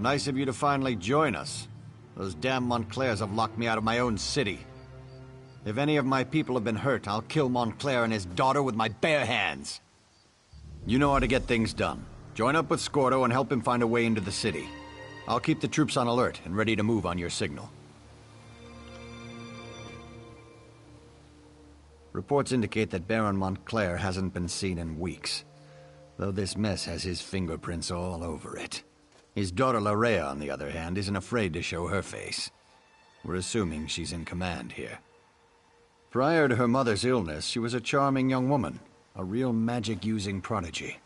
Nice of you to finally join us. Those damn Montclairs have locked me out of my own city. If any of my people have been hurt, I'll kill Montclair and his daughter with my bare hands. You know how to get things done. Join up with Scordo and help him find a way into the city. I'll keep the troops on alert and ready to move on your signal. Reports indicate that Baron Montclair hasn't been seen in weeks, though this mess has his fingerprints all over it. His daughter Larea, on the other hand, isn't afraid to show her face. We're assuming she's in command here. Prior to her mother's illness, she was a charming young woman, a real magic-using prodigy.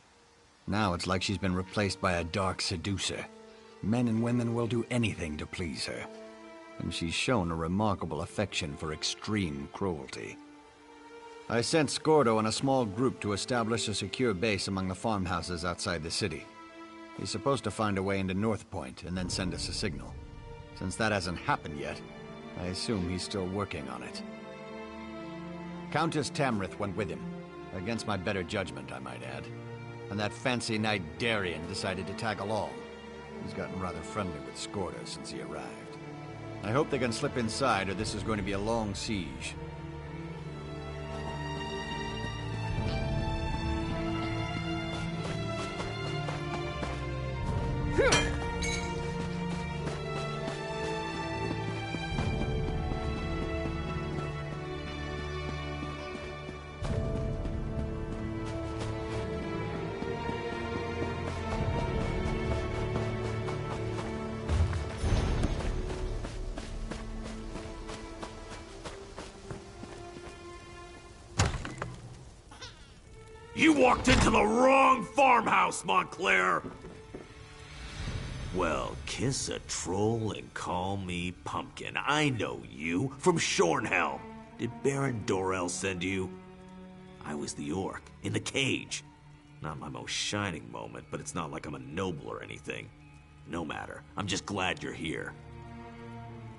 Now it's like she's been replaced by a dark seducer. Men and women will do anything to please her. And she's shown a remarkable affection for extreme cruelty. I sent Scordo and a small group to establish a secure base among the farmhouses outside the city. He's supposed to find a way into North Point and then send us a signal. Since that hasn't happened yet, I assume he's still working on it. Countess Tamrith went with him. Against my better judgment, I might add. And that fancy knight Darien decided to tag along. He's gotten rather friendly with Scordo since he arrived. I hope they can slip inside, or this is going to be a long siege. You walked into the wrong farmhouse, Montclair! Well, kiss a troll and call me Pumpkin. I know you, from Shornhelm. Did Baron Dorell send you? I was the orc, in the cage. Not my most shining moment, but it's not like I'm a noble or anything. No matter, I'm just glad you're here.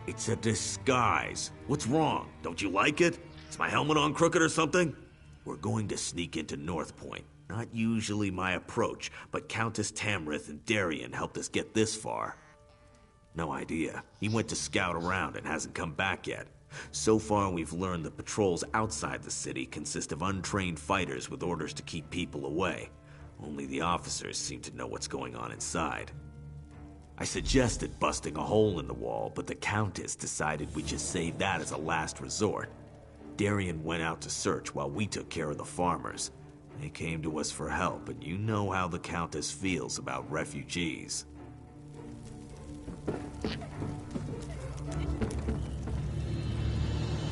It's a disguise. What's wrong? Don't you like it? Is my helmet on crooked or something? We're going to sneak into North Point. Not usually my approach, but Countess Tamrith and Darien helped us get this far. No idea. He went to scout around and hasn't come back yet. So far, we've learned the patrols outside the city consist of untrained fighters with orders to keep people away. Only the officers seem to know what's going on inside. I suggested busting a hole in the wall, but the Countess decided we'd just save that as a last resort. Darien went out to search while we took care of the farmers. They came to us for help, and you know how the Countess feels about refugees.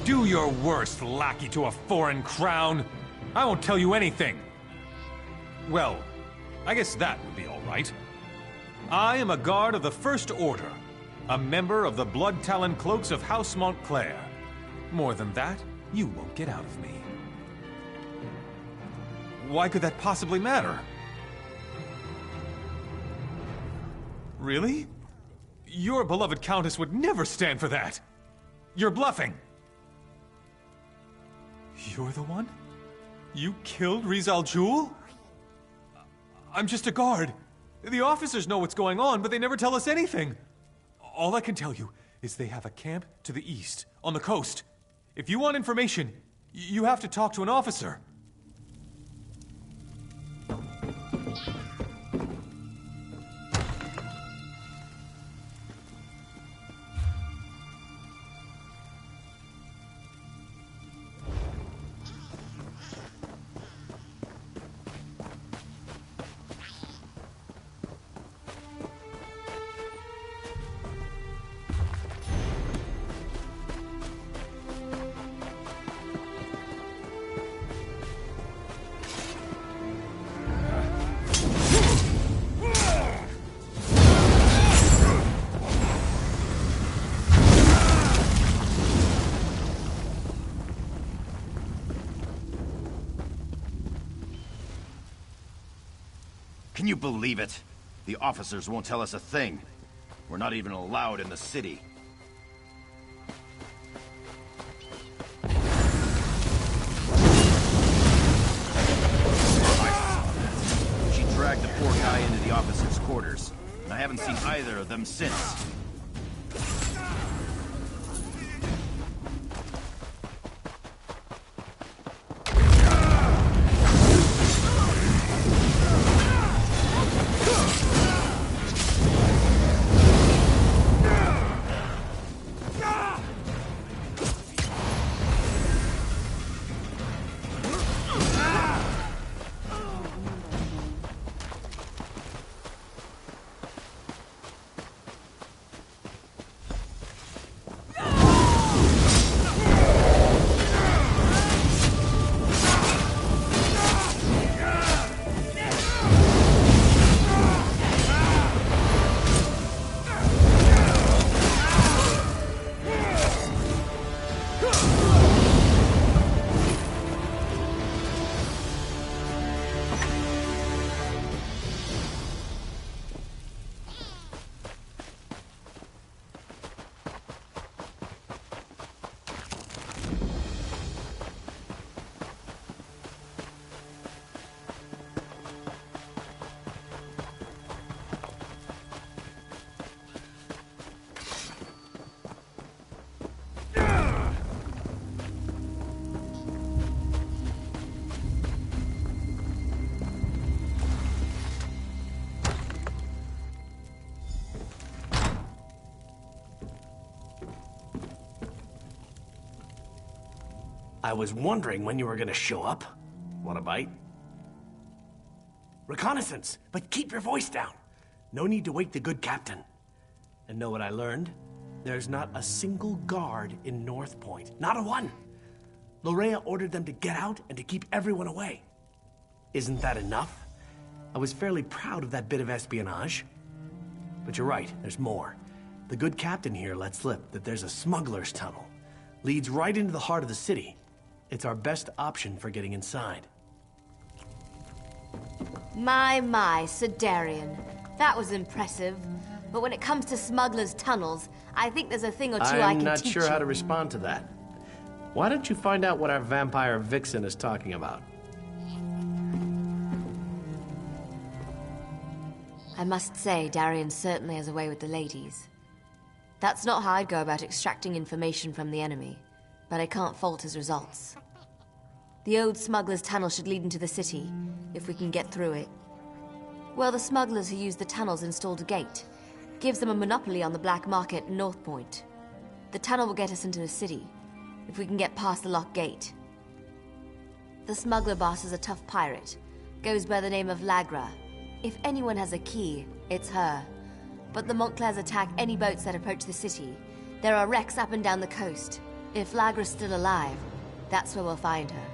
Do your worst, lackey to a foreign crown. I won't tell you anything. Well, I guess that would be all right. I am a guard of the First Order, a member of the Blood Talon Cloaks of House Montclair. More than that, you won't get out of me. Why could that possibly matter? Really? Your beloved Countess would never stand for that. You're bluffing. You're the one? You killed Rizal Jul? I'm just a guard. The officers know what's going on, but they never tell us anything. All I can tell you is they have a camp to the east, on the coast. If you want information, you have to talk to an officer. Can you believe it? The officers won't tell us a thing. We're not even allowed in the city. She dragged the poor guy into the officers' quarters. And I haven't haven't seen either of them since. I was wondering when you were gonna show up. Want a bite? Reconnaissance, but keep your voice down. No need to wake the good captain. And know what I learned? There's not a single guard in North Point. Not a one. Lorea ordered them to get out and to keep everyone away. Isn't that enough? I was fairly proud of that bit of espionage. But you're right, there's more. The good captain here let slip that there's a smuggler's tunnel. Leads right into the heart of the city. It's our best option for getting inside. My, Sir Darian. That was impressive. But when it comes to smugglers' tunnels, I think there's a thing or two I can teach you. I'm not sure how to respond to that. Why don't you find out what our vampire vixen is talking about? I must say, Darian certainly has a way with the ladies. That's not how I'd go about extracting information from the enemy, but I can't fault his results. The old smuggler's tunnel should lead into the city, if we can get through it. Well, the smugglers who use the tunnels installed a gate. Gives them a monopoly on the black market in North Point. The tunnel will get us into the city, if we can get past the locked gate. The smuggler boss is a tough pirate. Goes by the name of Lagra. If anyone has a key, it's her. But the Montclairs attack any boats that approach the city. There are wrecks up and down the coast. If Lagra's still alive, that's where we'll find her.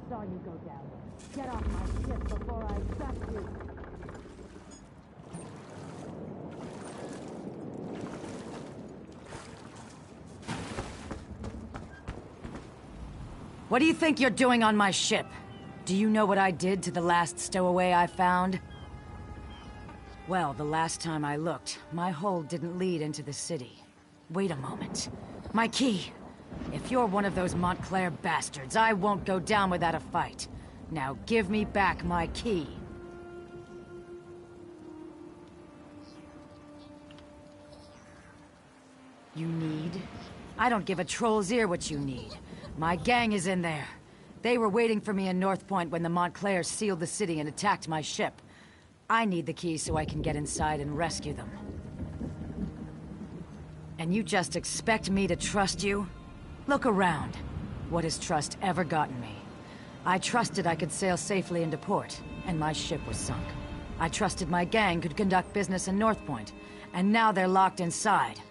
saw you go down. Get off my ship before I duck you. What do you think you're doing on my ship? Do you know what I did to the last stowaway I found? Well, the last time I looked, my hold didn't lead into the city. Wait a moment. My key! If you're one of those Montclair bastards, I won't go down without a fight. Now give me back my key. You need? I don't give a troll's ear what you need. My gang is in there. They were waiting for me in North Point when the Montclairs sealed the city and attacked my ship. I need the key so I can get inside and rescue them. And you just expect me to trust you? Look around. What has trust ever gotten me? I trusted I could sail safely into port, and my ship was sunk. I trusted my gang could conduct business in North Point, and now they're locked inside.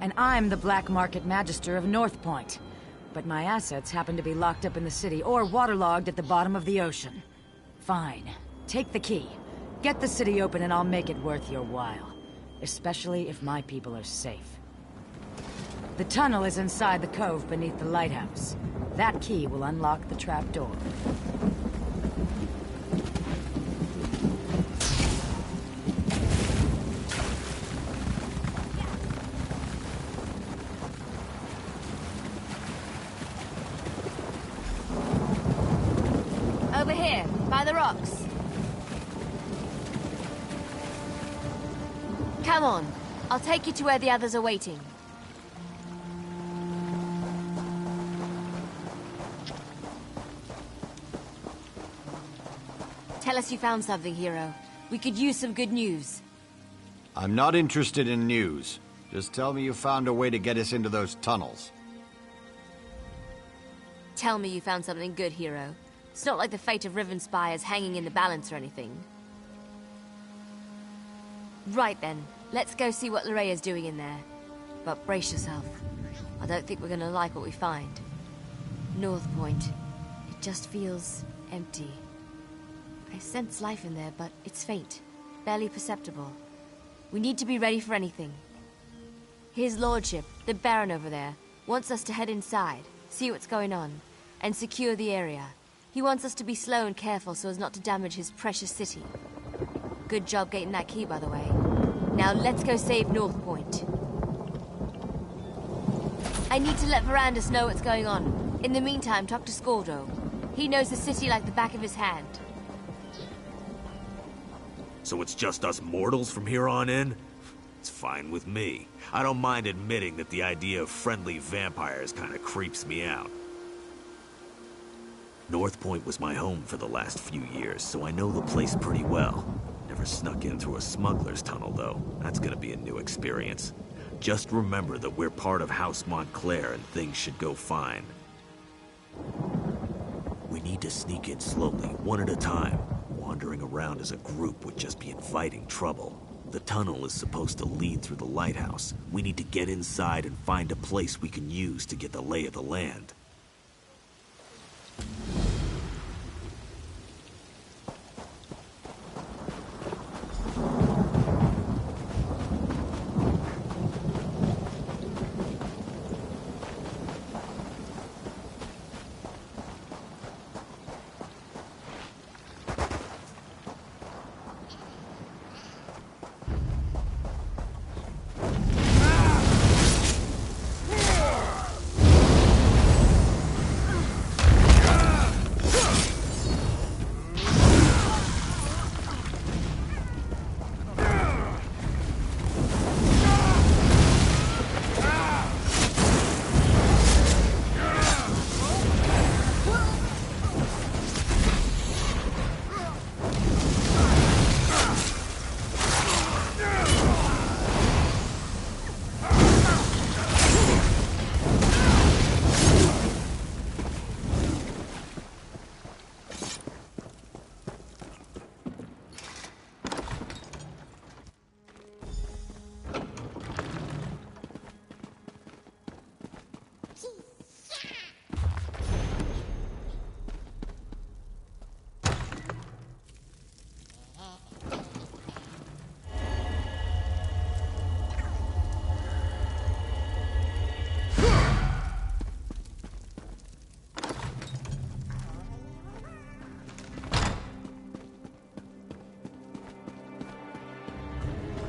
And I'm the Black Market Magister of North Point. But my assets happen to be locked up in the city or waterlogged at the bottom of the ocean. Fine. Take the key. Get the city open and I'll make it worth your while. Especially if my people are safe. The tunnel is inside the cove beneath the lighthouse. That key will unlock the trapdoor. Over here, by the rocks. Come on, I'll take you to where the others are waiting. Tell us you found something, hero. We could use some good news. I'm not interested in news. Just tell me you found a way to get us into those tunnels. Tell me you found something good, hero. It's not like the fate of Riven Spire is hanging in the balance or anything. Right then, let's go see what Lorea's doing in there. But brace yourself. I don't think we're gonna like what we find. North Point. It just feels empty. I sense life in there, but it's faint. Barely perceptible. We need to be ready for anything. His lordship, the Baron over there, wants us to head inside, see what's going on, and secure the area. He wants us to be slow and careful so as not to damage his precious city. Good job getting that key, by the way. Now let's go save North Point. I need to let Verandus know what's going on. In the meantime, talk to Scordo. He knows the city like the back of his hand. So it's just us mortals from here on in? It's fine with me. I don't mind admitting that the idea of friendly vampires kind of creeps me out. North Point was my home for the last few years, so I know the place pretty well. Never snuck in through a smuggler's tunnel, though. That's gonna be a new experience. Just remember that we're part of House Montclair and things should go fine. We need to sneak in slowly, one at a time. Wandering around as a group would just be inviting trouble. The tunnel is supposed to lead through the lighthouse. We need to get inside and find a place we can use to get the lay of the land.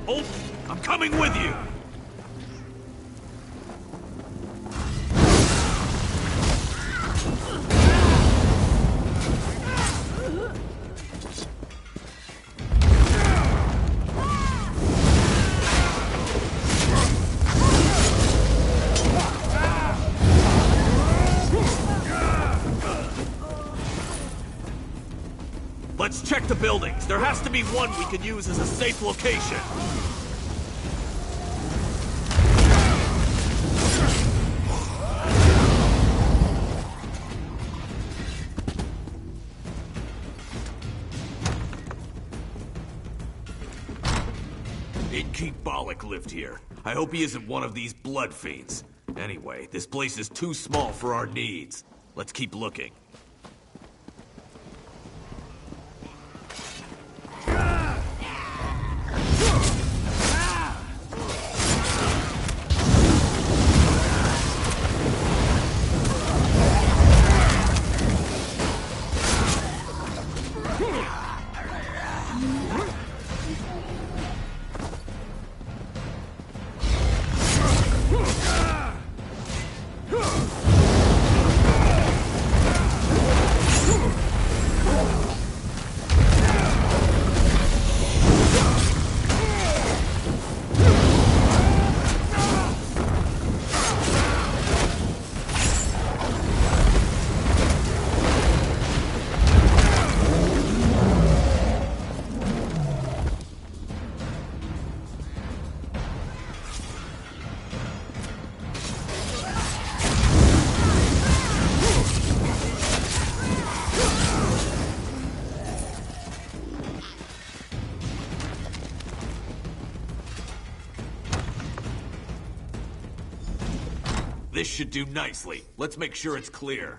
Hold! I'm coming with you! Let's check the buildings. There has to be one we can use as a safe location. Innkeep Bollock lived here. I hope he isn't one of these blood fiends. Anyway, this place is too small for our needs. Let's keep looking. This should do nicely. Let's make sure it's clear.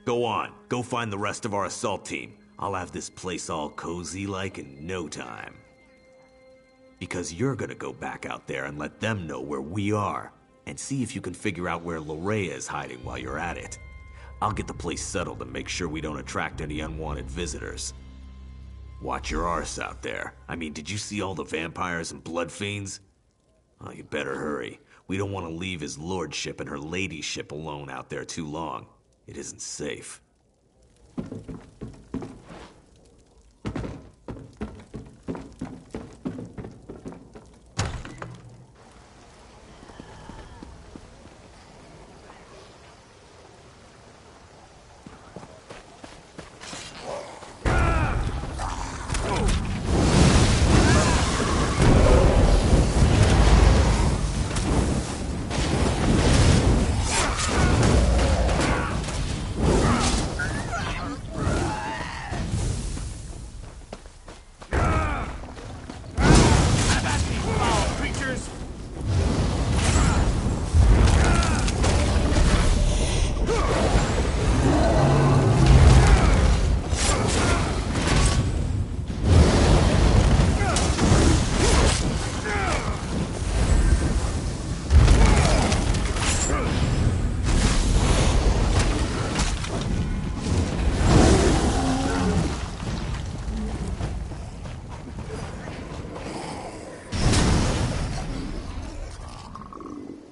Go on. Go find the rest of our assault team. I'll have this place all cozy-like in no time. Because you're gonna go back out there and let them know where we are. And see if you can figure out where Lorrea is hiding while you're at it. I'll get the place settled and make sure we don't attract any unwanted visitors. Watch your arse out there. I mean, did you see all the vampires and blood fiends? Oh, you better hurry. We don't want to leave his lordship and her ladyship alone out there too long. It isn't safe.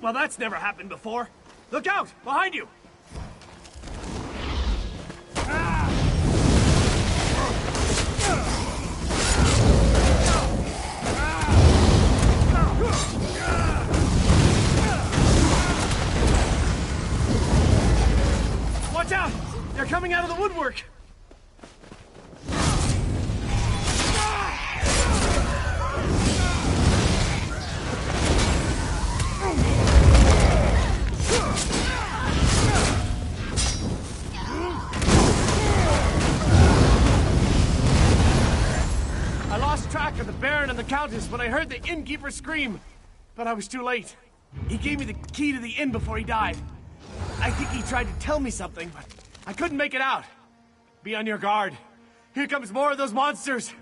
Well, that's never happened before. Look out! Behind you! Watch out! They're coming out of the woodwork! I lost track of the Baron and the Countess when I heard the innkeeper scream, but I was too late. He gave me the key to the inn before he died. I think he tried to tell me something, but I couldn't make it out. Be on your guard. Here comes more of those monsters.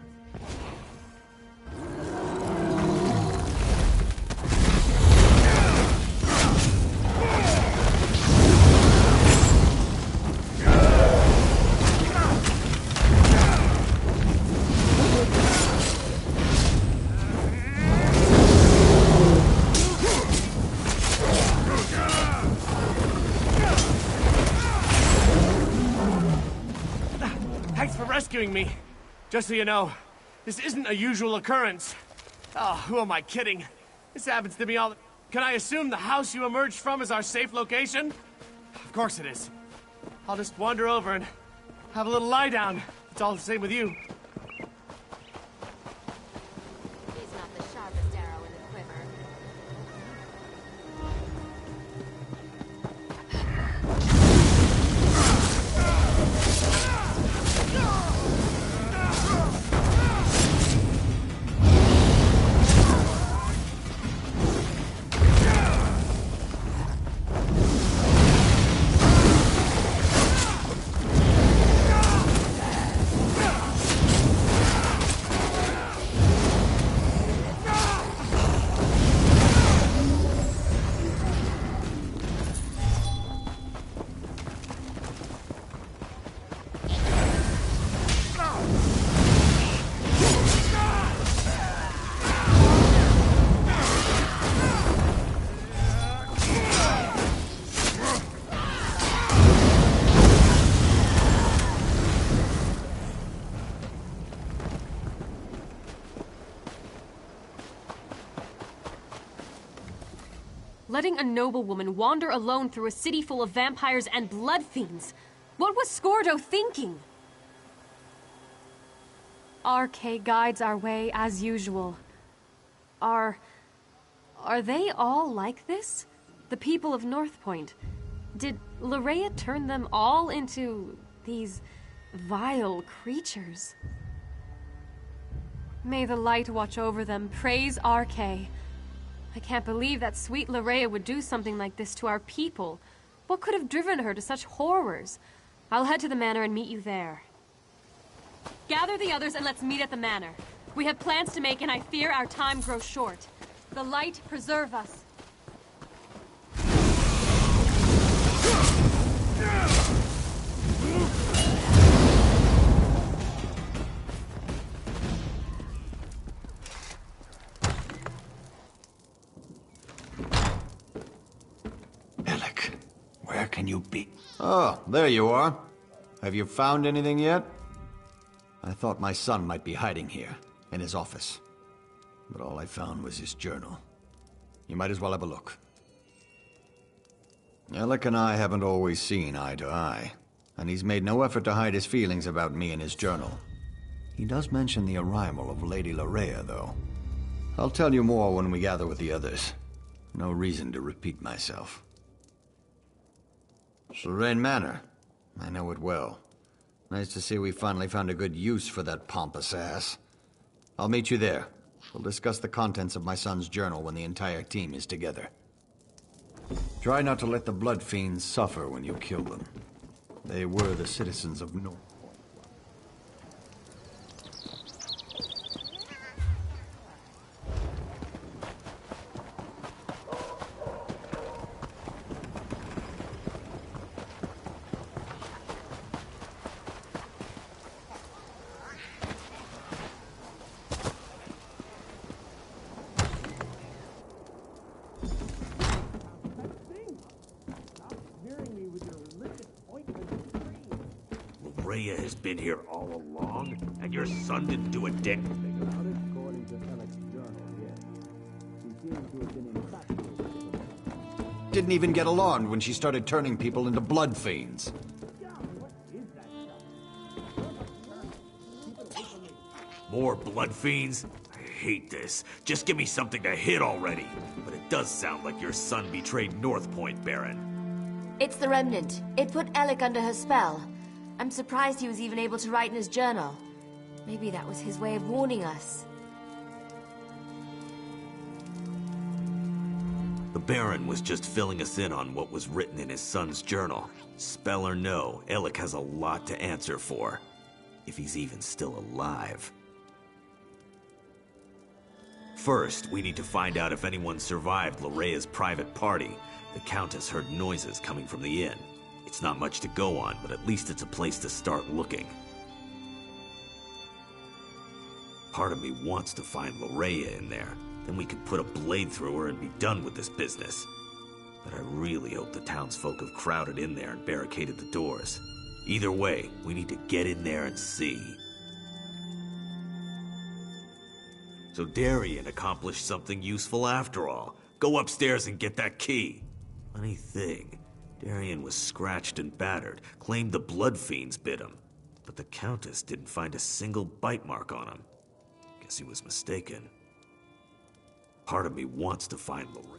rescuing me. Just so you know, this isn't a usual occurrence. Oh, who am I kidding? This happens to me all the... Can I assume the house you emerged from is our safe location? Of course it is. I'll just wander over and have a little lie down. It's all the same with you. He's not the sharpest arrow in the quiver. Letting a noblewoman wander alone through a city full of vampires and blood fiends. What was Scordo thinking? RK guides our way as usual. Are they all like this? The people of North Point? Did Larea turn them all into these vile creatures? May the light watch over them. Praise RK. I can't believe that sweet Larea would do something like this to our people. What could have driven her to such horrors? I'll head to the manor and meet you there. Gather the others and let's meet at the manor. We have plans to make and I fear our time grows short. The light preserve us. Where can you be? Oh, there you are. Have you found anything yet? I thought my son might be hiding here, in his office. But all I found was his journal. You might as well have a look. Alec and I haven't always seen eye to eye, and he's made no effort to hide his feelings about me in his journal. He does mention the arrival of Lady Larea, though. I'll tell you more when we gather with the others. No reason to repeat myself. Serene Manor. I know it well. Nice to see we finally found a good use for that pompous ass. I'll meet you there. We'll discuss the contents of my son's journal when the entire team is together. Try not to let the blood fiends suffer when you kill them. They were the citizens of North. Larea has been here all along, and your son didn't do a dick. Didn't even get alarmed when she started turning people into blood fiends. More blood fiends? I hate this. Just give me something to hit already. But it does sound like your son betrayed North Point, Baron. It's the Remnant. It put Alec under her spell. I'm surprised he was even able to write in his journal. Maybe that was his way of warning us. The Baron was just filling us in on what was written in his son's journal. Spell or no, Alec has a lot to answer for. If he's even still alive. First, we need to find out if anyone survived Larea's private party. The Countess heard noises coming from the inn. It's not much to go on, but at least it's a place to start looking. Part of me wants to find Larea in there. Then we could put a blade through her and be done with this business. But I really hope the townsfolk have crowded in there and barricaded the doors. Either way, we need to get in there and see. So Darien accomplished something useful after all. Go upstairs and get that key. Funny thing, Darien was scratched and battered, claimed the blood fiends bit him. But the Countess didn't find a single bite mark on him. Guess he was mistaken. Part of me wants to find Lorraine.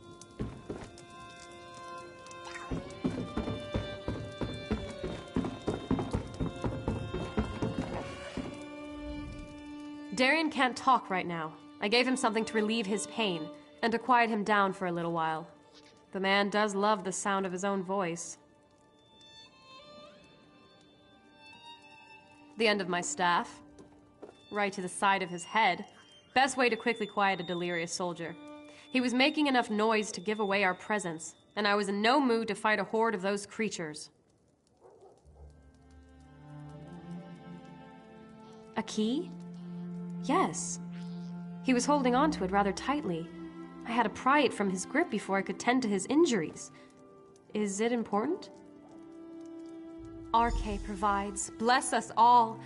Darien can't talk right now. I gave him something to relieve his pain, and to quiet him down for a little while. The man does love the sound of his own voice. The end of my staff. Right to the side of his head. Best way to quickly quiet a delirious soldier. He was making enough noise to give away our presence, and I was in no mood to fight a horde of those creatures. A key? Yes. He was holding on to it rather tightly. I had to pry it from his grip before I could tend to his injuries. Is it important? RK provides. Bless us all.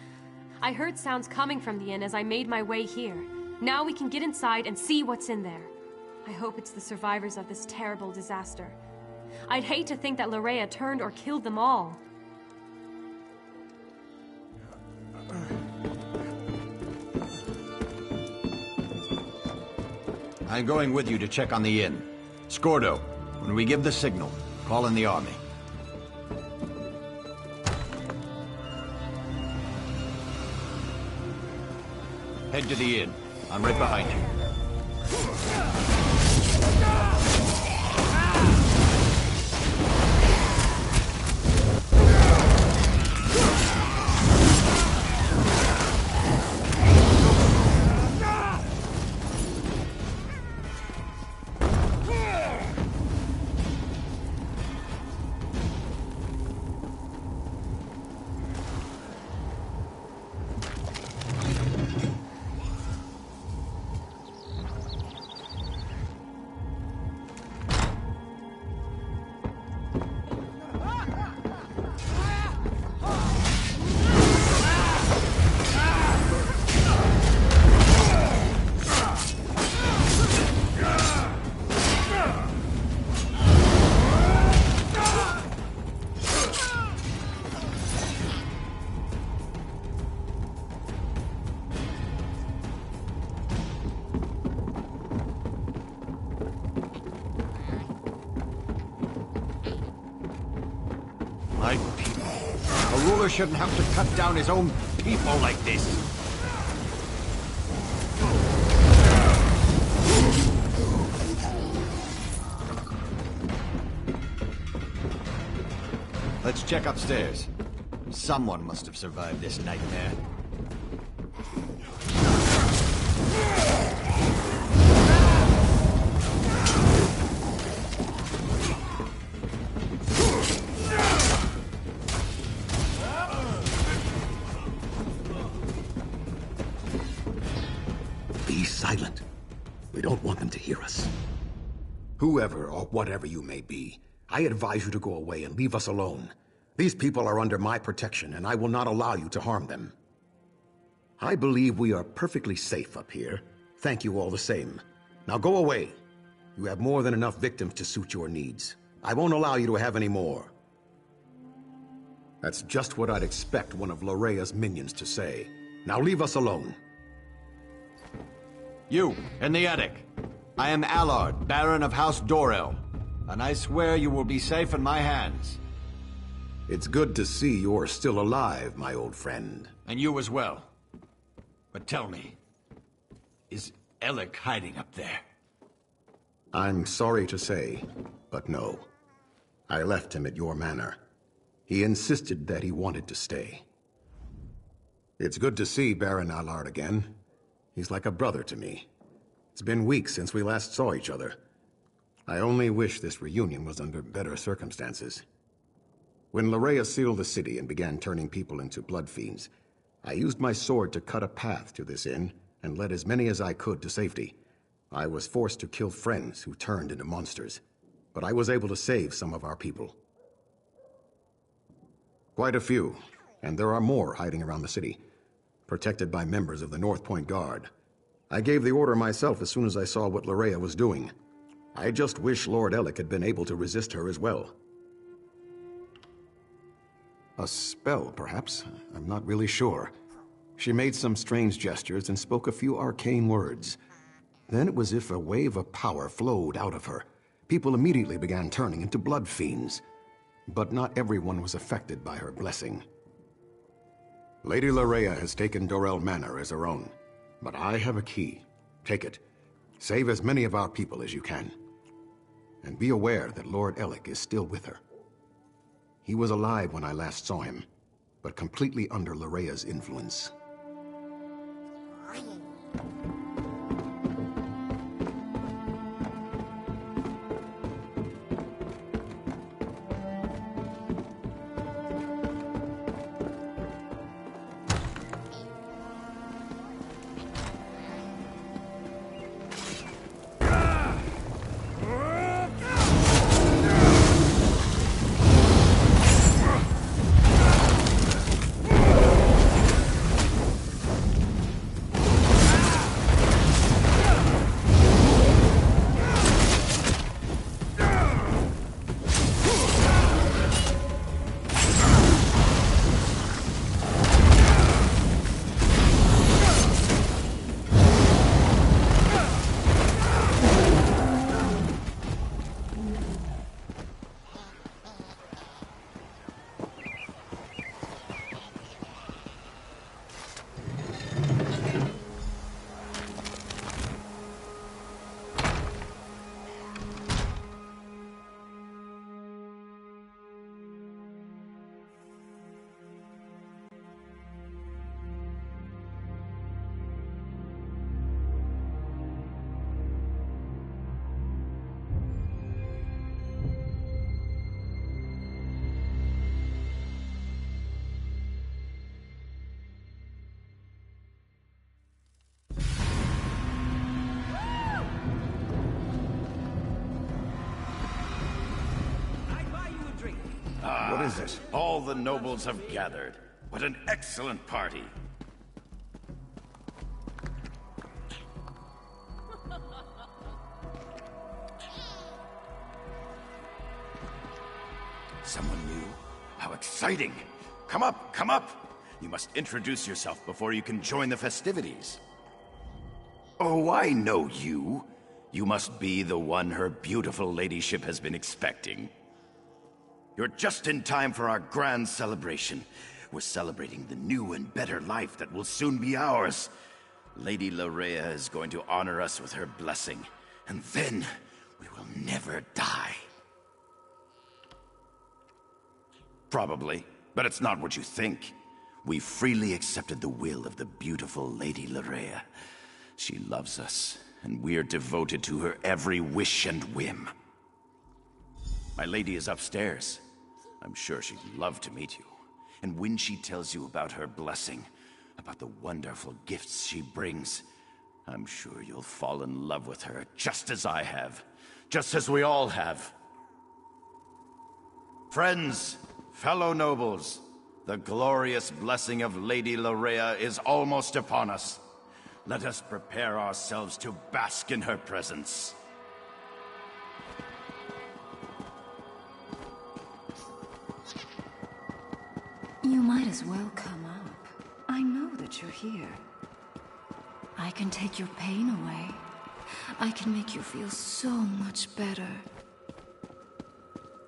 I heard sounds coming from the inn as I made my way here. Now we can get inside and see what's in there. I hope it's the survivors of this terrible disaster. I'd hate to think that Larea turned or killed them all. I'm going with you to check on the inn. Scordo, when we give the signal, call in the army. Head to the inn. I'm right behind you. My people. A ruler shouldn't have to cut down his own people like this. Let's check upstairs. Someone must have survived this nightmare. Be silent. We don't want them to hear us. Whoever or whatever you may be, I advise you to go away and leave us alone. These people are under my protection, and I will not allow you to harm them. I believe we are perfectly safe up here. Thank you all the same. Now go away. You have more than enough victims to suit your needs. I won't allow you to have any more. That's just what I'd expect one of Lorea's minions to say. Now leave us alone. You, in the attic. I am Allard, Baron of House Dorel, and I swear you will be safe in my hands. It's good to see you're still alive, my old friend. And you as well. But tell me, is Alec hiding up there? I'm sorry to say, but no. I left him at your manor. He insisted that he wanted to stay. It's good to see Baron Allard again. He's like a brother to me. It's been weeks since we last saw each other. I only wish this reunion was under better circumstances. When Larea sealed the city and began turning people into blood fiends, I used my sword to cut a path to this inn and led as many as I could to safety. I was forced to kill friends who turned into monsters, but I was able to save some of our people. Quite a few, and there are more hiding around the city, protected by members of the North Point Guard. I gave the order myself as soon as I saw what Larea was doing. I just wish Lord Ellic had been able to resist her as well. A spell, perhaps? I'm not really sure. She made some strange gestures and spoke a few arcane words. Then it was as if a wave of power flowed out of her. People immediately began turning into blood fiends. But not everyone was affected by her blessing. Lady Larea has taken Dorel Manor as her own. But I have a key. Take it. Save as many of our people as you can. And be aware that Lord Ellic is still with her. He was alive when I last saw him, but completely under Larea's influence. What is it? All the nobles have gathered. What an excellent party. Someone new? How exciting! Come up, come up! You must introduce yourself before you can join the festivities. Oh, I know you. You must be the one her beautiful ladyship has been expecting. You're just in time for our grand celebration. We're celebrating the new and better life that will soon be ours. Lady Larea is going to honor us with her blessing, and then we will never die. Probably, but it's not what you think. We freely accepted the will of the beautiful Lady Larea. She loves us, and we're devoted to her every wish and whim. My lady is upstairs. I'm sure she'd love to meet you. And when she tells you about her blessing, about the wonderful gifts she brings, I'm sure you'll fall in love with her just as I have. Just as we all have. Friends, fellow nobles, the glorious blessing of Lady Larea is almost upon us. Let us prepare ourselves to bask in her presence. You might as well come up. I know that you're here. I can take your pain away. I can make you feel so much better.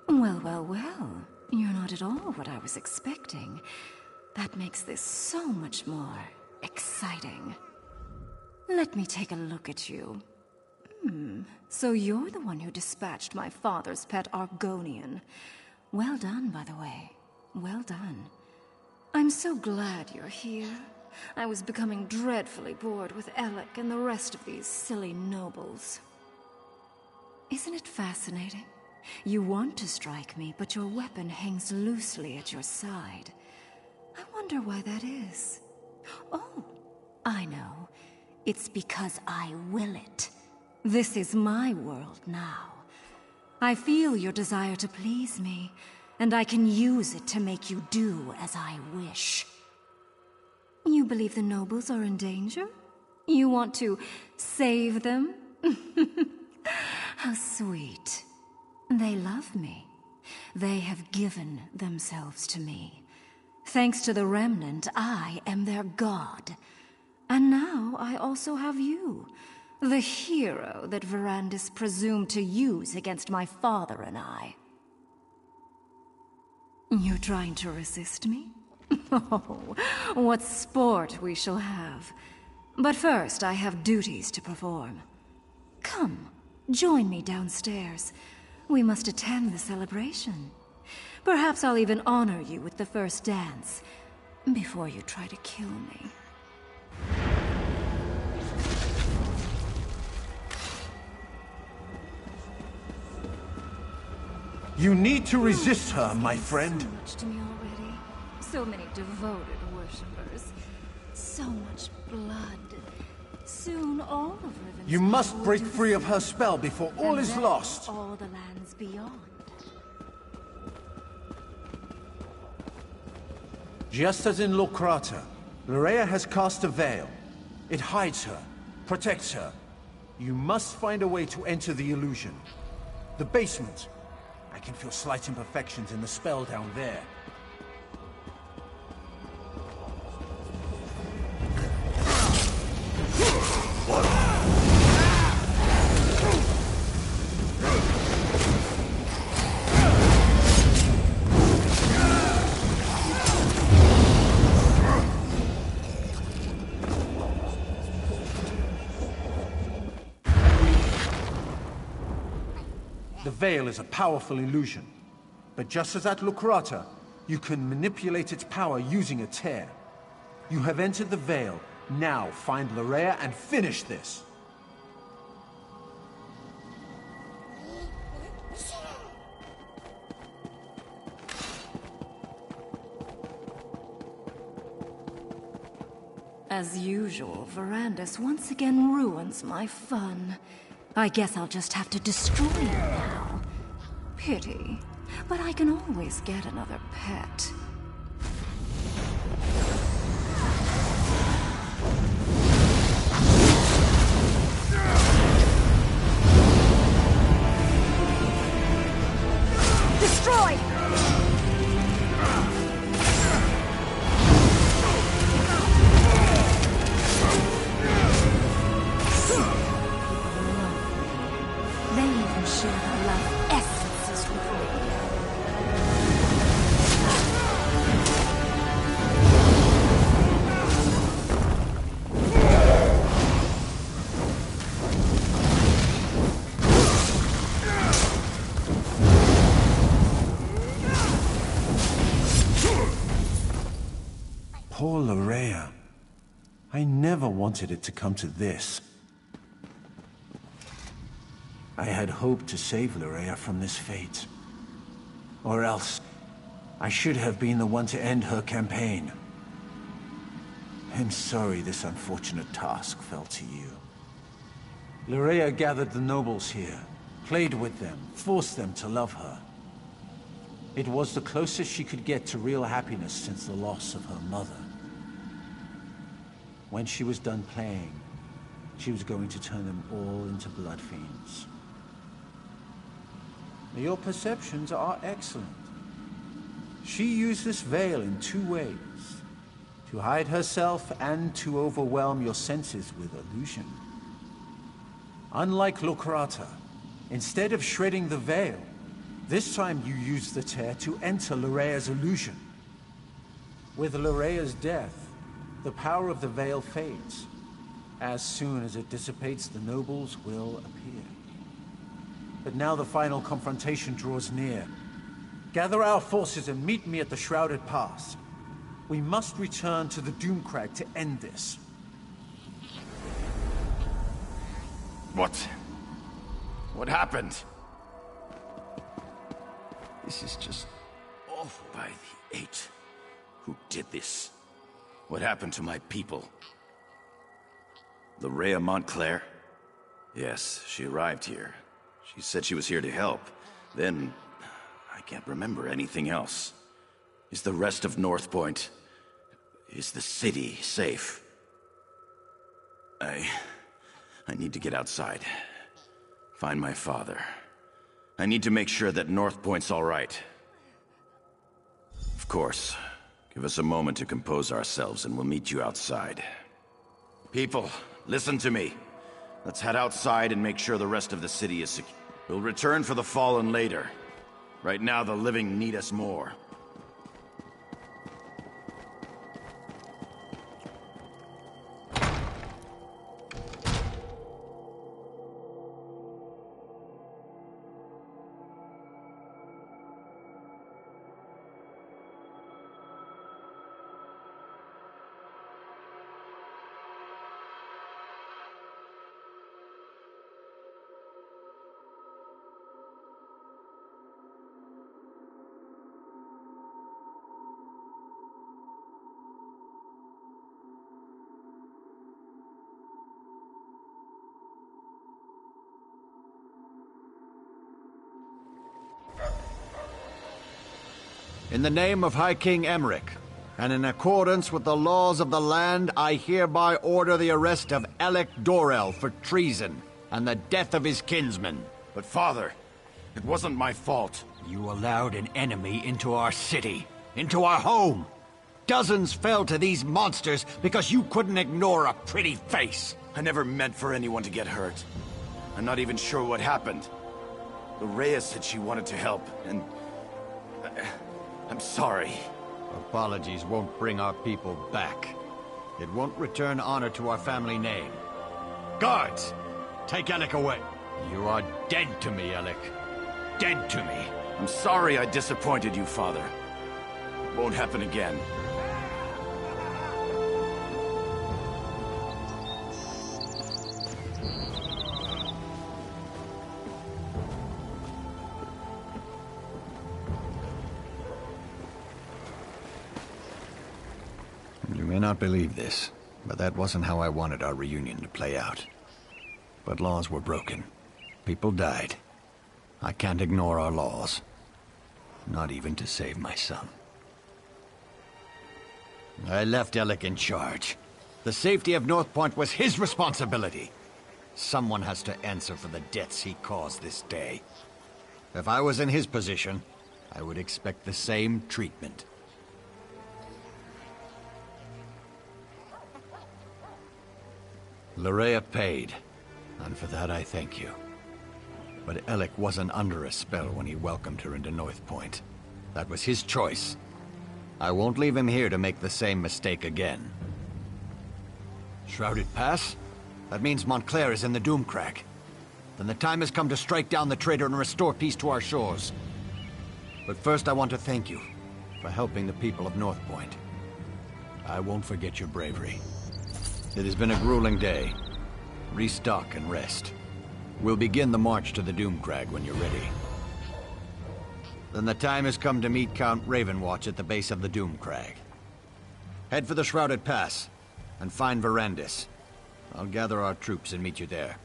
Well, well, well. You're not at all what I was expecting. That makes this so much more exciting. Let me take a look at you. So you're the one who dispatched my father's pet Argonian. Well done, by the way. Well done. I'm so glad you're here. I was becoming dreadfully bored with Ellic and the rest of these silly nobles. Isn't it fascinating? You want to strike me, but your weapon hangs loosely at your side. I wonder why that is. Oh, I know. It's because I will it. This is my world now. I feel your desire to please me, and I can use it to make you do as I wish. You believe the nobles are in danger? You want to save them? How sweet. They love me. They have given themselves to me. Thanks to the Remnant, I am their god. And now I also have you, the hero that Verandis presumed to use against my father and I. You're trying to resist me? Oh, what sport we shall have. But first, I have duties to perform. Come, join me downstairs. We must attend the celebration. Perhaps I'll even honor you with the first dance, before you try to kill me. You need to resist her, my friend. So much to me already. So many devoted worshippers. So much blood. Soon all of Riven's You must power break will free of her descend. spell before all And is then lost. all the lands beyond. Just as in Lokrata, Larea has cast a veil. It hides her, protects her. You must find a way to enter the illusion. The basement. I can feel slight imperfections in the spell down there. The veil is a powerful illusion, but just as at Lokrata, you can manipulate its power using a tear. You have entered the veil. Now find Larea and finish this. As usual, Verandis once again ruins my fun. I guess I'll just have to destroy him now. Pity. But I can always get another pet. Destroy! They even share their love essences with me. Poor Larea. I never wanted it to come to this. I had hoped to save Larea from this fate. Or else, I should have been the one to end her campaign. I'm sorry this unfortunate task fell to you. Larea gathered the nobles here, played with them, forced them to love her. It was the closest she could get to real happiness since the loss of her mother. When she was done playing, she was going to turn them all into blood fiends. Your perceptions are excellent. She used this veil in two ways: to hide herself and to overwhelm your senses with illusion. Unlike Lokrata, instead of shredding the veil, this time you used the tear to enter Larea's illusion. With Larea's death, the power of the veil fades. As soon as it dissipates, the nobles will appear. But now the final confrontation draws near. Gather our forces and meet me at the Shrouded Pass. We must return to the Doomcrag to end this. What happened? This is just awful. By the Eight. Who did this? What happened to my people? Larea Montclair? Yes, she arrived here. She said she was here to help. Then, I can't remember anything else. Is the rest of North Point... Is the city safe? I need to get outside. Find my father. I need to make sure that North Point's all right. Of course. Give us a moment to compose ourselves and we'll meet you outside. People, listen to me. Let's head outside and make sure the rest of the city is secure. We'll return for the fallen later. Right now, the living need us more. In the name of High King Emmerich, and in accordance with the laws of the land, I hereby order the arrest of Alec Dorel for treason and the death of his kinsman. But father, it wasn't my fault. You allowed an enemy into our city, into our home. Dozens fell to these monsters because you couldn't ignore a pretty face. I never meant for anyone to get hurt. I'm not even sure what happened. Lorrea said she wanted to help, and... I'm sorry. Apologies won't bring our people back. It won't return honor to our family name. Guards! Take Alec away. You are dead to me, Alec. Dead to me. I'm sorry I disappointed you, father. It won't happen again. You may not believe this, but that wasn't how I wanted our reunion to play out. But laws were broken. People died. I can't ignore our laws. Not even to save my son. I left Alec in charge. The safety of North Point was his responsibility. Someone has to answer for the deaths he caused this day. If I was in his position, I would expect the same treatment. Lorrea paid, and for that I thank you. But Alec wasn't under a spell when he welcomed her into North Point. That was his choice. I won't leave him here to make the same mistake again. Shrouded Pass? That means Montclair is in the Doomcrag. Then the time has come to strike down the traitor and restore peace to our shores. But first I want to thank you for helping the people of North Point. I won't forget your bravery. It has been a grueling day. Restock and rest. We'll begin the march to the Doomcrag when you're ready. Then the time has come to meet Count Ravenwatch at the base of the Doomcrag. Head for the Shrouded Pass, and find Verandis. I'll gather our troops and meet you there.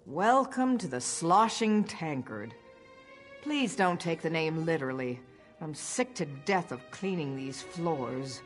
Welcome to the Sloshing Tankard. Please don't take the name literally. I'm sick to death of cleaning these floors.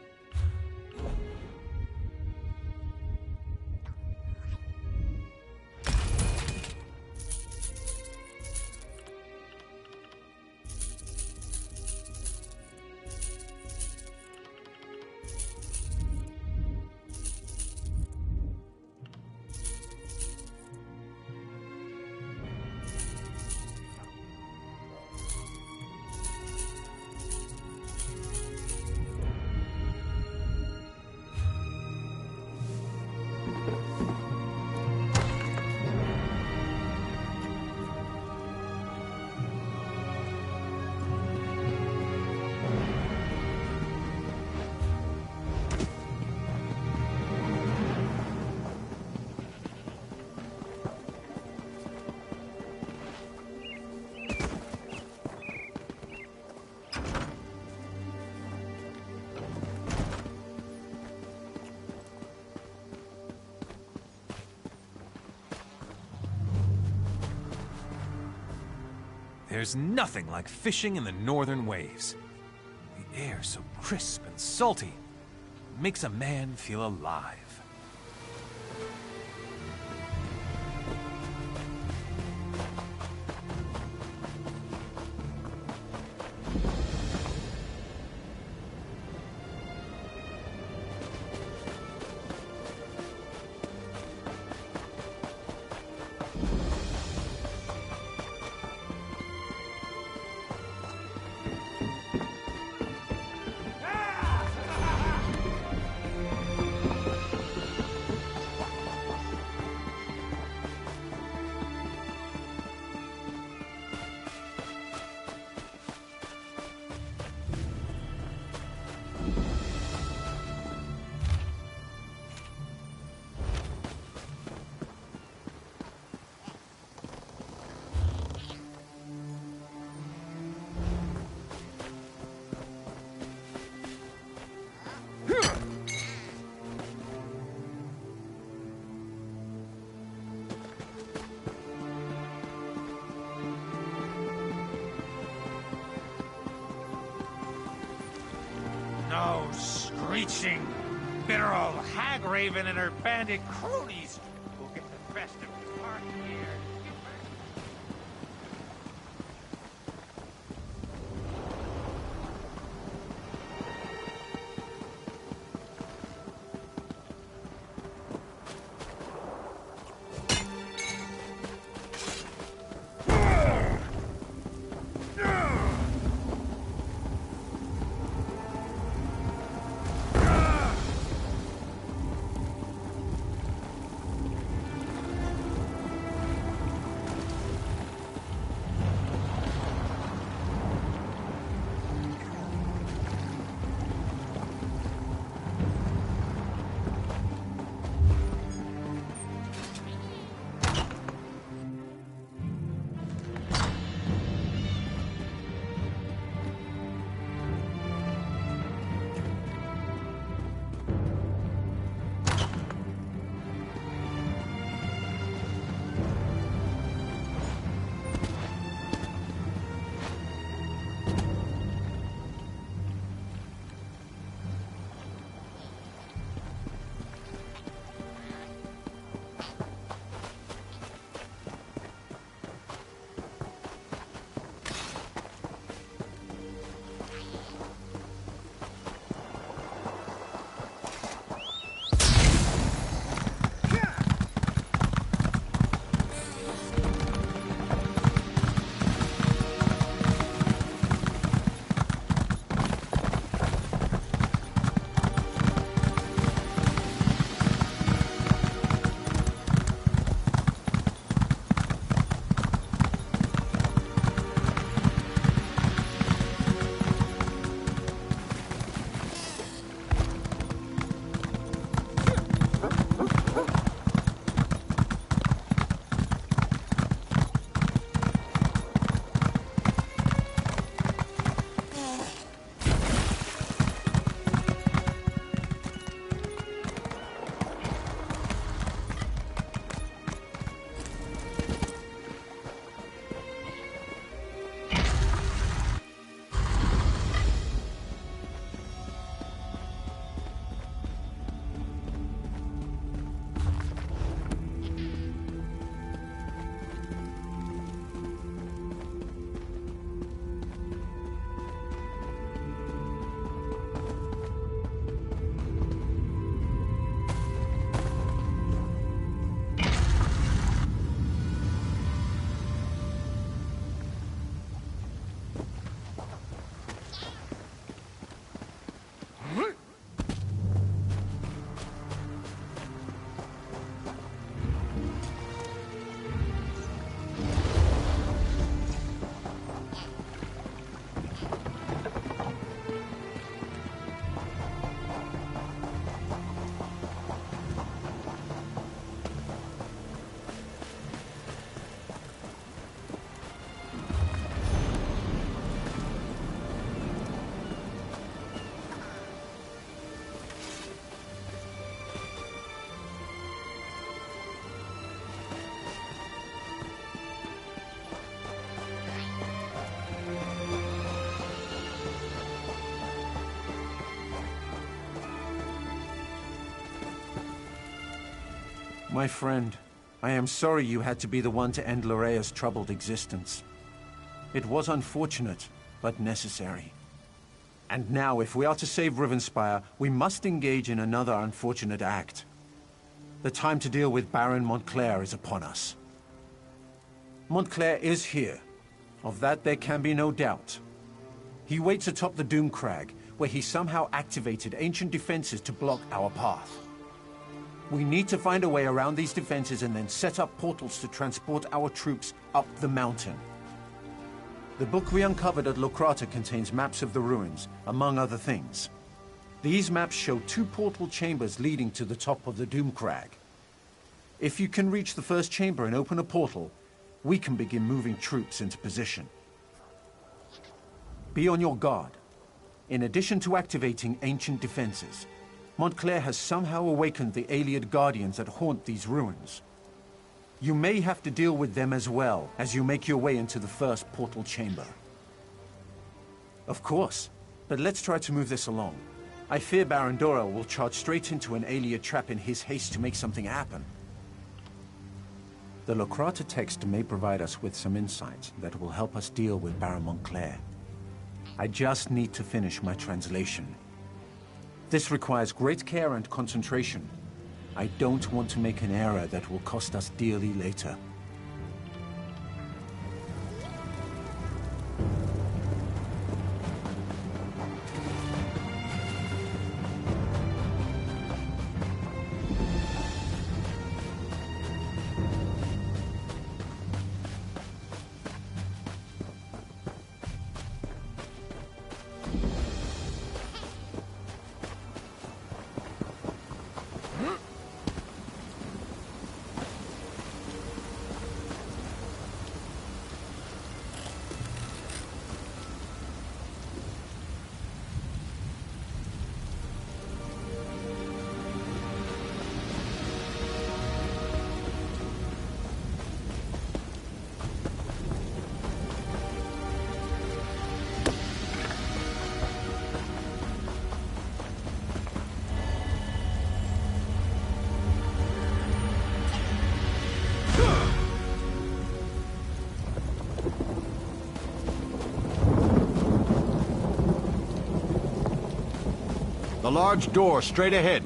There's nothing like fishing in the northern waves. The air so crisp and salty. Makes a man feel alive. No screeching, bitter old hag raven and her bandit cronies will get the best of the party here. My friend, I am sorry you had to be the one to end Lorea's troubled existence. It was unfortunate, but necessary. And now, if we are to save Rivenspire, we must engage in another unfortunate act. The time to deal with Baron Montclair is upon us. Montclair is here. Of that there can be no doubt. He waits atop the Doomcrag, where he somehow activated ancient defenses to block our path. We need to find a way around these defenses and then set up portals to transport our troops up the mountain. The book we uncovered at Locrata contains maps of the ruins, among other things. These maps show 2 portal chambers leading to the top of the Doomcrag. If you can reach the first chamber and open a portal, we can begin moving troops into position. Be on your guard. In addition to activating ancient defenses, Montclair has somehow awakened the Ayleid Guardians that haunt these ruins. You may have to deal with them as well as you make your way into the first portal chamber. Of course, but let's try to move this along. I fear Baron Dorell will charge straight into an Ayleid trap in his haste to make something happen. The Locrata text may provide us with some insights that will help us deal with Baron Montclair. I just need to finish my translation. This requires great care and concentration. I don't want to make an error that will cost us dearly later. The large door straight ahead.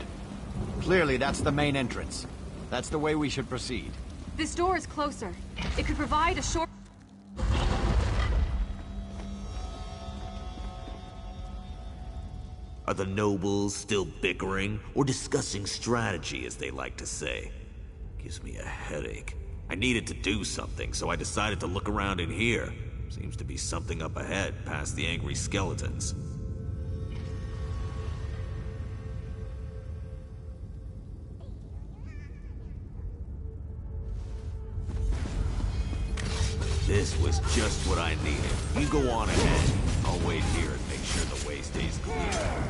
Clearly, that's the main entrance. That's the way we should proceed. This door is closer. It could provide a short... Are the nobles still bickering or discussing strategy, as they like to say? Gives me a headache. I needed to do something, so I decided to look around in here. Seems to be something up ahead, past the angry skeletons. This was just what I needed. You go on ahead. I'll wait here and make sure the way stays clear.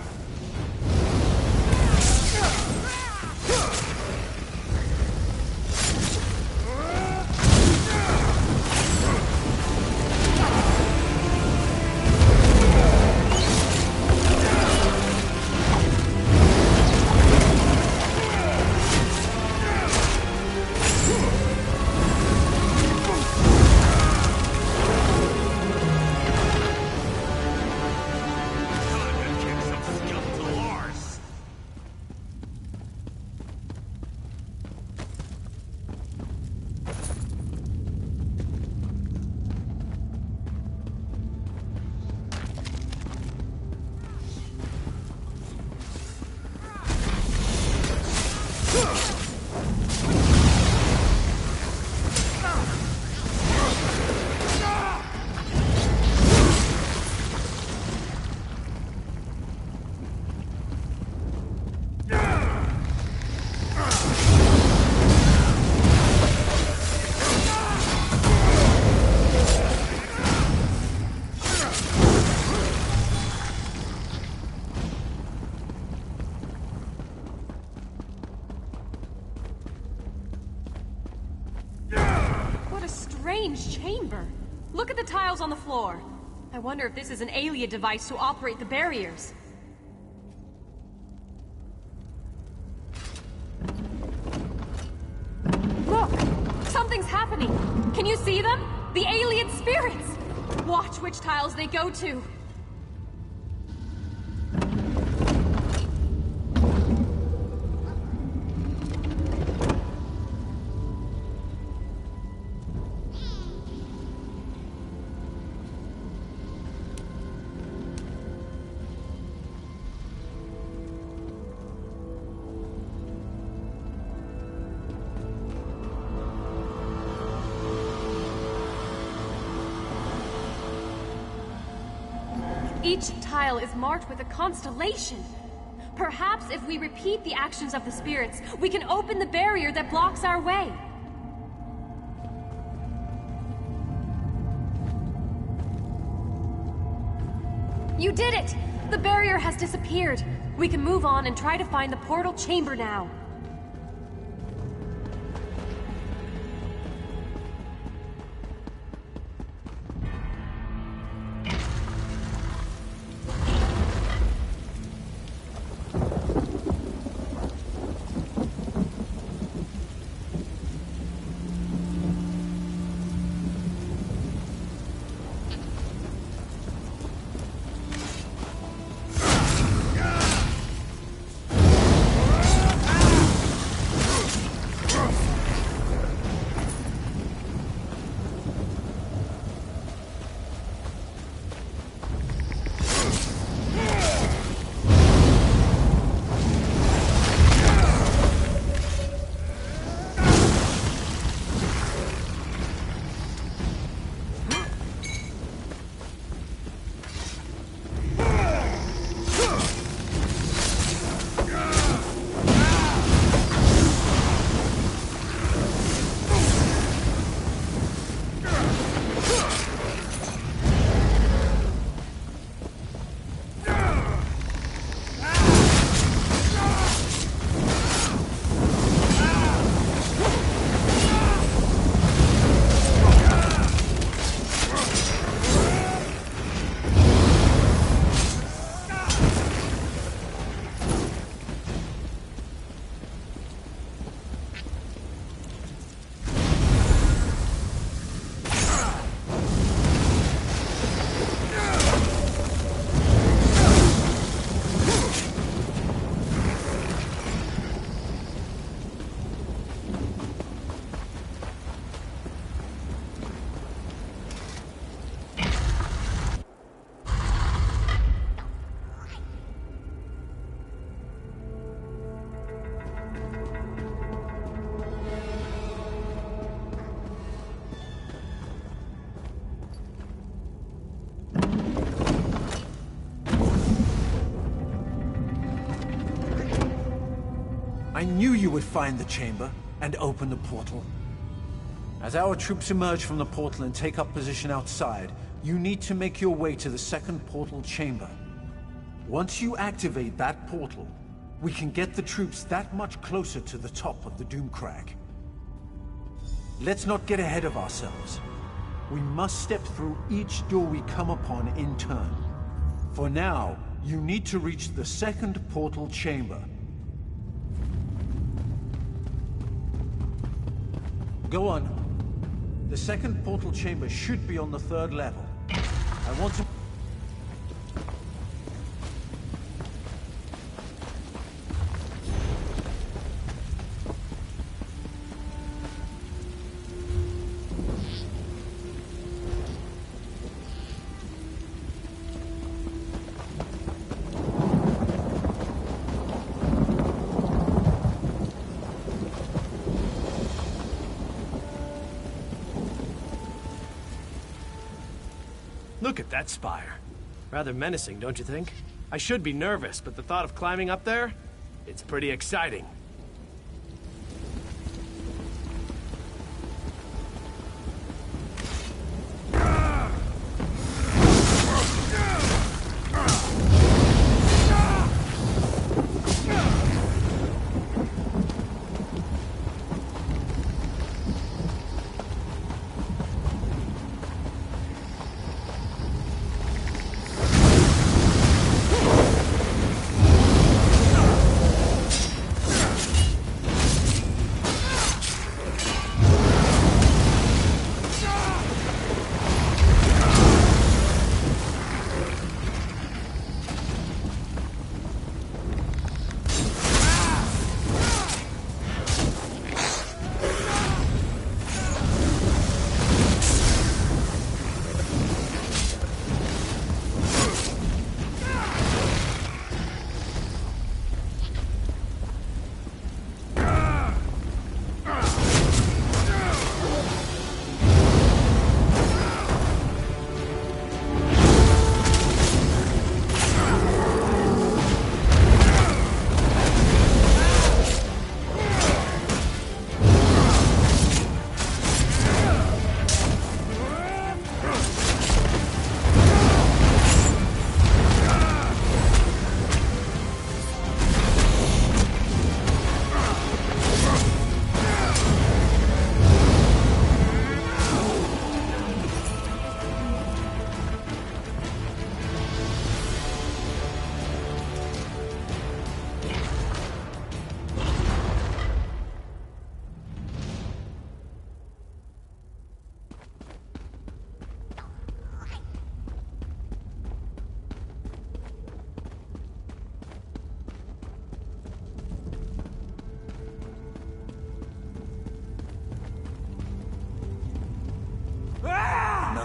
Strange chamber. Look at the tiles on the floor. I wonder if this is an Ayleid device to operate the barriers. happening? Can you see them? The alien spirits! Watch which tiles they go to. Each tile is marked with a constellation. Perhaps if we repeat the actions of the spirits, we can open the barrier that blocks our way. You did it! The barrier has disappeared. We can move on and try to find the portal chamber now. I knew you would find the chamber and open the portal. As our troops emerge from the portal and take up position outside, you need to make your way to the second portal chamber. Once you activate that portal, we can get the troops that much closer to the top of the Doomcrag. Let's not get ahead of ourselves. We must step through each door we come upon in turn. For now, you need to reach the second portal chamber. Go on. The second portal chamber should be on the third level. I want to... Look at that spire. Rather menacing, don't you think? I should be nervous, but the thought of climbing up there, it's pretty exciting.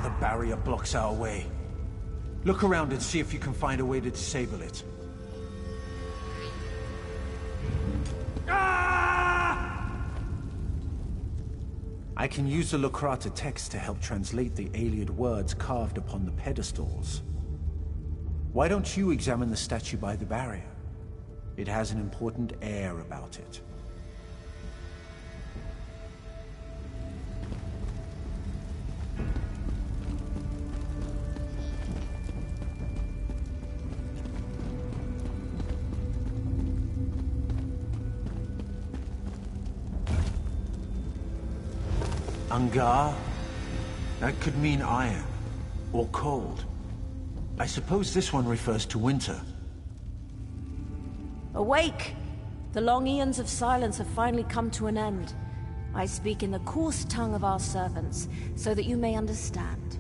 the barrier blocks our way. Look around and see if you can find a way to disable it. I can use the Lokrata text to help translate the Ayleid words carved upon the pedestals. Why don't you examine the statue by the barrier? It has an important air about it. Angar? That could mean iron, or cold. I suppose this one refers to winter. Awake! The long eons of silence have finally come to an end. I speak in the coarse tongue of our servants, so that you may understand.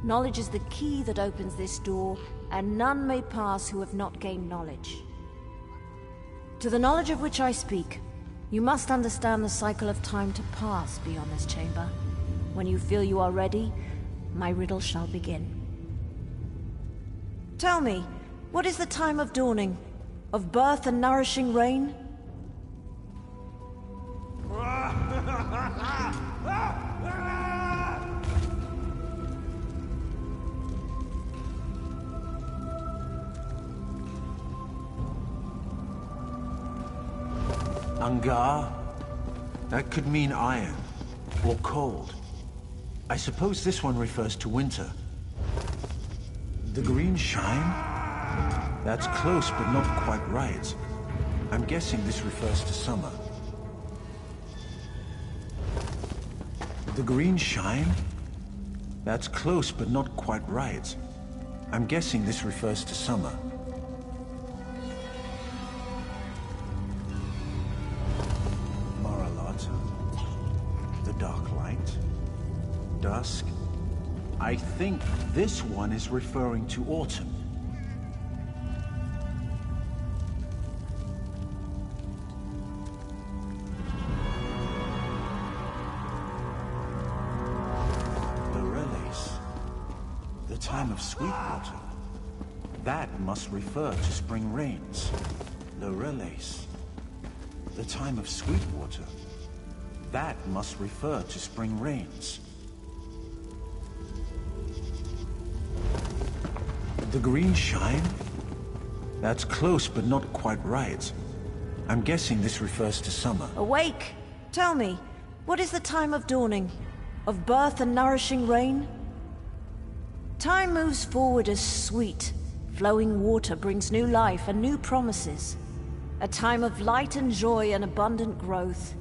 Knowledge is the key that opens this door, and none may pass who have not gained knowledge. To the knowledge of which I speak, you must understand the cycle of time to pass beyond this chamber. When you feel you are ready, my riddle shall begin. Tell me, what is the time of dawning? Of birth and nourishing rain? Angar? That could mean iron, or cold. I suppose this one refers to winter. The green shine? That's close, but not quite right. I'm guessing this refers to summer. The green shine? That's close, but not quite right. I'm guessing this refers to summer. The dark light. Dusk. I think this one is referring to autumn. Loreles. The time of Sweetwater. That must refer to spring rains. Loreles. The time of Sweetwater. That must refer to spring rains. The green shine? That's close, but not quite right. I'm guessing this refers to summer. Awake! Tell me, what is the time of dawning? Of birth and nourishing rain? Time moves forward as sweet. Flowing water brings new life and new promises. A time of light and joy and abundant growth.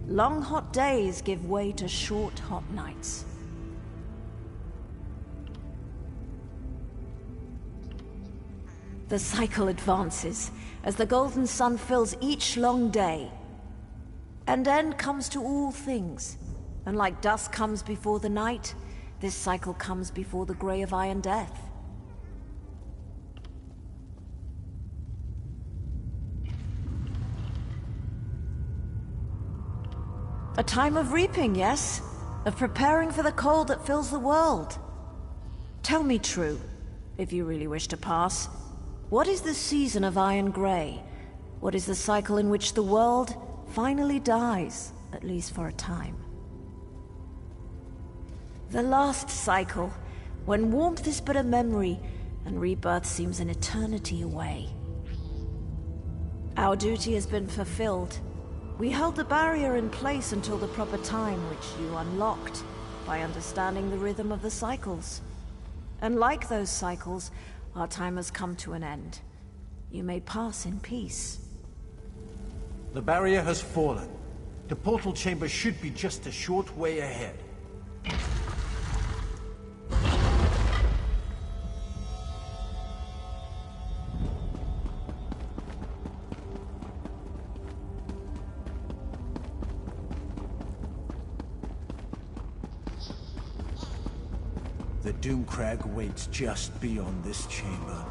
Long hot days give way to short hot nights. The cycle advances as the golden sun fills each long day. An end comes to all things, and like dusk comes before the night, this cycle comes before the grey of iron death. A time of reaping, yes? Of preparing for the cold that fills the world. Tell me true, if you really wish to pass. What is the season of Iron Grey? What is the cycle in which the world finally dies, at least for a time? The last cycle, when warmth is but a memory, and rebirth seems an eternity away. Our duty has been fulfilled. We held the barrier in place until the proper time, which you unlocked, by understanding the rhythm of the cycles. And like those cycles, our time has come to an end. You may pass in peace. The barrier has fallen. The portal chamber should be just a short way ahead. The Doomcrag waits just beyond this chamber.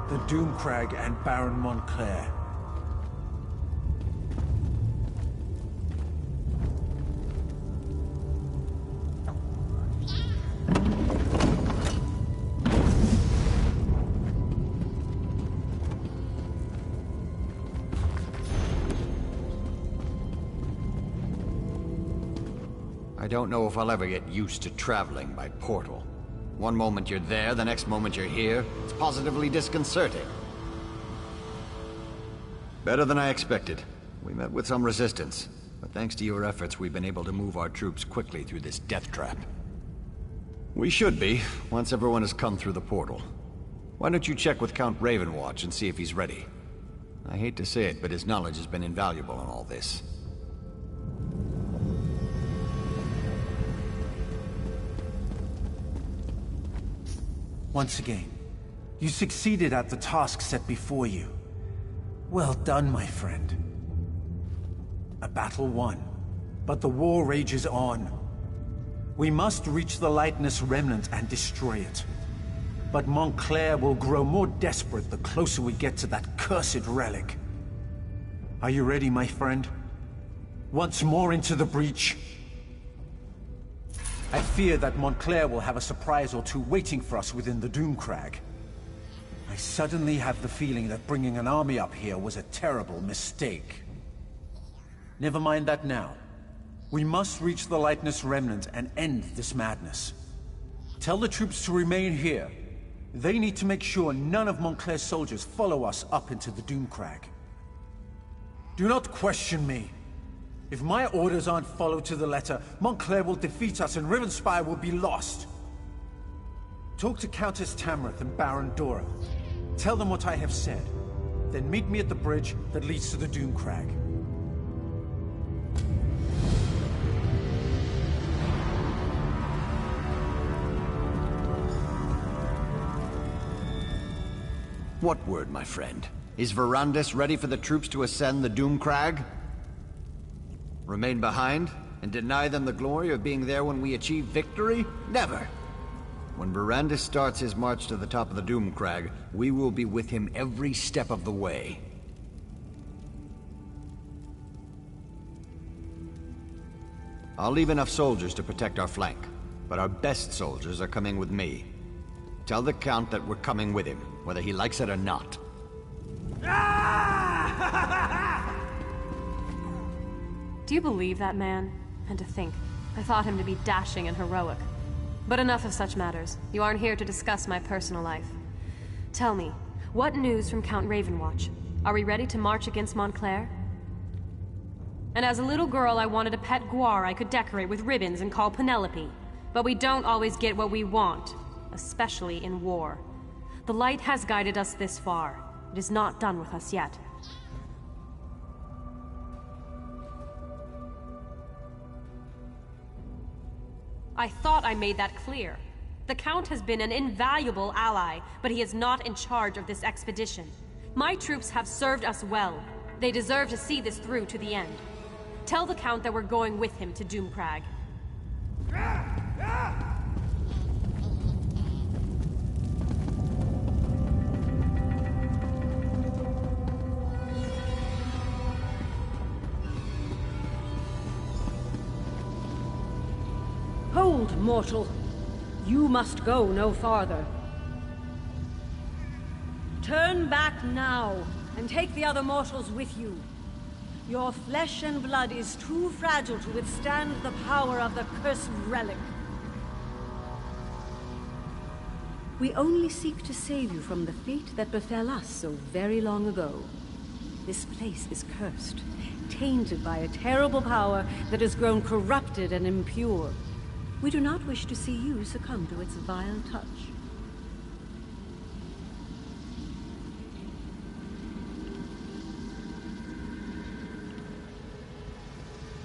The Doomcrag and Baron Montclair. I don't know if I'll ever get used to traveling by portal. One moment you're there, the next moment you're here. It's positively disconcerting. Better than I expected. We met with some resistance, but thanks to your efforts, we've been able to move our troops quickly through this death trap. We should be, once everyone has come through the portal. Why don't you check with Count Ravenwatch and see if he's ready? I hate to say it, but his knowledge has been invaluable in all this. Once again, you succeeded at the task set before you. Well done, my friend. A battle won, but the war rages on. We must reach the Lightness Remnant and destroy it. But Montclair will grow more desperate the closer we get to that cursed relic. Are you ready, my friend? Once more into the breach? I fear that Montclair will have a surprise or two waiting for us within the Doomcrag. I suddenly have the feeling that bringing an army up here was a terrible mistake. Never mind that now. We must reach the Lightness Remnant and end this madness. Tell the troops to remain here. They need to make sure none of Montclair's soldiers follow us up into the Doomcrag. Do not question me. If my orders aren't followed to the letter, Montclair will defeat us and Rivenspire will be lost. Talk to Countess Tamrith and Baron Dorell. Tell them what I have said. Then meet me at the bridge that leads to the Doomcrag. What word, my friend? Is Verandis ready for the troops to ascend the Doomcrag? Remain behind and deny them the glory of being there when we achieve victory? Never! When Verandis starts his march to the top of the Doomcrag, we will be with him every step of the way. I'll leave enough soldiers to protect our flank, but our best soldiers are coming with me. Tell the Count that we're coming with him, whether he likes it or not. Do you believe that man? And to think, I thought him to be dashing and heroic. But enough of such matters. You aren't here to discuss my personal life. Tell me, what news from Count Ravenwatch? Are we ready to march against Montclair? And as a little girl, I wanted a pet guar I could decorate with ribbons and call Penelope. But we don't always get what we want, especially in war. The light has guided us this far. It is not done with us yet. I thought I made that clear. The Count has been an invaluable ally, but he is not in charge of this expedition. My troops have served us well. They deserve to see this through to the end. Tell the Count that we're going with him to Doomcrag. Hold, mortal. You must go no farther. Turn back now, and take the other mortals with you. Your flesh and blood is too fragile to withstand the power of the cursed relic. We only seek to save you from the fate that befell us so very long ago. This place is cursed, tainted by a terrible power that has grown corrupted and impure. We do not wish to see you succumb to its vile touch.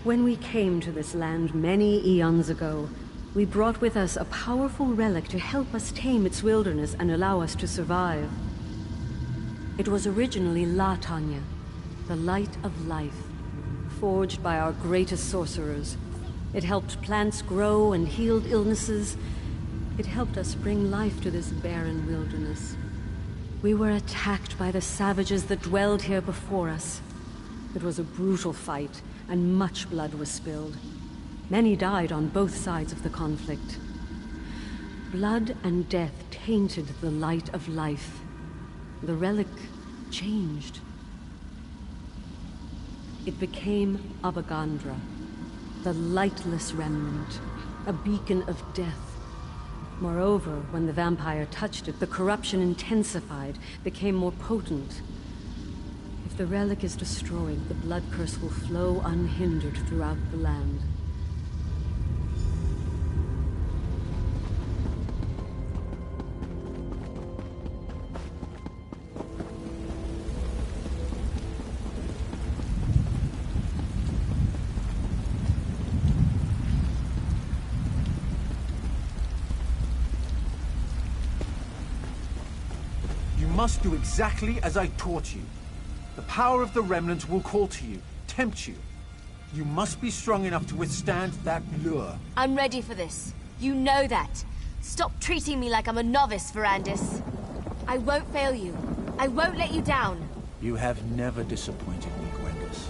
When we came to this land many eons ago, we brought with us a powerful relic to help us tame its wilderness and allow us to survive. It was originally La Tanya, the light of life, forged by our greatest sorcerers. It helped plants grow and healed illnesses. It helped us bring life to this barren wilderness. We were attacked by the savages that dwelled here before us. It was a brutal fight, and much blood was spilled. Many died on both sides of the conflict. Blood and death tainted the light of life. The relic changed. It became Abagandra, The lightless remnant, a beacon of death. Moreover, when the vampire touched it, the corruption intensified, became more potent. If the relic is destroyed, the blood curse will flow unhindered throughout the land. You must do exactly as I taught you. The power of the Remnant will call to you, tempt you. You must be strong enough to withstand that lure. I'm ready for this. You know that. Stop treating me like I'm a novice, Verandis. I won't fail you. I won't let you down. You have never disappointed me, Gwendis.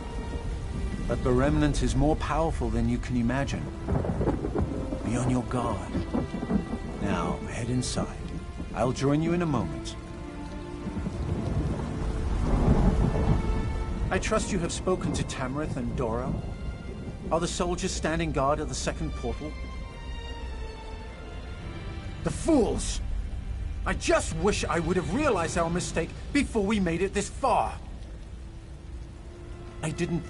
But the Remnant is more powerful than you can imagine. Be on your guard. Now, head inside. I'll join you in a moment. I trust you have spoken to Tamrith and Doro. Are the soldiers standing guard at the second portal? The fools! I just wish I would have realized our mistake before we made it this far. I didn't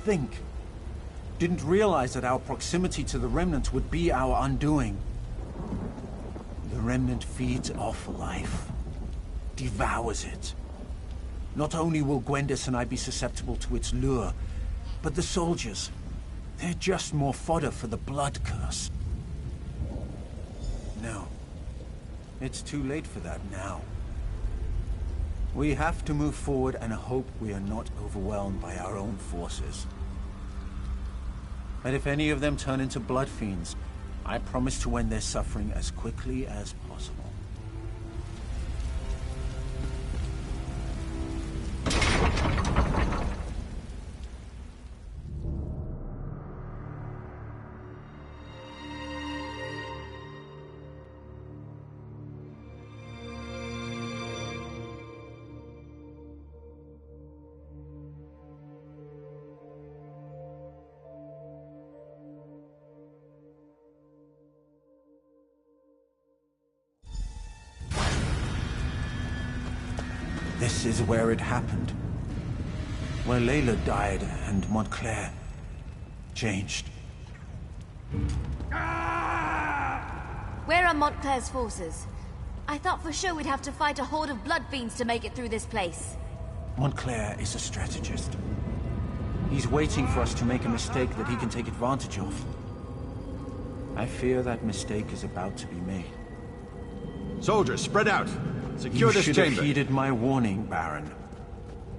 realize that our proximity to the Remnant would be our undoing. The Remnant feeds off life, devours it. Not only will Gwendis and I be susceptible to its lure, but the soldiers, they're just more fodder for the blood curse. No. It's too late for that now. We have to move forward and hope we are not overwhelmed by our own forces. And if any of them turn into blood fiends, I promise to end their suffering as quickly as possible. This is where it happened. Where Layla died and Montclair changed. Where are Montclair's forces? I thought for sure we'd have to fight a horde of blood fiends to make it through this place. Montclair is a strategist. He's waiting for us to make a mistake that he can take advantage of. I fear that mistake is about to be made. Soldiers, spread out! Secure this chamber! You should have heeded my warning, Baron.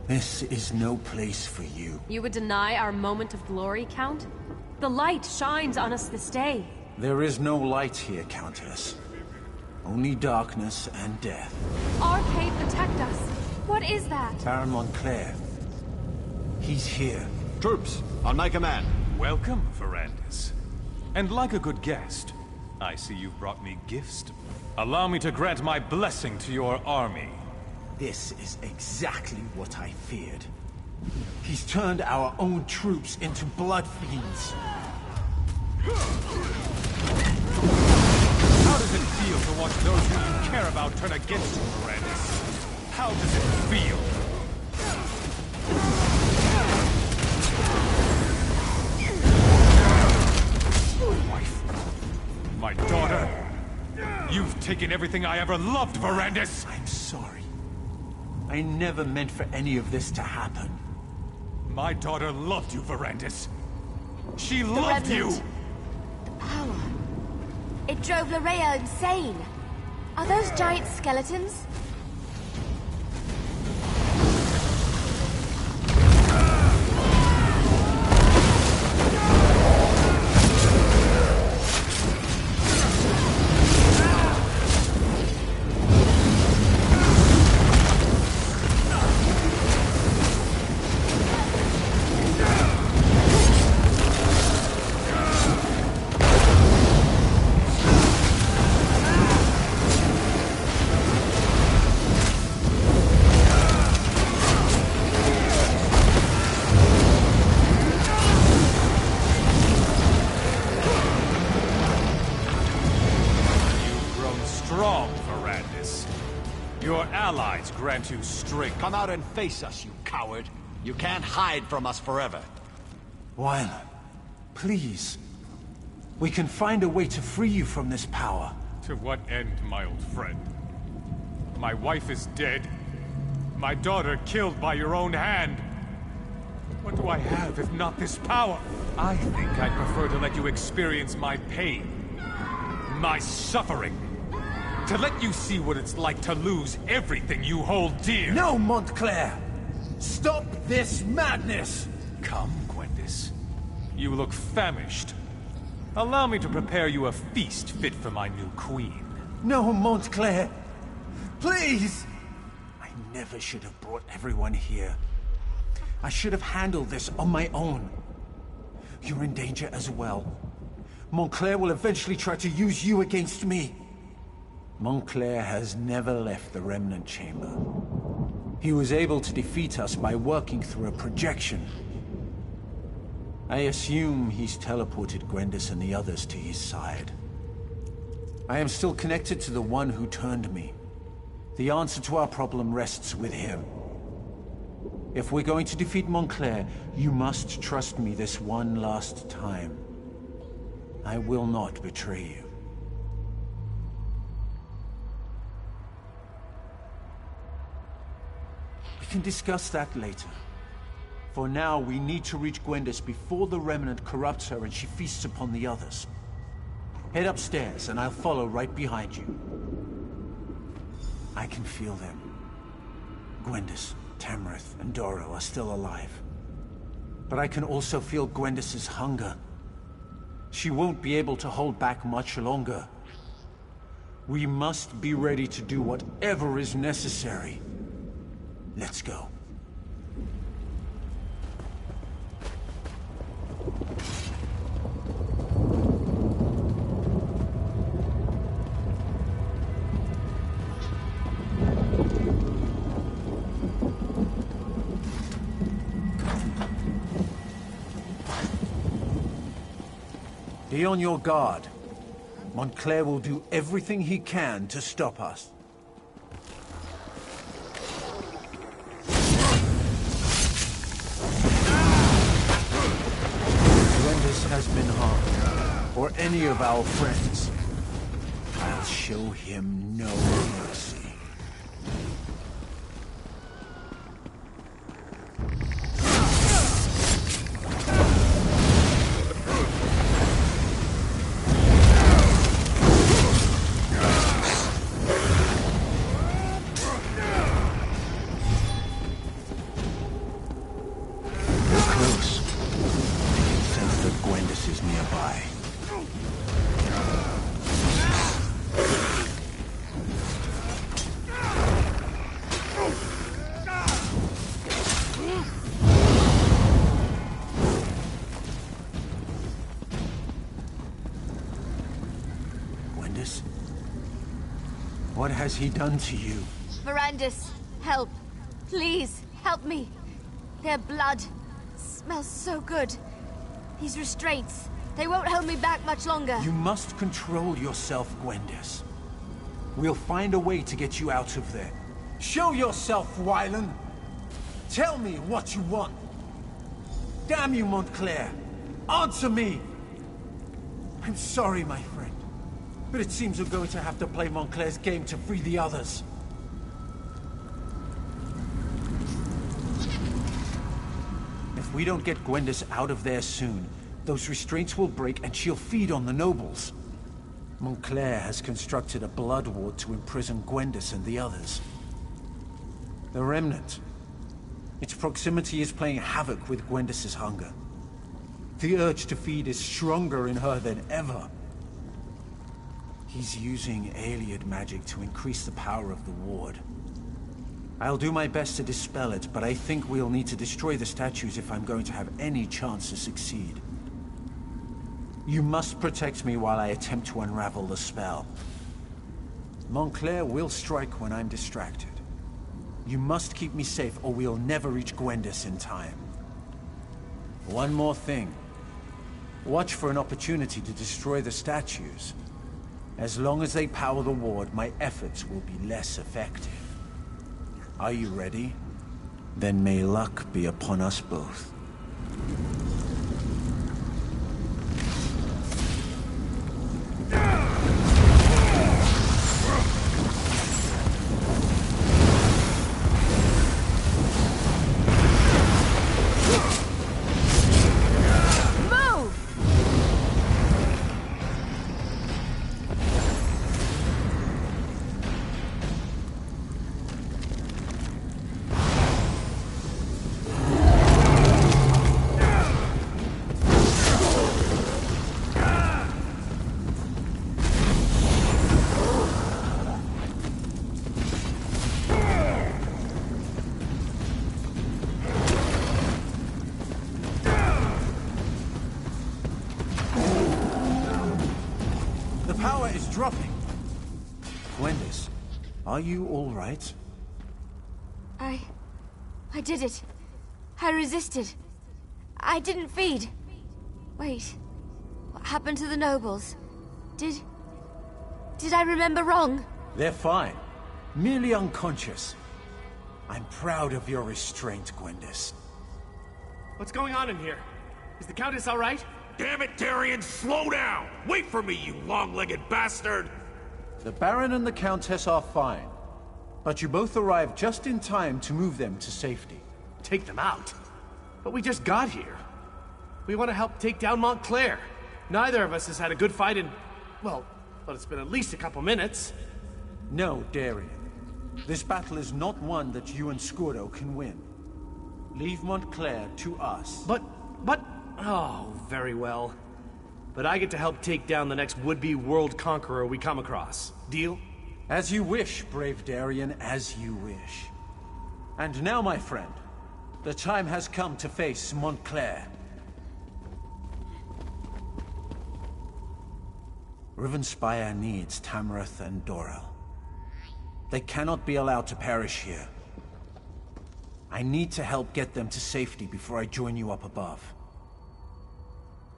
This is no place for you. You would deny our moment of glory, Count? The light shines on us this day. There is no light here, Countess. Only darkness and death. Arcade, protect us. What is that? Baron Montclair. He's here. Troops, on my command. Welcome, Verandis. And like a good guest, I see you've brought me gifts. Allow me to grant my blessing to your army. This is exactly what I feared. He's turned our own troops into blood fiends. How does it feel to watch those who you care about turn against you, Verandis? How does it feel? Wife. My daughter. You've taken everything I ever loved, Verandis! I'm sorry. I never meant for any of this to happen. My daughter loved you, Verandis. She loved you! The power. It drove Larea insane. Are those giant skeletons? Your allies grant you strength. Come out and face us, you coward. You can't hide from us forever. Wylan, please. We can find a way to free you from this power. To what end, my old friend? My wife is dead. My daughter killed by your own hand. What do I have if not this power? I think I'd prefer to let you experience my pain. My suffering. To let you see what it's like to lose everything you hold dear. No, Montclair! Stop this madness! Come, Gwendis. You look famished. Allow me to prepare you a feast fit for my new queen. No, Montclair! Please! I never should have brought everyone here. I should have handled this on my own. You're in danger as well. Montclair will eventually try to use you against me. Montclair has never left the Remnant Chamber. He was able to defeat us by working through a projection. I assume he's teleported Gwendis and the others to his side. I am still connected to the one who turned me. The answer to our problem rests with him. If we're going to defeat Montclair, you must trust me this one last time. I will not betray you. We can discuss that later. For now, we need to reach Gwendis before the Remnant corrupts her and she feasts upon the others. Head upstairs, and I'll follow right behind you. I can feel them. Gwendis, Tamrith, and Doro are still alive. But I can also feel Gwendis's hunger. She won't be able to hold back much longer. We must be ready to do whatever is necessary. Let's go. Be on your guard. Montclair will do everything he can to stop us. Gwendis has been harmed, or any of our friends. I'll show him no mercy. What has he done to you? Verandis, help. Please, help me. Their blood smells so good. These restraints, they won't hold me back much longer. You must control yourself, Gwendis. We'll find a way to get you out of there. Show yourself, Wylan! Tell me what you want. Damn you, Montclair! Answer me! I'm sorry, my friend. But it seems we're going to have to play Montclair's game to free the others. If we don't get Gwendis out of there soon, those restraints will break and she'll feed on the nobles. Montclair has constructed a blood ward to imprison Gwendis and the others. The Remnant. Its proximity is playing havoc with Gwendis' hunger. The urge to feed is stronger in her than ever. He's using Ayleid magic to increase the power of the ward. I'll do my best to dispel it, but I think we'll need to destroy the statues if I'm going to have any chance to succeed. You must protect me while I attempt to unravel the spell. Montclair will strike when I'm distracted. You must keep me safe or we'll never reach Gwendis in time. One more thing. Watch for an opportunity to destroy the statues. As long as they power the ward, my efforts will be less effective. Are you ready? Then may luck be upon us both. Dropping. Gwendis, are you all right? I did it. I resisted. I didn't feed. Wait. What happened to the nobles? Did I remember wrong? They're fine. Merely unconscious. I'm proud of your restraint, Gwendis. What's going on in here? Is the Countess all right? Damn it, Darian, slow down! Wait for me, you long-legged bastard! The Baron and the Countess are fine. But you both arrived just in time to move them to safety. Take them out? But we just got here. We want to help take down Montclair. Neither of us has had a good fight in... well, it's been at least a couple minutes. No, Darian. This battle is not one that you and Skurdo can win. Leave Montclair to us. But... oh, very well. But I get to help take down the next would-be world conqueror we come across. Deal? As you wish, brave Darian, as you wish. And now, my friend, the time has come to face Montclair. Rivenspire needs Tamarath and Dorel. They cannot be allowed to perish here. I need to help get them to safety before I join you up above.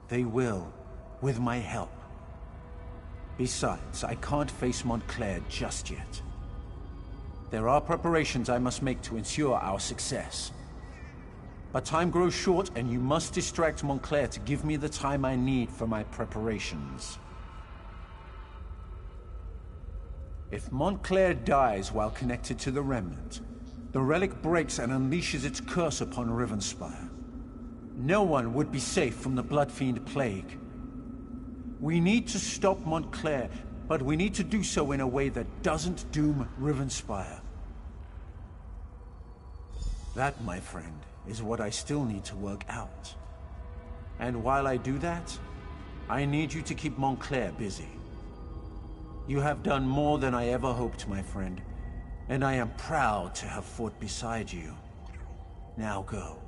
They will, with my help. Besides, I can't face Montclair just yet. There are preparations I must make to ensure our success. But time grows short, and you must distract Montclair to give me the time I need for my preparations. If Montclair dies while connected to the Remnant, the relic breaks and unleashes its curse upon Rivenspire. No one would be safe from the Bloodfiend Plague. We need to stop Montclair, but we need to do so in a way that doesn't doom Rivenspire. That, my friend, is what I still need to work out. And while I do that, I need you to keep Montclair busy. You have done more than I ever hoped, my friend, and I am proud to have fought beside you. Now go.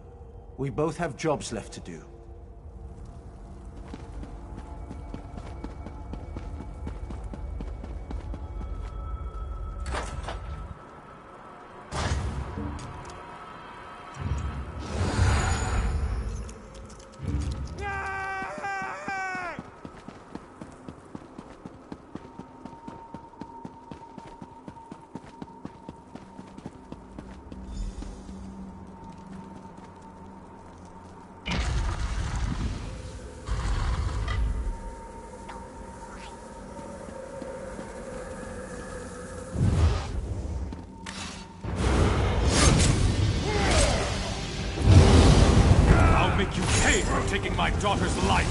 We both have jobs left to do. Taking my daughter's life.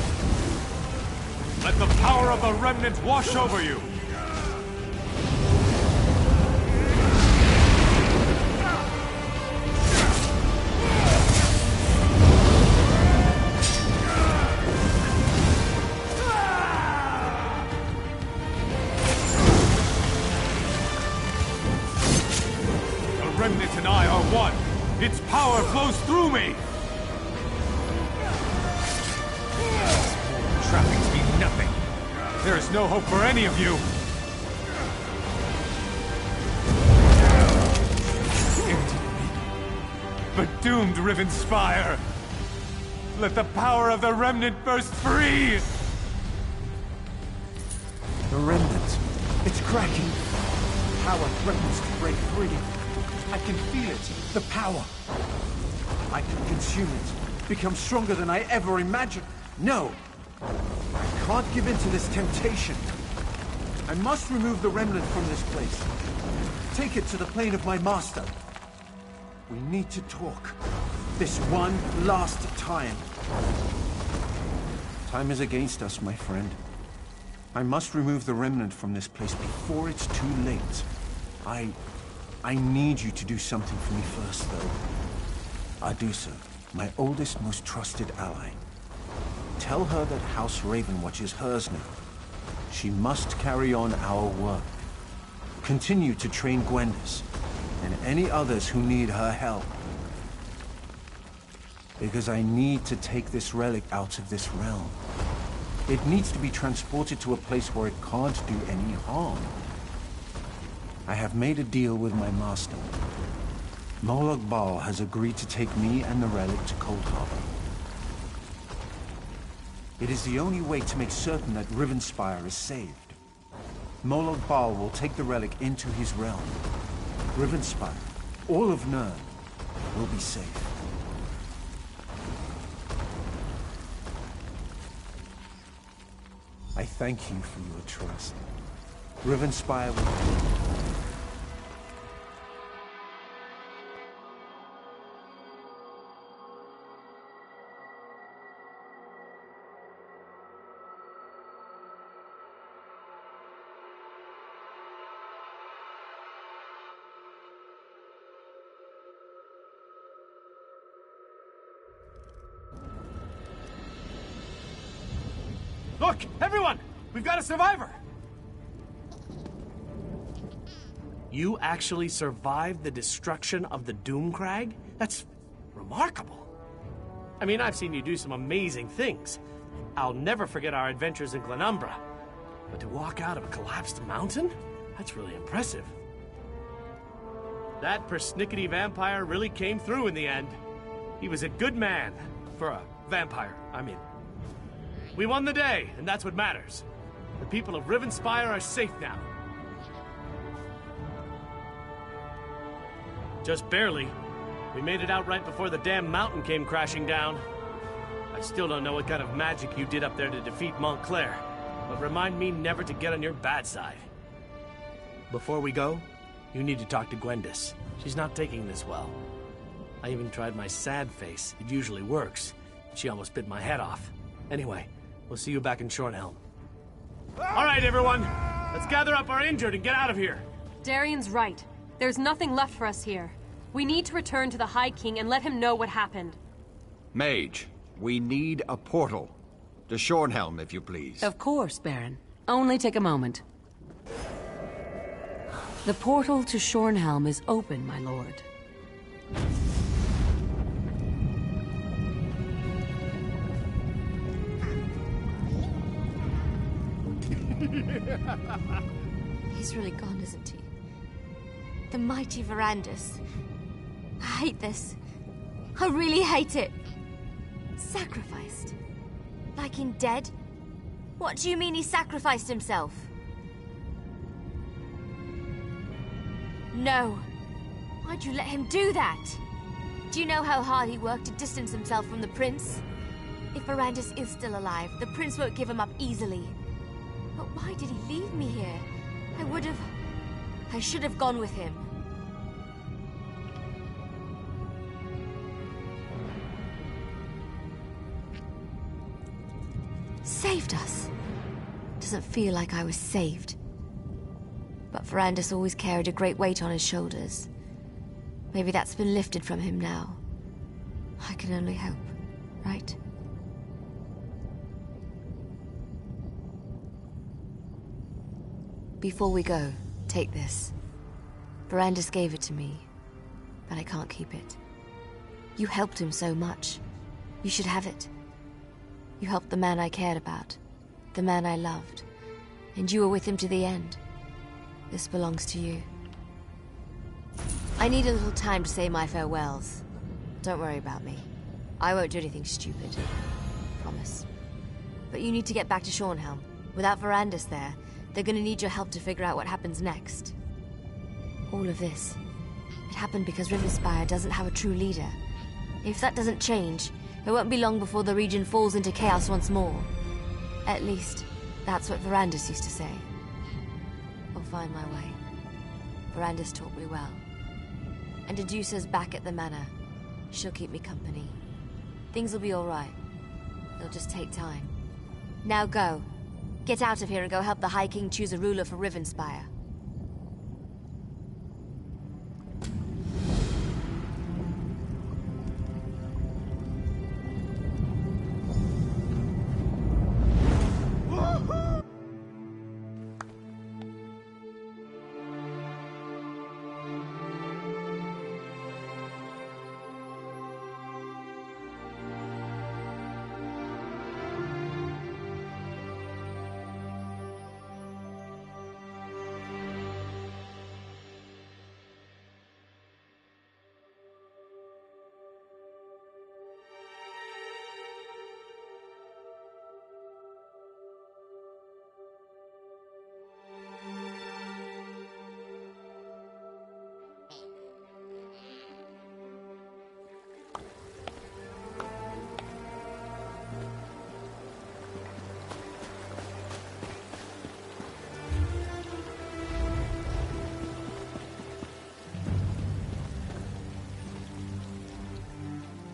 Let the power of the Remnant wash over you. The Remnant and I are one. Its power flows through me. Trappings mean nothing. There is no hope for any of you. But doomed Rivenspire. Let the power of the Remnant burst free! The Remnant. It's cracking. Power threatens to break free. I can feel it. The power. I can consume it. Become stronger than I ever imagined. No. I can't give in to this temptation. I must remove the remnant from this place. Take it to the plane of my master. We need to talk. This one last time. Time is against us, my friend. I must remove the remnant from this place before it's too late. I need you to do something for me first, though. Adusa, my oldest, most trusted ally. Tell her that House Ravenwatch is hers now. She must carry on our work. Continue to train Gwendis, and any others who need her help. Because I need to take this relic out of this realm. It needs to be transported to a place where it can't do any harm. I have made a deal with my master. Molag Bal has agreed to take me and the relic to Cold Harbor. It is the only way to make certain that Rivenspire is saved. Molag Bal will take the relic into his realm. Rivenspire, all of Nirn, will be safe. I thank you for your trust. Rivenspire will... Look, everyone! We've got a survivor! You actually survived the destruction of the Doomcrag? That's remarkable. I mean, I've seen you do some amazing things. I'll never forget our adventures in Glenumbra. But to walk out of a collapsed mountain? That's really impressive. That persnickety vampire really came through in the end. He was a good man. For a vampire, I mean. We won the day, and that's what matters. The people of Rivenspire are safe now. Just barely. We made it out right before the damn mountain came crashing down. I still don't know what kind of magic you did up there to defeat Montclair, but remind me never to get on your bad side. Before we go, you need to talk to Gwendis. She's not taking this well. I even tried my sad face. It usually works. She almost bit my head off. Anyway, we'll see you back in Shornhelm. All right, everyone. Let's gather up our injured and get out of here. Darian's right. There's nothing left for us here. We need to return to the High King and let him know what happened. Mage, we need a portal. To Shornhelm, if you please. Of course, Baron. Only take a moment. The portal to Shornhelm is open, my lord. He's really gone, isn't he? The mighty Verandis. I hate this. I really hate it. Sacrificed? Like in dead? What do you mean he sacrificed himself? No. Why'd you let him do that? Do you know how hard he worked to distance himself from the prince? If Verandis is still alive, the prince won't give him up easily. But why did he leave me here? I should have gone with him. Saved us. Doesn't feel like I was saved. But Verandis always carried a great weight on his shoulders. Maybe that's been lifted from him now. I can only hope, right? Before we go, take this. Verandis gave it to me, but I can't keep it. You helped him so much. You should have it. You helped the man I cared about, the man I loved, and you were with him to the end. This belongs to you. I need a little time to say my farewells. Don't worry about me. I won't do anything stupid. Promise. But you need to get back to Shornhelm. Without Verandis there, they're gonna need your help to figure out what happens next. All of this, It happened because Rivenspire doesn't have a true leader. If that doesn't change, it won't be long before the region falls into chaos once more. At least, that's what Verandis used to say. I'll find my way. Verandis taught me well. And Dedusa's back at the manor. She'll keep me company. Things will be alright. It'll just take time. Now go. Get out of here and go help the High King choose a ruler for Rivenspire.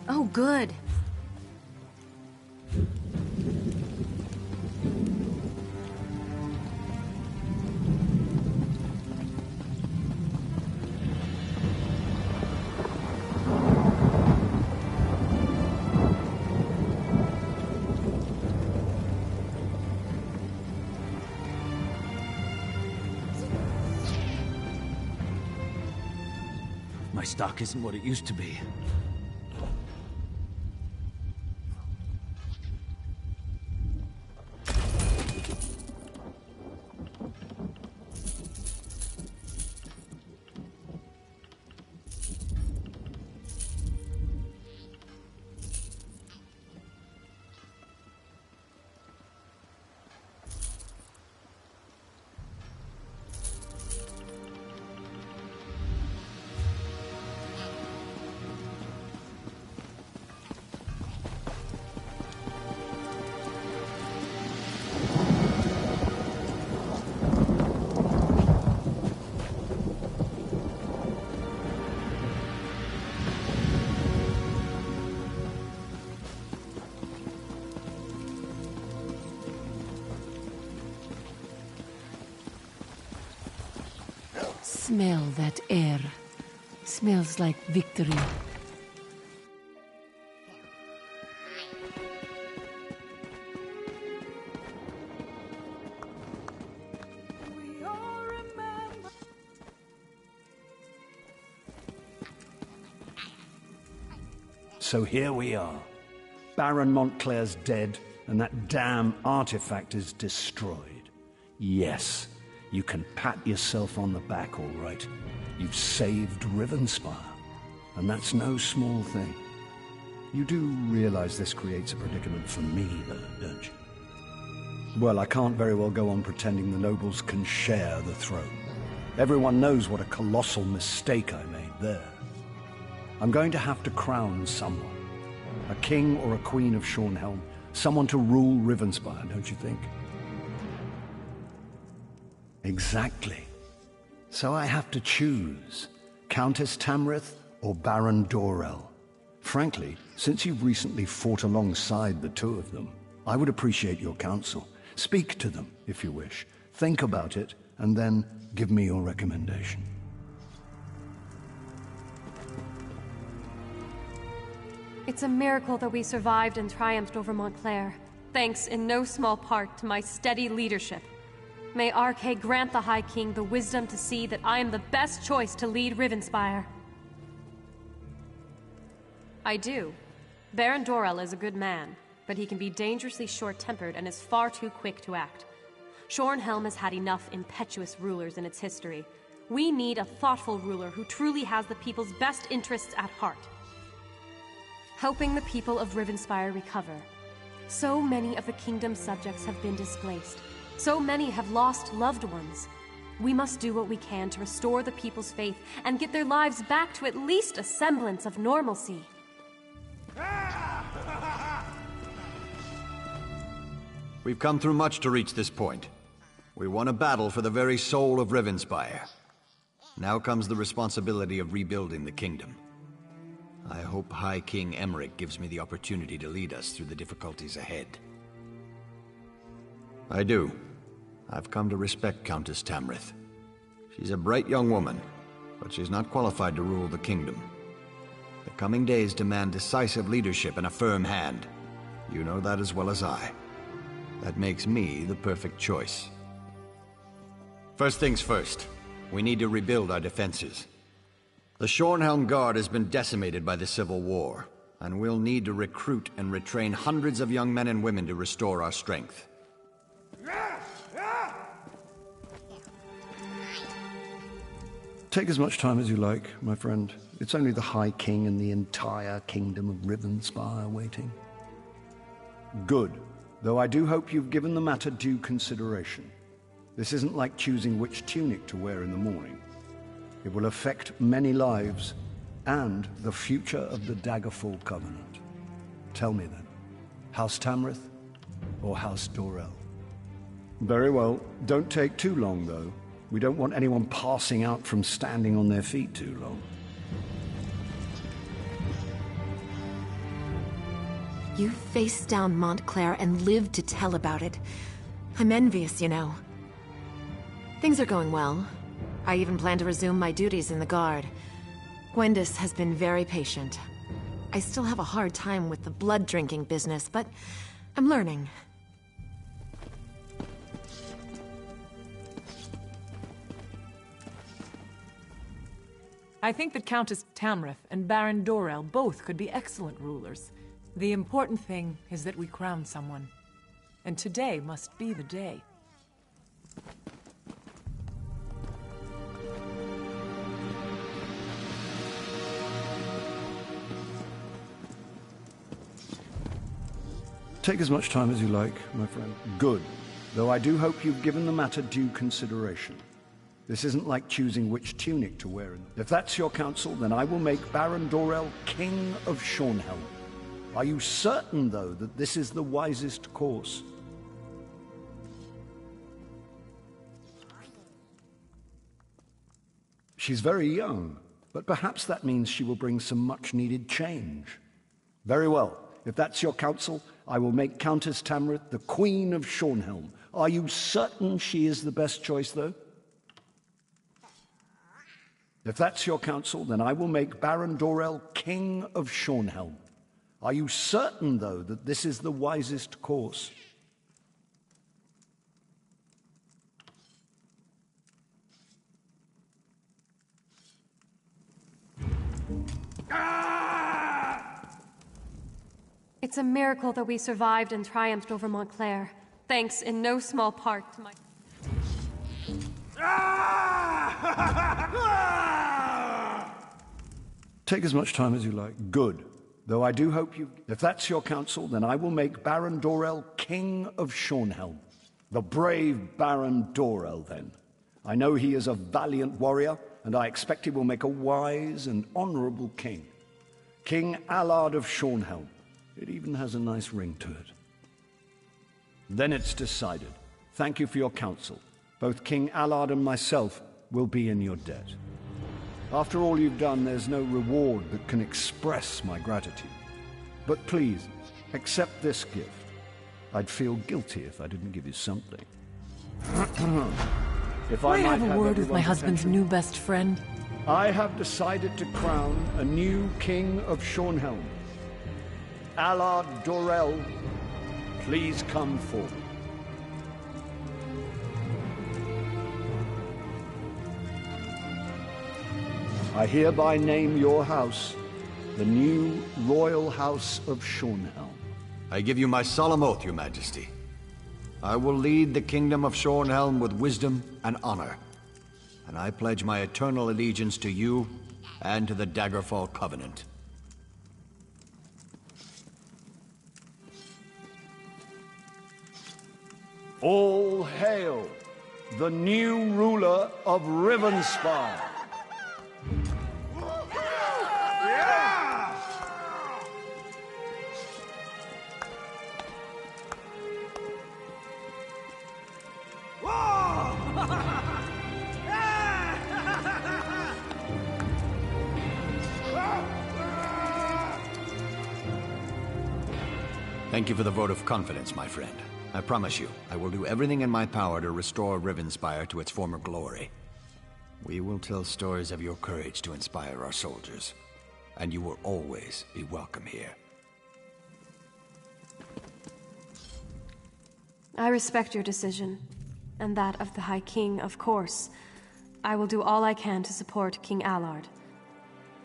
Oh, good. My stock isn't what it used to be. Smell that air. Smells like victory. So here we are. Baron Montclair's dead, and that damn artifact is destroyed. Yes, you can pat yourself on the back, all right. You've saved Rivenspire, and that's no small thing. You do realize this creates a predicament for me, though, don't you? Well, I can't very well go on pretending the nobles can share the throne. Everyone knows what a colossal mistake I made there. I'm going to have to crown someone. A king or a queen of Shornhelm. Someone to rule Rivenspire, don't you think? Exactly. So I have to choose. Countess Tamrith or Baron Dorell. Frankly, since you've recently fought alongside the two of them, I would appreciate your counsel. Speak to them, if you wish. Think about it, and then give me your recommendation. It's a miracle that we survived and triumphed over Montclair, thanks in no small part to my steady leadership. May Arkay grant the High King the wisdom to see that I am the best choice to lead Rivenspire. I do. Baron Dorell is a good man, but he can be dangerously short-tempered and is far too quick to act. Shornhelm has had enough impetuous rulers in its history. We need a thoughtful ruler who truly has the people's best interests at heart. Helping the people of Rivenspire recover. So many of the kingdom's subjects have been displaced. So many have lost loved ones. We must do what we can to restore the people's faith and get their lives back to at least a semblance of normalcy. We've come through much to reach this point. We won a battle for the very soul of Rivenspire. Now comes the responsibility of rebuilding the kingdom. I hope High King Emmerich gives me the opportunity to lead us through the difficulties ahead. I do. I've come to respect Countess Tamrith. She's a bright young woman, but she's not qualified to rule the kingdom. The coming days demand decisive leadership and a firm hand. You know that as well as I. That makes me the perfect choice. First things first, we need to rebuild our defenses. The Shornhelm Guard has been decimated by the Civil War, and we'll need to recruit and retrain hundreds of young men and women to restore our strength. Take as much time as you like, my friend. It's only the High King and the entire kingdom of Rivenspire waiting. Good. Though I do hope you've given the matter due consideration. This isn't like choosing which tunic to wear in the morning. It will affect many lives and the future of the Daggerfall Covenant. Tell me then, House Tamrith or House Dorell? Very well. Don't take too long, though. We don't want anyone passing out from standing on their feet too long. You faced down Montclair and lived to tell about it. I'm envious, you know. Things are going well. I even plan to resume my duties in the Guard. Gwendis has been very patient. I still have a hard time with the blood-drinking business, but I'm learning. I think that Countess Tamrith and Baron Dorell both could be excellent rulers. The important thing is that we crown someone. And today must be the day. Take as much time as you like, my friend. Good. Though I do hope you've given the matter due consideration. This isn't like choosing which tunic to wear. If that's your counsel, then I will make Baron Dorell King of Shornhelm. Are you certain, though, that this is the wisest course? She's very young, but perhaps that means she will bring some much-needed change. Very well. If that's your counsel, I will make Countess Tamrith the Queen of Shornhelm. Are you certain she is the best choice, though? If that's your counsel, then I will make Baron Dorell King of Shornhelm. Are you certain, though, that this is the wisest course? It's a miracle that we survived and triumphed over Montclair. Thanks in no small part to my... Take as much time as you like. Good. Though I do hope you... If that's your counsel, then I will make Baron Dorell King of Shornhelm. The brave Baron Dorell, then. I know he is a valiant warrior, and I expect he will make a wise and honorable king. King Allard of Shornhelm. It even has a nice ring to it. Then it's decided. Thank you for your counsel. Both King Allard and myself will be in your debt. After all you've done, there's no reward that can express my gratitude. But please, accept this gift. I'd feel guilty if I didn't give you something. If I might have a word with my husband's new best friend. I have decided to crown a new King of Shornhelm. Allard Dorell, please come forward. I hereby name your house the new Royal House of Shornhelm. I give you my solemn oath, Your Majesty. I will lead the kingdom of Shornhelm with wisdom and honor, and I pledge my eternal allegiance to you and to the Daggerfall Covenant. All hail the new ruler of Rivenspire. Thank you for the vote of confidence, my friend. I promise you, I will do everything in my power to restore Rivenspire to its former glory. We will tell stories of your courage to inspire our soldiers, and you will always be welcome here. I respect your decision, and that of the High King, of course. I will do all I can to support King Allard.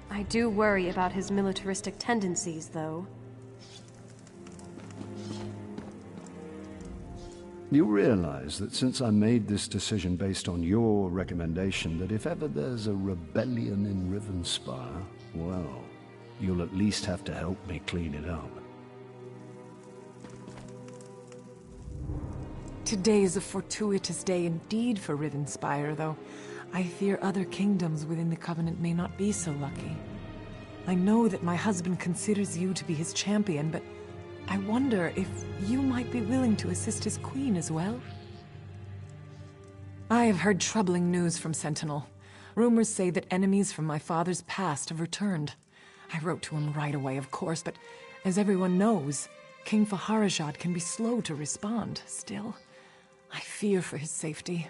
I do worry about his militaristic tendencies, though. You realize that since I made this decision based on your recommendation, that if ever there's a rebellion in Rivenspire, well, you'll at least have to help me clean it up. Today is a fortuitous day indeed for Rivenspire, though I fear other kingdoms within the Covenant may not be so lucky. I know that my husband considers you to be his champion, but I wonder if you might be willing to assist his queen as well? I have heard troubling news from Sentinel. Rumors say that enemies from my father's past have returned. I wrote to him right away, of course, but as everyone knows, King Faharajad can be slow to respond. Still, I fear for his safety.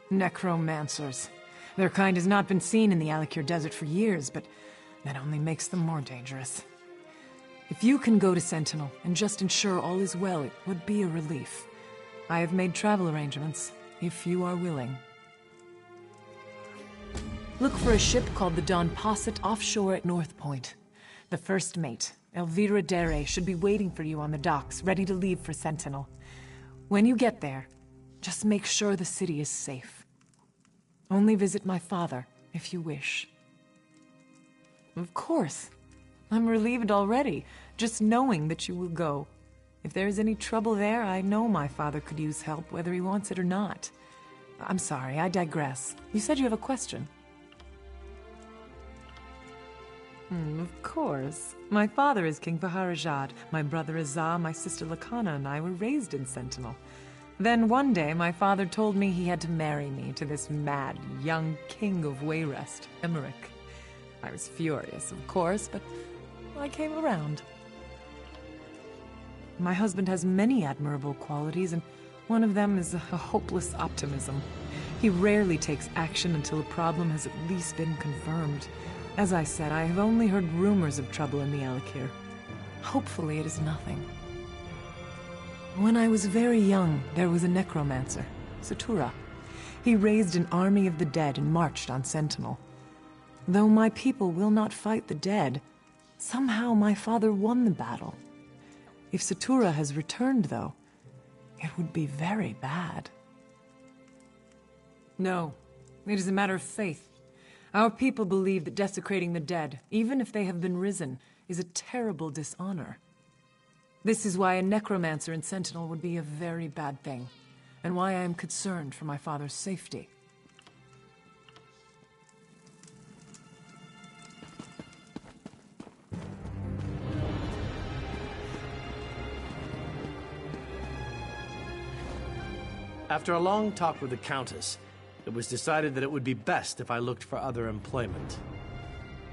Necromancers. Their kind has not been seen in the Alikir Desert for years, but that only makes them more dangerous. If you can go to Sentinel and just ensure all is well, it would be a relief. I have made travel arrangements, if you are willing. Look for a ship called the Don Posset offshore at North Point. The first mate, Elvira Dere, should be waiting for you on the docks, ready to leave for Sentinel. When you get there, just make sure the city is safe. Only visit my father, if you wish. Of course. I'm relieved already, just knowing that you will go. If there is any trouble there, I know my father could use help, whether he wants it or not. I'm sorry, I digress. You said you have a question. Of course. My father is King Faharajad. My brother Azah, my sister Lakana, and I were raised in Sentinel. Then one day, my father told me he had to marry me to this mad, young king of Wayrest, Emmerich. I was furious, of course, but I came around. My husband has many admirable qualities, and one of them is a hopeless optimism. He rarely takes action until a problem has at least been confirmed. As I said, I have only heard rumors of trouble in the Alikir. Hopefully it is nothing. When I was very young, there was a necromancer, Satura. He raised an army of the dead and marched on Sentinel. Though my people will not fight the dead, somehow my father won the battle. If Satura has returned, though, it would be very bad. No, it is a matter of faith. Our people believe that desecrating the dead, even if they have been risen, is a terrible dishonor. This is why a necromancer in Sentinel would be a very bad thing, and why I am concerned for my father's safety. After a long talk with the Countess, it was decided that it would be best if I looked for other employment.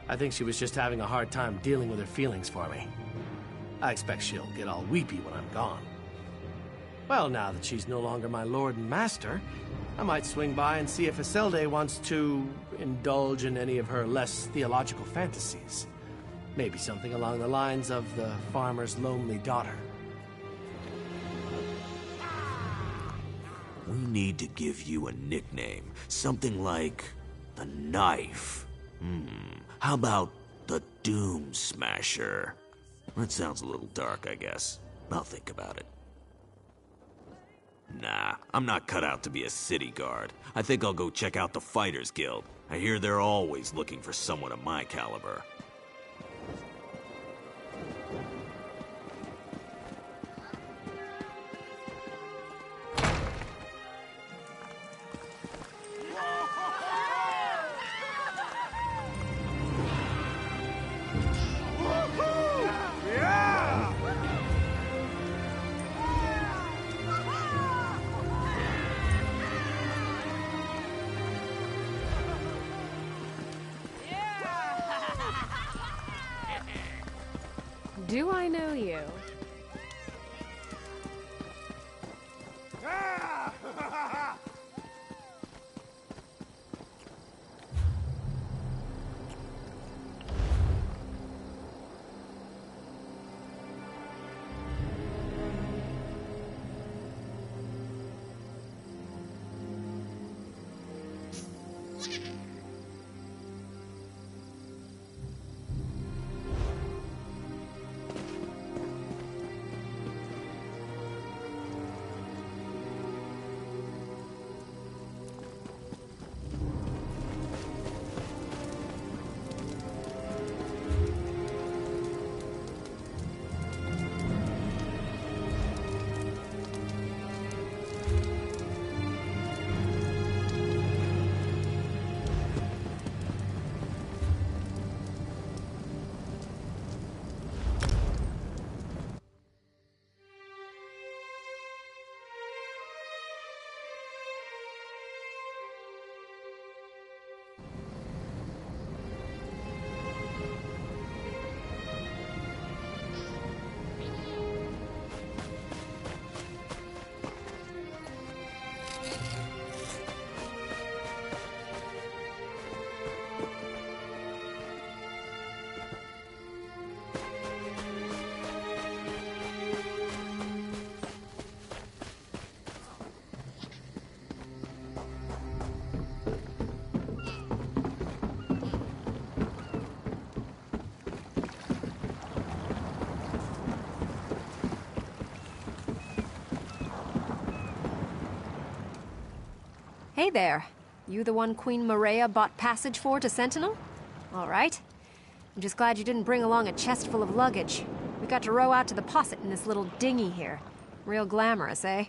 I think she was just having a hard time dealing with her feelings for me. I expect she'll get all weepy when I'm gone. Well, now that she's no longer my lord and master, I might swing by and see if Iselde wants to indulge in any of her less theological fantasies. Maybe something along the lines of the farmer's lonely daughter. We need to give you a nickname. Something like the Knife. How about the Doom Smasher? That sounds a little dark, I guess. I'll think about it. Nah, I'm not cut out to be a city guard. I think I'll go check out the Fighters Guild. I hear they're always looking for someone of my caliber. Do I know you? Hey there. You the one Queen Maria bought passage for to Sentinel? All right. I'm just glad you didn't bring along a chest full of luggage. We got to row out to the posset in this little dinghy here. Real glamorous, eh?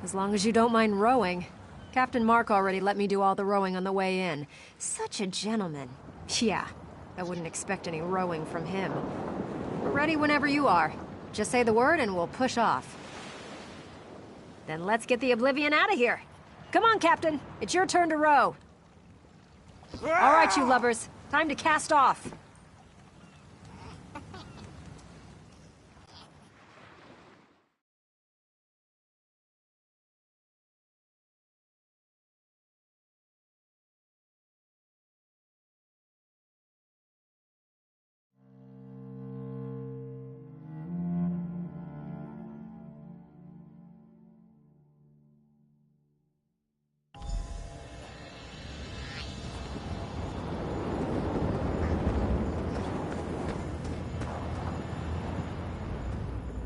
As long as you don't mind rowing. Captain Mark already let me do all the rowing on the way in. Such a gentleman. Yeah, I wouldn't expect any rowing from him. We're ready whenever you are. Just say the word and we'll push off. Then let's get the Oblivion out of here. Come on, Captain. It's your turn to row. All right, you lubbers. Time to cast off.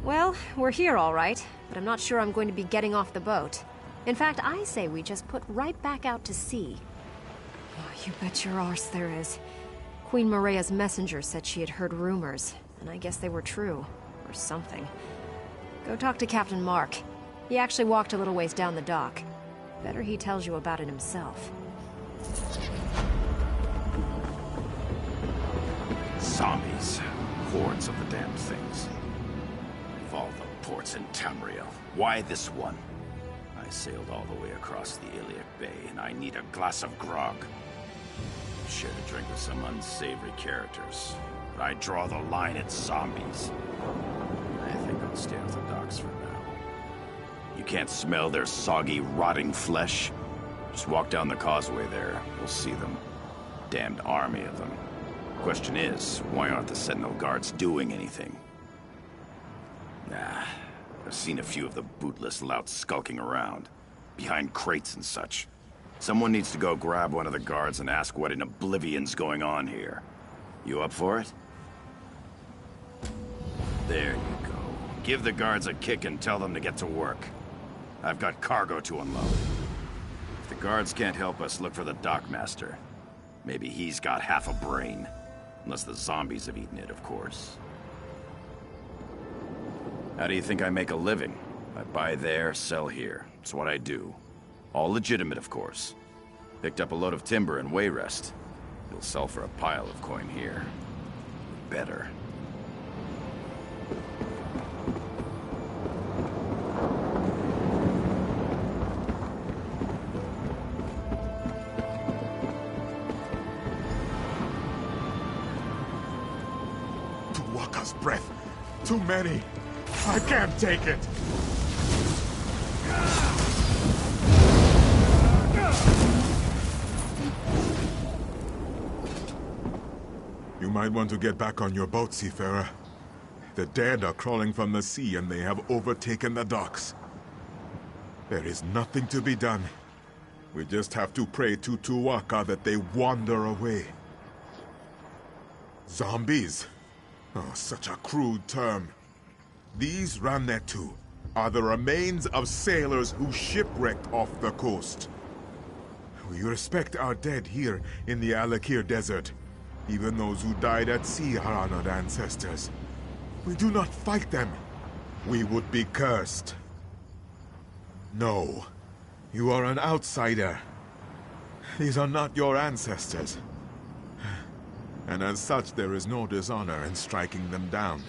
Well, we're here all right, but I'm not sure I'm going to be getting off the boat. In fact, I say we just put right back out to sea. Oh, you bet your arse there is. Queen Maria's messenger said she had heard rumors, and I guess they were true. Or something. Go talk to Captain Mark. He actually walked a little ways down the dock. Better he tells you about it himself. Zombies. Hordes of the damn things. All the ports in Tamriel. Why this one? I sailed all the way across the Iliac Bay, and I need a glass of grog. Shared a drink with some unsavory characters, but I draw the line at zombies. I think I'll stay off the docks for now. You can't smell their soggy, rotting flesh? Just walk down the causeway there. We'll see them. Damned army of them. Question is, why aren't the Sentinel guards doing anything? Nah, I've seen a few of the bootless louts skulking around, behind crates and such. Someone needs to go grab one of the guards and ask what in Oblivion's going on here. You up for it? There you go. Give the guards a kick and tell them to get to work. I've got cargo to unload. If the guards can't help us, look for the dockmaster. Maybe he's got half a brain. Unless the zombies have eaten it, of course. How do you think I make a living? I buy there, sell here. It's what I do. All legitimate, of course. Picked up a load of timber in Wayrest. You'll sell for a pile of coin here. Better. breath. Too many. I can't take it. You might want to get back on your boat, seafarer. The dead are crawling from the sea and they have overtaken the docks. There is nothing to be done. We just have to pray to Tuwaka that they wander away. Zombies? Oh, such a crude term. These Ranetu are the remains of sailors who shipwrecked off the coast. We respect our dead here in the Alakir Desert. Even those who died at sea are honored ancestors. We do not fight them. We would be cursed. No. You are an outsider. These are not your ancestors. And as such, there is no dishonor in striking them down.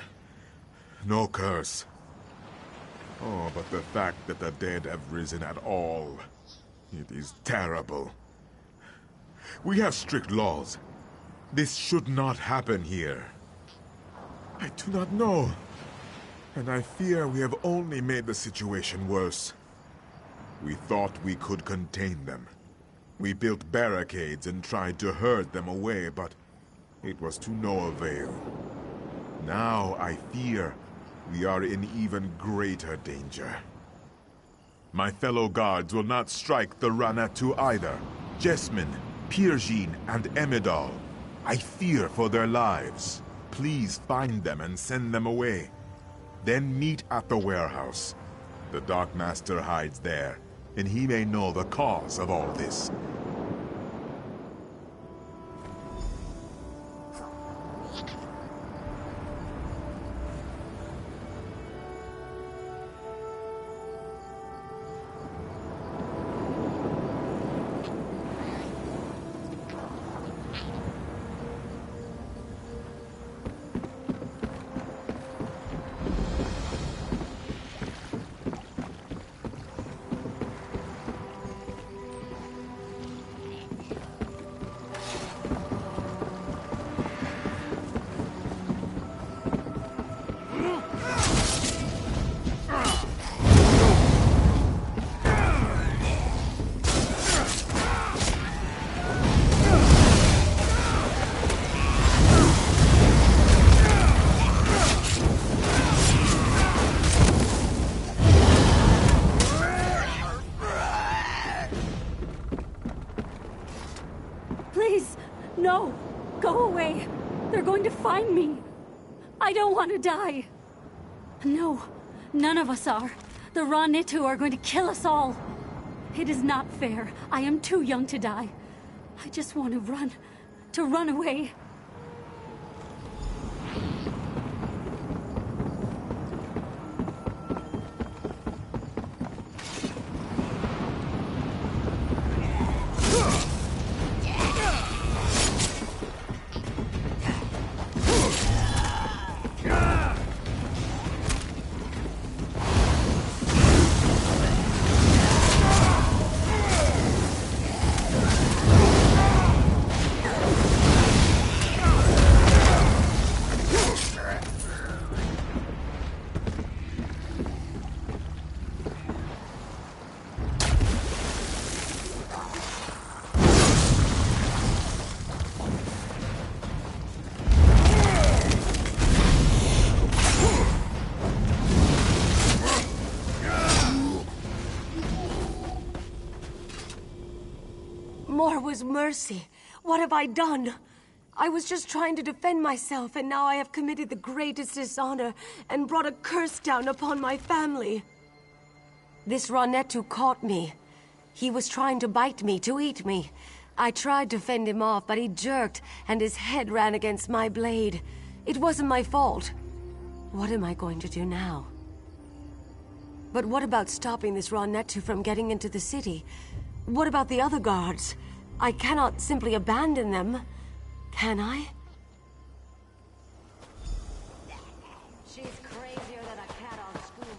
No curse. Oh, but the fact that the dead have risen at all, it is terrible. We have strict laws. This should not happen here. I do not know. And I fear we have only made the situation worse. We thought we could contain them. We built barricades and tried to herd them away, but it was to no avail. Now I fear we are in even greater danger. My fellow guards will not strike the Ranetu either. Jesmin, Pirjin, and Emidal. I fear for their lives. Please find them and send them away. Then meet at the warehouse. The Dark Master hides there, and he may know the cause of all this. No! Go away! They're going to find me! I don't want to die! No, none of us are. The Ranetu are going to kill us all. It is not fair. I am too young to die. I just want to run away. More was mercy. What have I done? I was just trying to defend myself, and now I have committed the greatest dishonor and brought a curse down upon my family. This Ranetu caught me. He was trying to bite me, to eat me. I tried to fend him off, but he jerked, and his head ran against my blade. It wasn't my fault. What am I going to do now? But what about stopping this Ranetu from getting into the city? What about the other guards? I cannot simply abandon them, can I? She's crazier than a cat on school.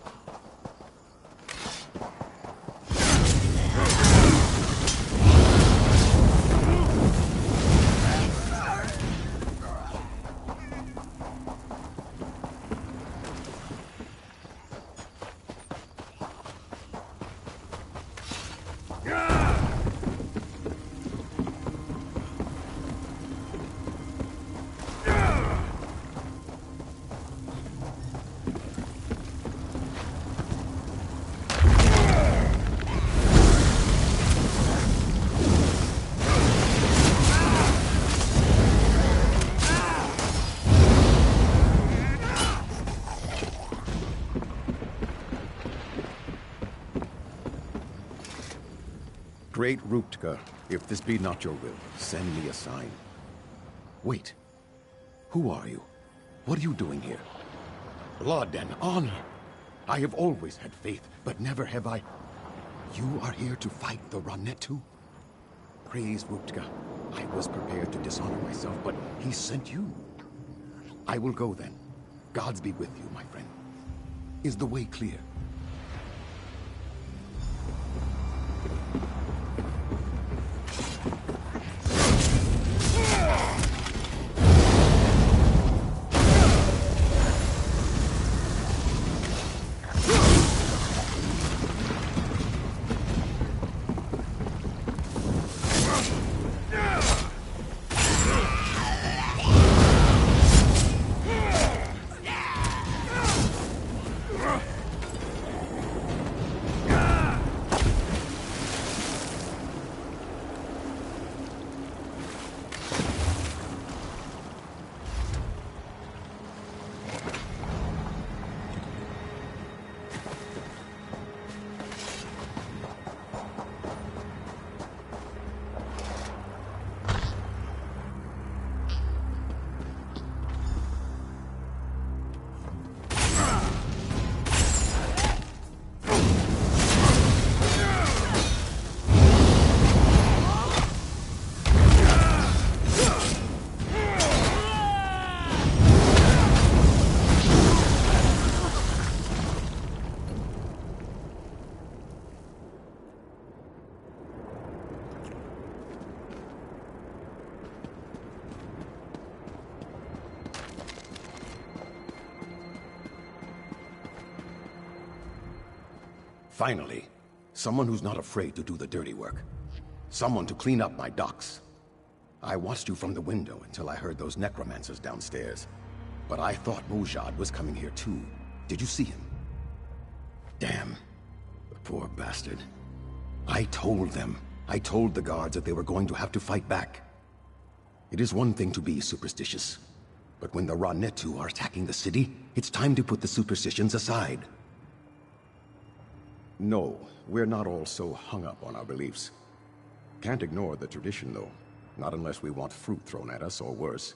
Great Rutger, if this be not your will, send me a sign. Wait. Who are you? What are you doing here? Blood and honor. I have always had faith, but never have I... You are here to fight the Rannetu? Praise Rutger. I was prepared to dishonor myself, but he sent you. I will go then. Gods be with you, my friend. Is the way clear? Finally, someone who's not afraid to do the dirty work. Someone to clean up my docks. I watched you from the window until I heard those necromancers downstairs. But I thought Mujad was coming here too. Did you see him? Damn. The poor bastard. I told them. I told the guards that they were going to have to fight back. It is one thing to be superstitious. But when the Rannetu are attacking the city, it's time to put the superstitions aside. No, we're not all so hung up on our beliefs. Can't ignore the tradition, though. Not unless we want fruit thrown at us, or worse.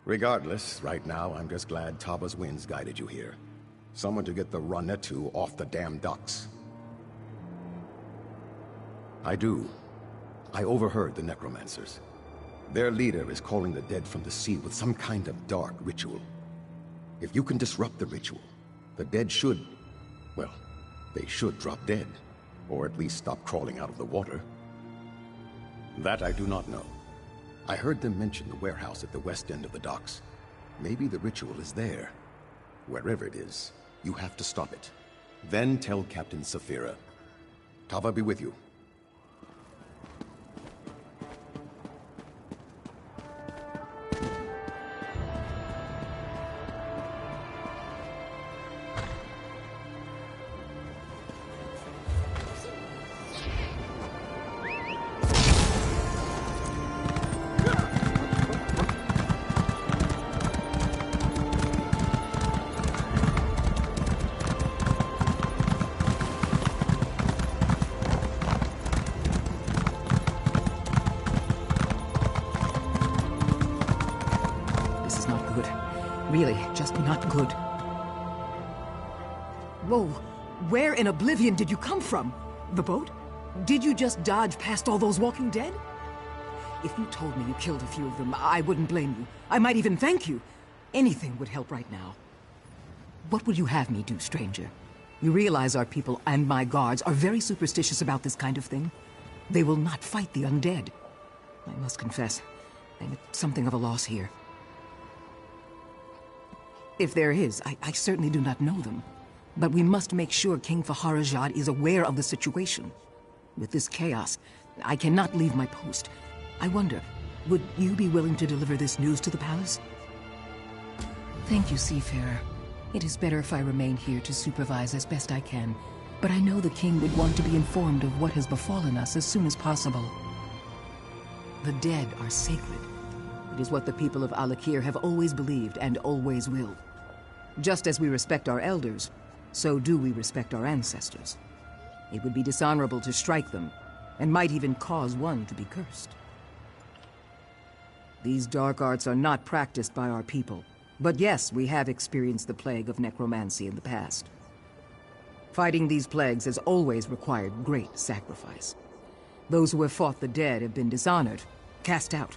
Regardless, right now, I'm just glad Taba's winds guided you here. Someone to get the Rannetu off the damn docks. I do. I overheard the necromancers. Their leader is calling the dead from the sea with some kind of dark ritual. If you can disrupt the ritual, the dead should... well, they should drop dead. Or at least stop crawling out of the water. That I do not know. I heard them mention the warehouse at the west end of the docks. Maybe the ritual is there. Wherever it is, you have to stop it. Then tell Captain Saphira. Tava be with you. Really, just not good. Whoa, where in oblivion did you come from? The boat? Did you just dodge past all those walking dead? If you told me you killed a few of them, I wouldn't blame you. I might even thank you. Anything would help right now. What would you have me do, stranger? You realize our people and my guards are very superstitious about this kind of thing. They will not fight the undead. I must confess, I'm at something of a loss here. If there is, I certainly do not know them. But we must make sure King Faharajad is aware of the situation. With this chaos, I cannot leave my post. I wonder, would you be willing to deliver this news to the palace? Thank you, Seafarer. It is better if I remain here to supervise as best I can, but I know the king would want to be informed of what has befallen us as soon as possible. The dead are sacred. It is what the people of Alakir have always believed and always will. Just as we respect our elders, so do we respect our ancestors. It would be dishonorable to strike them, and might even cause one to be cursed. These dark arts are not practiced by our people, but yes, we have experienced the plague of necromancy in the past. Fighting these plagues has always required great sacrifice. Those who have fought the dead have been dishonored, cast out.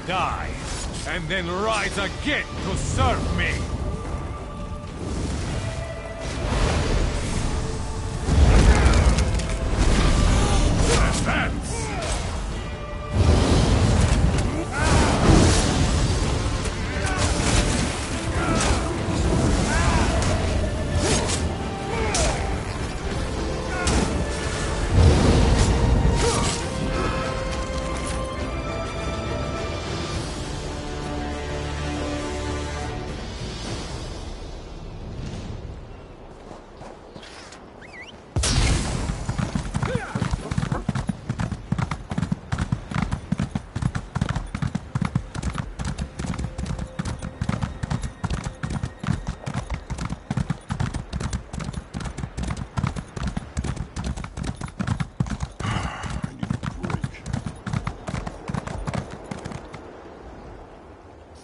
Die, and then rise again to serve me! Advance!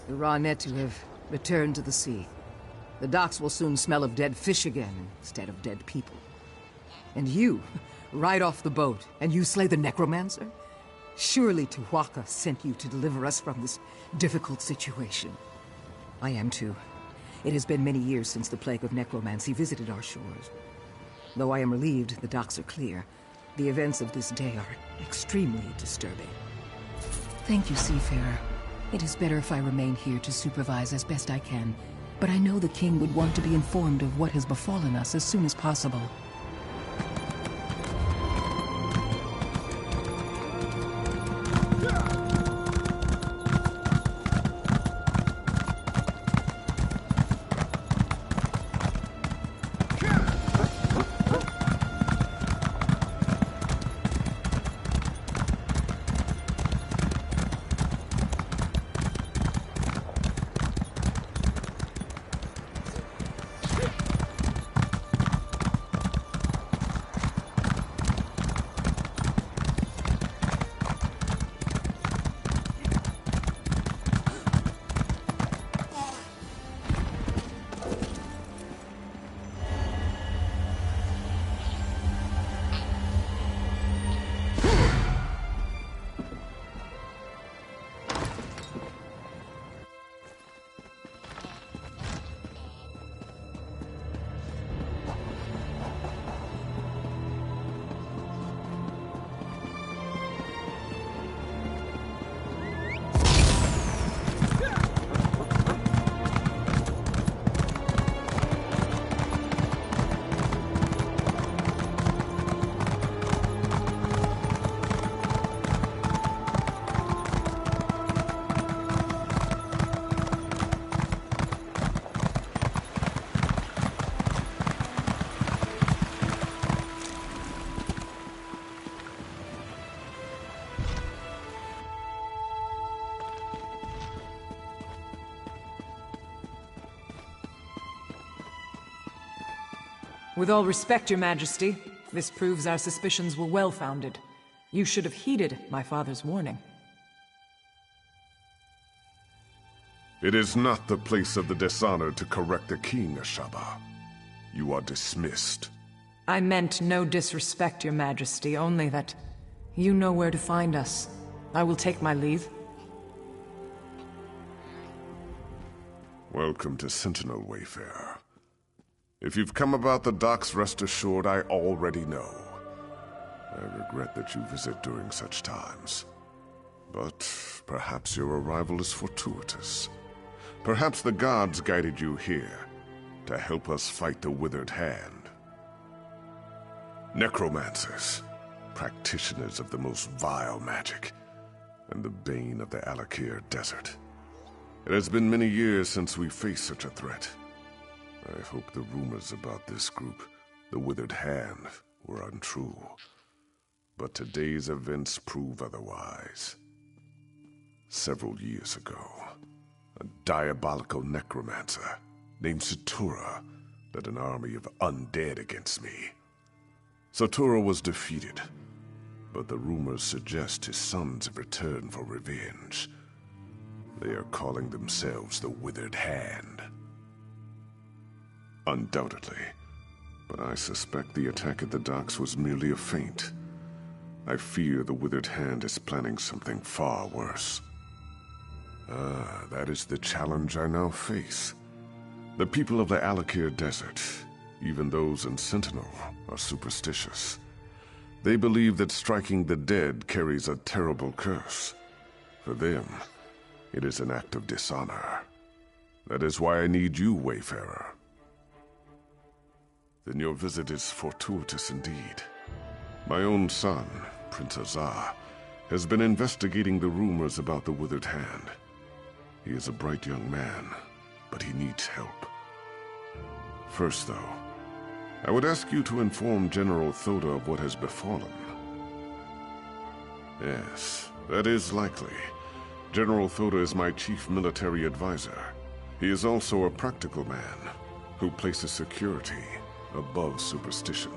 The Ra-Netu have returned to the sea. The docks will soon smell of dead fish again instead of dead people. And you, right off the boat, and you slay the necromancer? Surely Tuwaka sent you to deliver us from this difficult situation. I am too. It has been many years since the plague of necromancy visited our shores. Though I am relieved the docks are clear, the events of this day are extremely disturbing. Thank you, Seafarer. It is better if I remain here to supervise as best I can, but I know the king would want to be informed of what has befallen us as soon as possible. With all respect, Your Majesty, this proves our suspicions were well-founded. You should have heeded my father's warning. It is not the place of the dishonored to correct the king, Ashaba. You are dismissed. I meant no disrespect, Your Majesty, only that you know where to find us. I will take my leave. Welcome to Sentinel, Wayfarer. If you've come about the docks, rest assured I already know. I regret that you visit during such times. But perhaps your arrival is fortuitous. Perhaps the gods guided you here to help us fight the Withered Hand. Necromancers, practitioners of the most vile magic, and the bane of the Alakir Desert. It has been many years since we faced such a threat. I hope the rumors about this group, the Withered Hand, were untrue. But today's events prove otherwise. Several years ago, a diabolical necromancer named Satura led an army of undead against me. Satura was defeated, but the rumors suggest his sons have returned for revenge. They are calling themselves the Withered Hand. Undoubtedly, but I suspect the attack at the docks was merely a feint. I fear the Withered Hand is planning something far worse. That is the challenge I now face. The people of the Alakir Desert, even those in Sentinel, are superstitious. They believe that striking the dead carries a terrible curse. For them, it is an act of dishonor. That is why I need you, Wayfarer. Then your visit is fortuitous indeed. My own son, Prince Azar, has been investigating the rumors about the Withered Hand. He is a bright young man, but he needs help. First, though, I would ask you to inform General Thoda of what has befallen. Yes, that is likely. General Thoda is my chief military advisor. He is also a practical man who places security above superstition.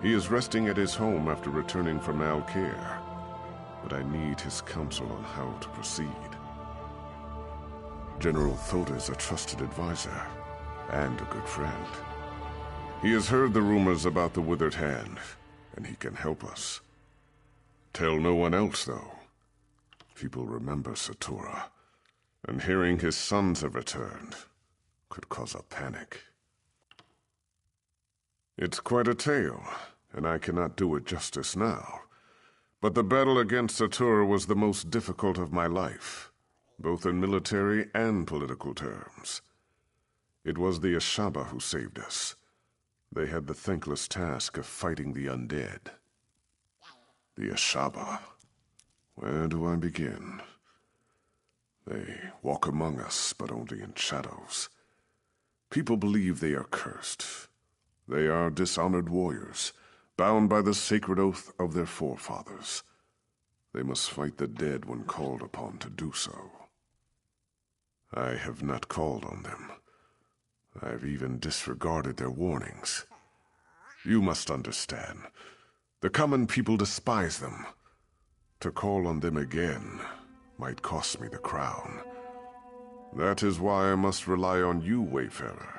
He is resting at his home after returning from Alkir, but I need his counsel on how to proceed. General Thoda is a trusted advisor and a good friend. He has heard the rumors about the Withered Hand, and he can help us. Tell no one else, though. People remember Satura, and hearing his sons have returned could cause a panic. It's quite a tale, and I cannot do it justice now. But the battle against Satura was the most difficult of my life, both in military and political terms. It was the Ashaba who saved us. They had the thankless task of fighting the undead. The Ashaba. Where do I begin? They walk among us, but only in shadows. People believe they are cursed. They are dishonored warriors, bound by the sacred oath of their forefathers. They must fight the dead when called upon to do so. I have not called on them. I've even disregarded their warnings. You must understand. The common people despise them. To call on them again might cost me the crown. That is why I must rely on you, Wayfarer.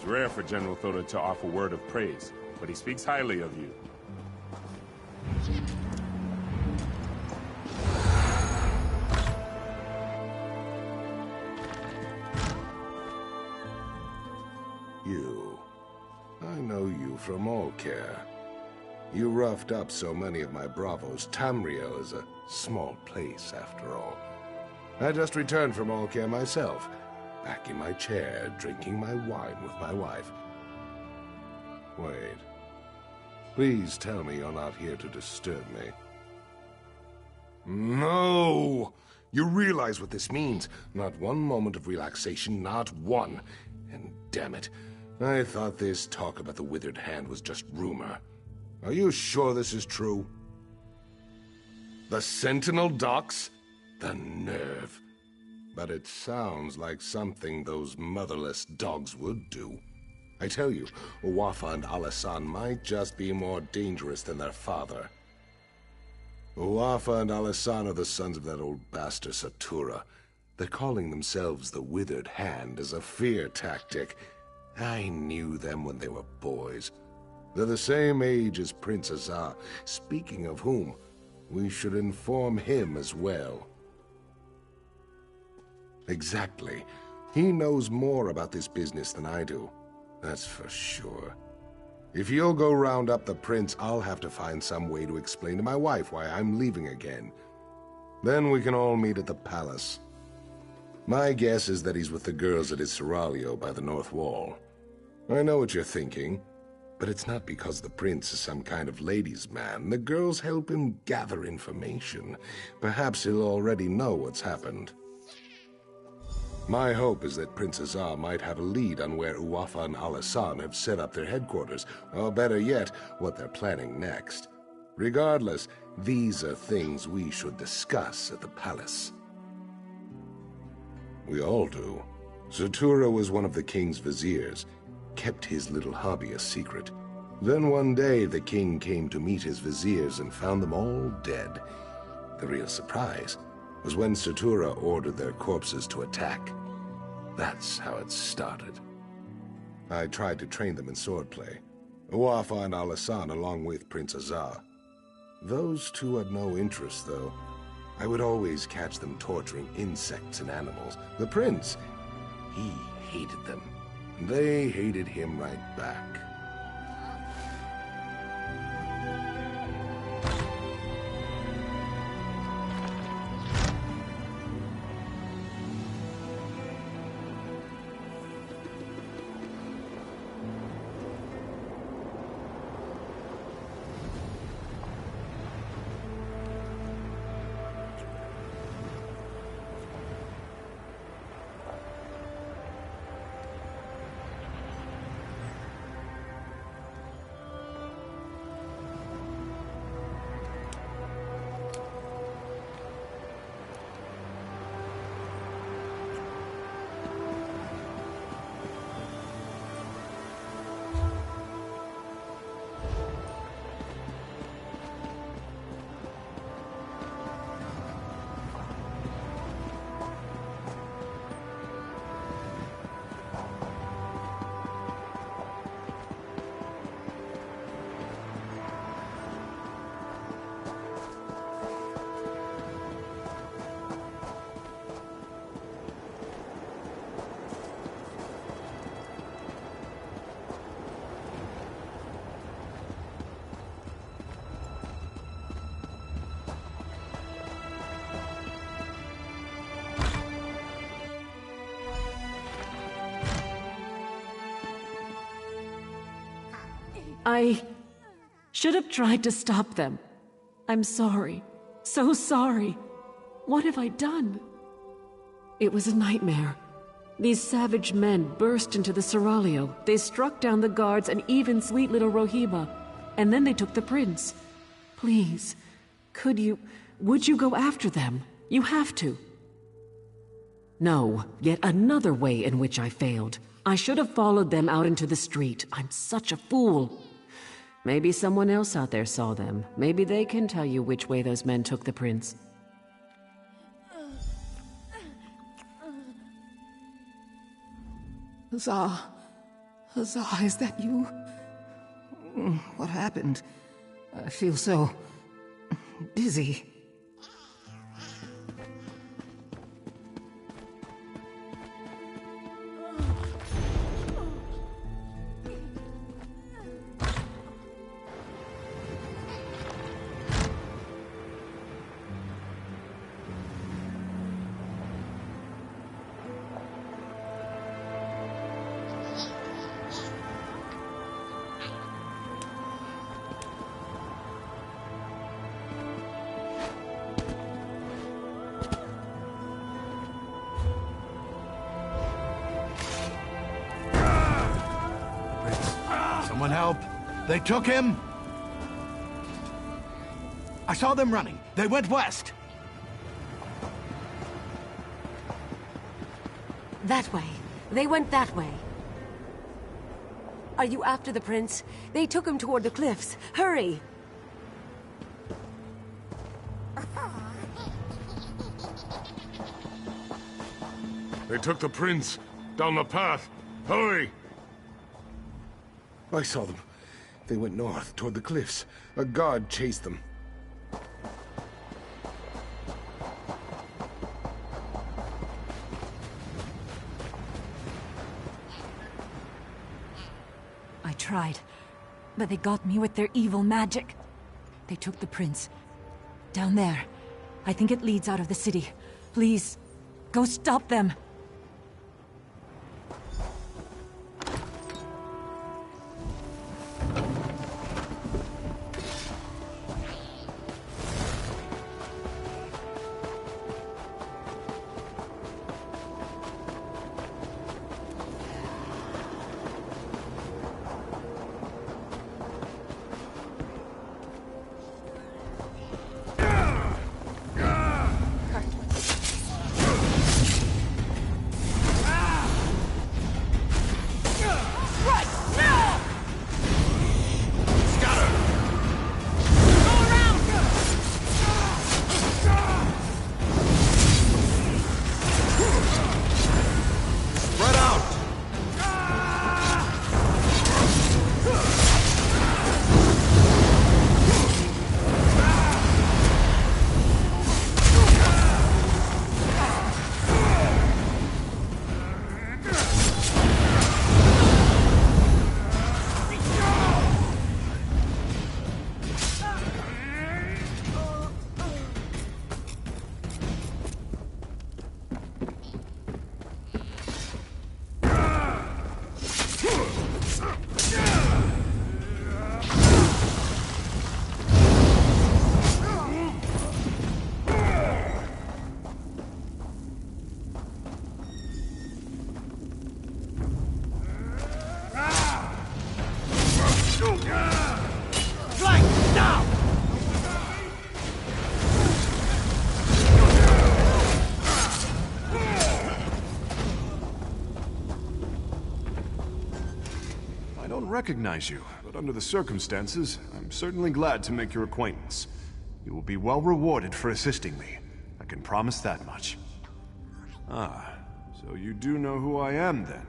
Rare for General Thoda to offer word of praise, but he speaks highly of you. You. I know you from Alkir. You roughed up so many of my bravos. Tamriel is a small place, after all. I just returned from Alkir myself. Back in my chair, drinking my wine with my wife. Wait. Please tell me you're not here to disturb me. No! You realize what this means. Not one moment of relaxation, not one. And damn it, I thought this talk about the withered hand was just rumor. Are you sure this is true? The Sentinel docks? The nerve. But it sounds like something those motherless dogs would do. I tell you, Uwafa and Alasan might just be more dangerous than their father. Uwafa and Alasan are the sons of that old bastard Satura. They're calling themselves the Withered Hand as a fear tactic. I knew them when they were boys. They're the same age as Prince Azar. Speaking of whom, we should inform him as well. Exactly. He knows more about this business than I do. That's for sure. If you'll go round up the prince, I'll have to find some way to explain to my wife why I'm leaving again. Then we can all meet at the palace. My guess is that he's with the girls at his seraglio by the north wall. I know what you're thinking, but it's not because the prince is some kind of ladies' man. The girls help him gather information. Perhaps he'll already know what's happened. My hope is that Prince Azar might have a lead on where Uwafa and Alasan have set up their headquarters, or better yet, what they're planning next. Regardless, these are things we should discuss at the palace. We all do. Satura was one of the king's viziers, kept his little hobby a secret. Then one day the king came to meet his viziers and found them all dead. The real surprise was when Satura ordered their corpses to attack. That's how it started. I tried to train them in swordplay. Uwafa and Alasan along with Prince Azar. Those two had no interest, though. I would always catch them torturing insects and animals. The prince, he hated them. They hated him right back. I should have tried to stop them. I'm sorry. So sorry. What have I done? It was a nightmare. These savage men burst into the seraglio. They struck down the guards and even sweet little Rohiba. And then they took the prince. Please, would you go after them? You have to. No, yet another way in which I failed. I should have followed them out into the street. I'm such a fool. Maybe someone else out there saw them. Maybe they can tell you which way those men took the prince. Huzzah. Huzzah, is that you? What happened? I feel so dizzy. Someone help! They took him! I saw them running. They went west. That way. They went that way. Are you after the prince? They took him toward the cliffs. Hurry! They took the prince down the path. Hurry! I saw them. They went north, toward the cliffs. A guard chased them. I tried, but they got me with their evil magic. They took the prince. Down there. I think it leads out of the city. Please, go stop them. Recognize you, but under the circumstances, I'm certainly glad to make your acquaintance. You will be well rewarded for assisting me. I can promise that much. Ah, so you do know who I am, then?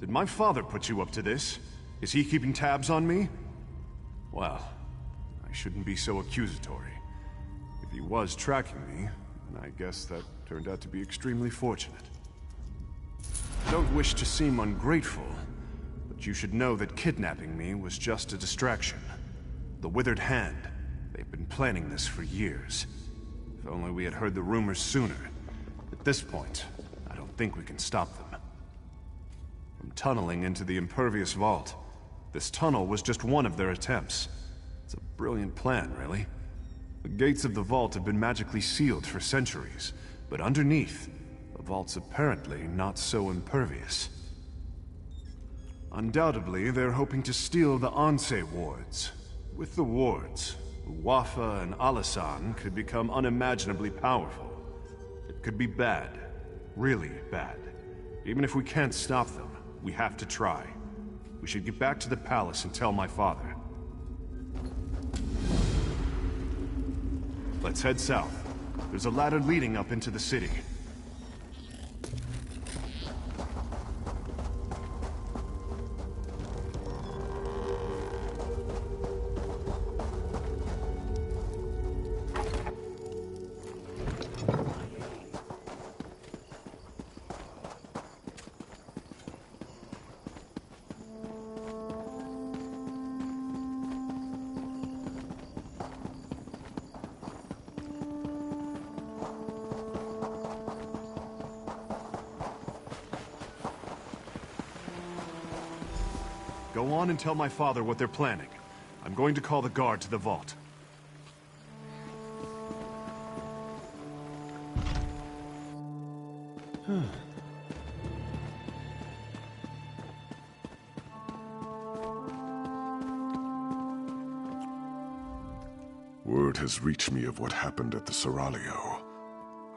Did my father put you up to this? Is he keeping tabs on me? Well, I shouldn't be so accusatory. If he was tracking me, then I guess that turned out to be extremely fortunate. I don't wish to seem ungrateful, but you should know that kidnapping me was just a distraction. The Withered Hand. They've been planning this for years. If only we had heard the rumors sooner. At this point, I don't think we can stop them. From tunneling into the impervious vault, this tunnel was just one of their attempts. It's a brilliant plan, really. The gates of the vault have been magically sealed for centuries, but underneath, the vault's apparently not so impervious. Undoubtedly, they're hoping to steal the Anse wards. With the wards, Wafa and Alasan could become unimaginably powerful. It could be bad. Really bad. Even if we can't stop them, we have to try. We should get back to the palace and tell my father. Let's head south. There's a ladder leading up into the city. Go on and tell my father what they're planning. I'm going to call the guard to the vault. word has reached me of what happened at the Seraglio.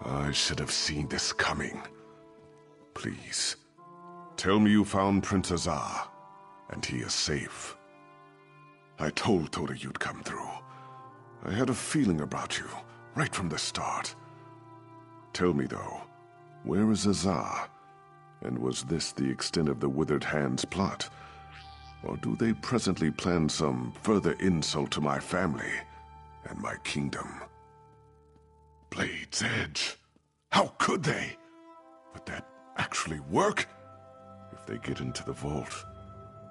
I should have seen this coming. Please, tell me you found Prince Azar, and he is safe. I told Toda you'd come through. I had a feeling about you, right from the start. Tell me, though, where is Azar? And was this the extent of the Withered Hand's plot? Or do they presently plan some further insult to my family and my kingdom? Blade's Edge. How could they? Would that actually work? If they get into the vault,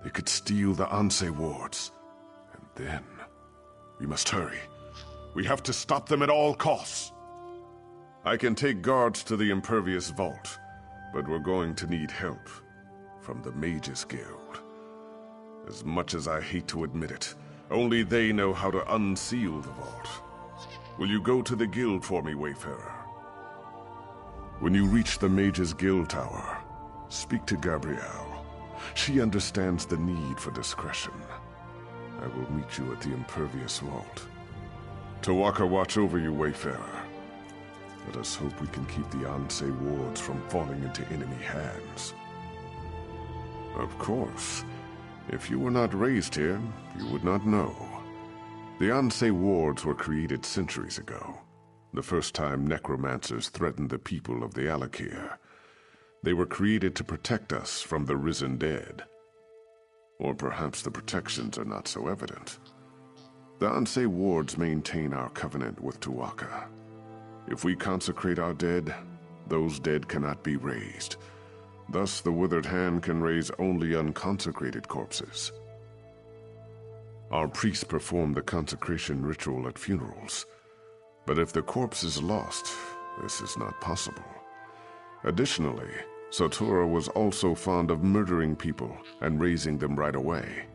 they could steal the Anse wards. And then, we must hurry. We have to stop them at all costs. I can take guards to the Impervious Vault, but we're going to need help from the Mages Guild. As much as I hate to admit it, only they know how to unseal the vault. Will you go to the guild for me, Wayfarer? When you reach the Mages Guild Tower, speak to Gabrielle. She understands the need for discretion. I will meet you at the Impervious Vault. Tawaka watch over you, Wayfarer. Let us hope we can keep the Anse wards from falling into enemy hands. Of course. If you were not raised here, you would not know. The Anse wards were created centuries ago, the first time necromancers threatened the people of the Alakir. They were created to protect us from the risen dead. Or perhaps the protections are not so evident. The Anse wards maintain our covenant with Tuwaka. If we consecrate our dead, those dead cannot be raised. Thus, the Withered Hand can raise only unconsecrated corpses. Our priests perform the consecration ritual at funerals. But if the corpse is lost, this is not possible. Additionally, Satora was also fond of murdering people and raising them right away.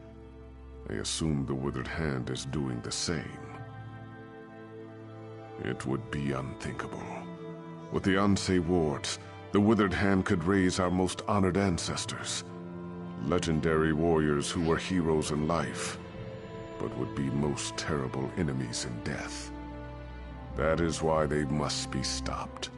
I assume the Withered Hand is doing the same. It would be unthinkable. With the Anse wards, the Withered Hand could raise our most honored ancestors. Legendary warriors who were heroes in life, but would be most terrible enemies in death. That is why they must be stopped.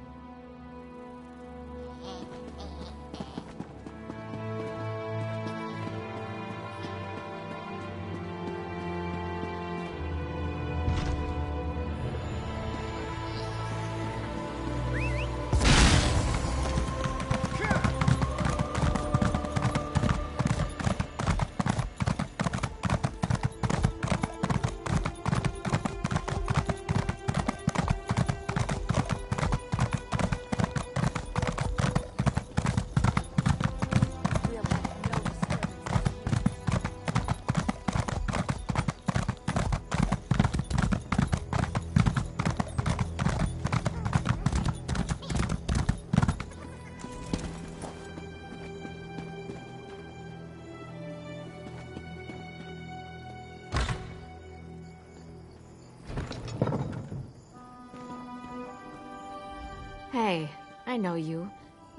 Hey, I know you.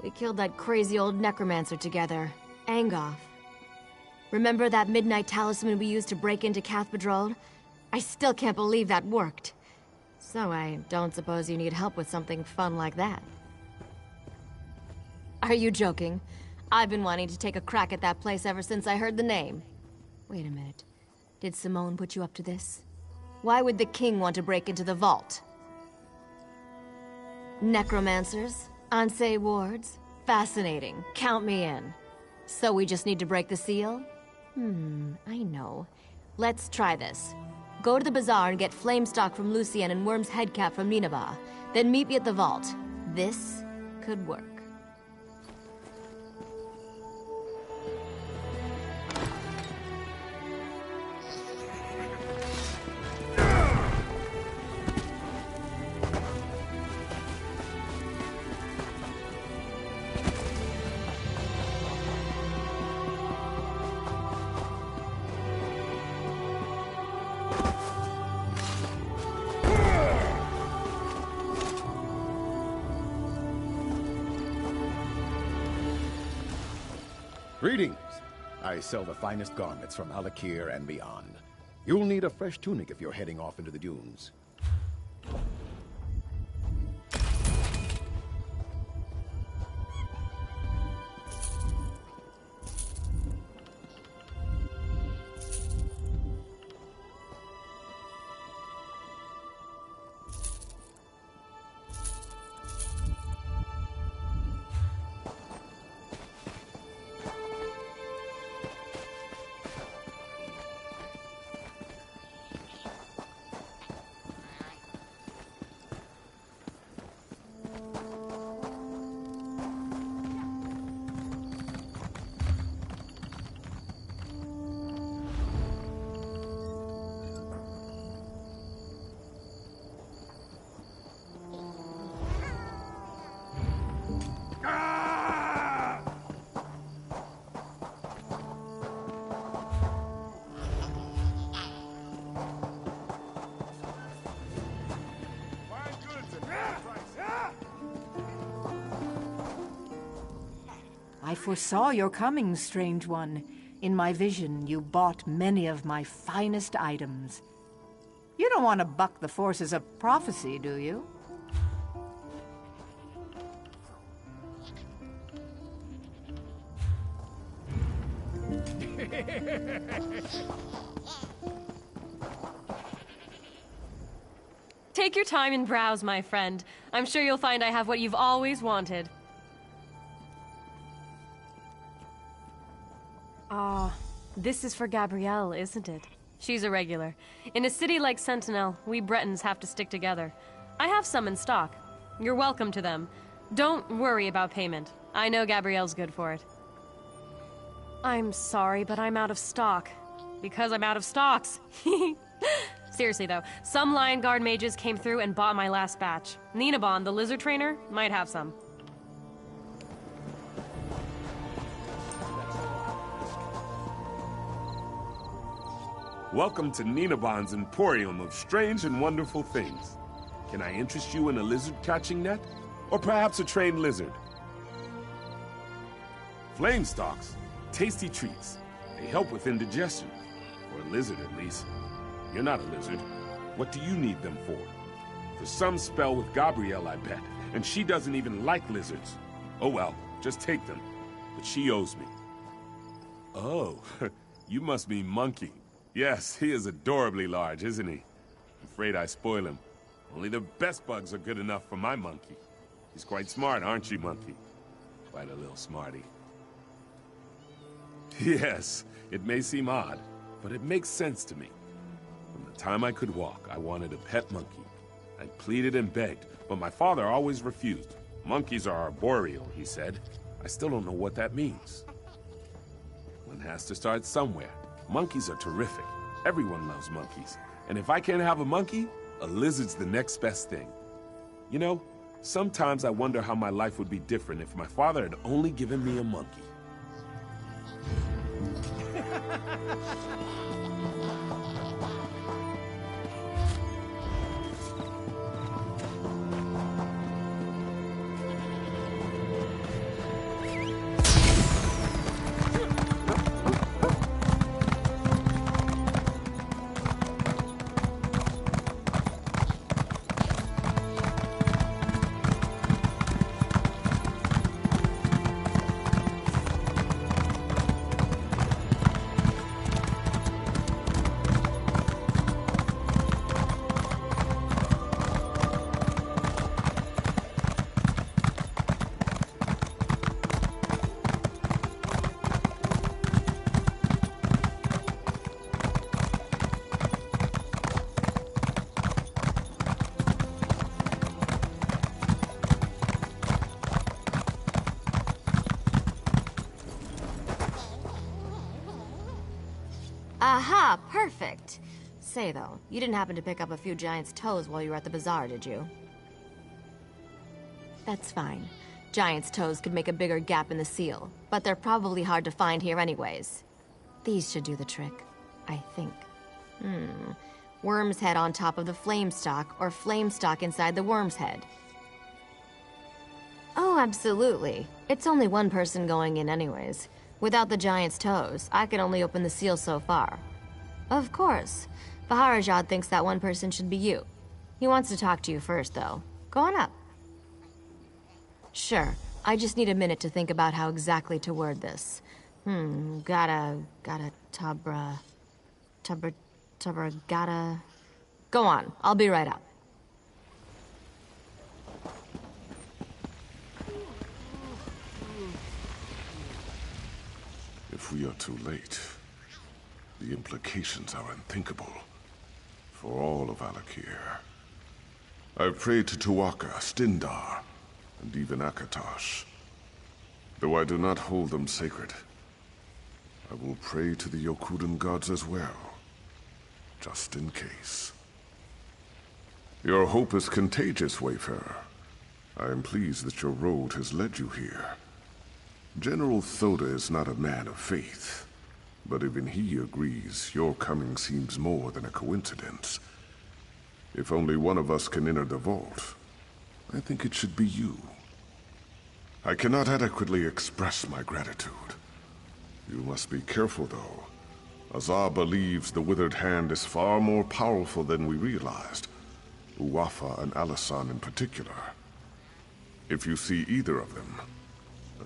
We killed that crazy old necromancer together, Angoth. Remember that midnight talisman we used to break into Cathedral? I still can't believe that worked. So I don't suppose you need help with something fun like that. Are you joking? I've been wanting to take a crack at that place ever since I heard the name. Wait a minute. Did Simone put you up to this? Why would the king want to break into the vault? Necromancers, Anse wards, fascinating. Count me in. So we just need to break the seal? I know. Let's try this. Go to the bazaar and get flame stock from Lucien and Worm's headcap from Nineveh. Then meet me at the vault. This could work. Greetings! I sell the finest garments from Alakir and beyond. You'll need a fresh tunic if you're heading off into the dunes. foresaw your coming, strange one. In my vision, you bought many of my finest items. You don't want to buck the forces of prophecy, do you? Take your time and browse, my friend. I'm sure you'll find I have what you've always wanted. This is for Gabrielle, isn't it? She's a regular. In a city like Sentinel, we Bretons have to stick together. I have some in stock. You're welcome to them. Don't worry about payment. I know Gabrielle's good for it. I'm sorry, but I'm out of stock. Because I'm out of stocks. Seriously though, some Lion Guard mages came through and bought my last batch. Ninabon, the lizard trainer, might have some. Welcome to Ninabon's Emporium of strange and wonderful things. Can I interest you in a lizard catching net? Or perhaps a trained lizard? Flame stalks, tasty treats. They help with indigestion. For a lizard, at least. You're not a lizard. What do you need them for? For some spell with Gabrielle, I bet. And she doesn't even like lizards. Oh well, just take them. But she owes me. Oh, you must mean Monkey. Yes, he is adorably large, isn't he? I'm afraid I spoil him. Only the best bugs are good enough for my monkey. He's quite smart, aren't you, Monkey? Quite a little smarty. Yes, it may seem odd, but it makes sense to me. From the time I could walk, I wanted a pet monkey. I pleaded and begged, but my father always refused. Monkeys are arboreal, he said. I still don't know what that means. One has to start somewhere. Monkeys are terrific. Everyone loves monkeys. And if I can't have a monkey, a lizard's the next best thing. You know, sometimes I wonder how my life would be different if my father had only given me a monkey. Aha, perfect. Say, though, you didn't happen to pick up a few giant's toes while you were at the bazaar, did you? That's fine. Giant's toes could make a bigger gap in the seal, but they're probably hard to find here anyways. These should do the trick, I think. Worm's head on top of the flame stalk, or flame stalk inside the worm's head. Oh, absolutely. It's only one person going in anyways. Without the giant's toes, I can only open the seal so far. Of course. Baharajad thinks that one person should be you. He wants to talk to you first, though. Go on up. Sure. I just need a minute to think about how exactly to word this. Gotta, gotta... Go on. I'll be right up. If we are too late, the implications are unthinkable for all of Alakir. I've prayed to Tuaka, Stindar, and even Akatosh. Though I do not hold them sacred, I will pray to the Yokudan gods as well, just in case. Your hope is contagious, Wayfarer. I am pleased that your road has led you here. General Thoda is not a man of faith, but even he agrees your coming seems more than a coincidence. If only one of us can enter the vault, I think it should be you. I cannot adequately express my gratitude. You must be careful, though. Azar believes the Withered Hand is far more powerful than we realized. Uwafa and Alisan in particular. If you see either of them,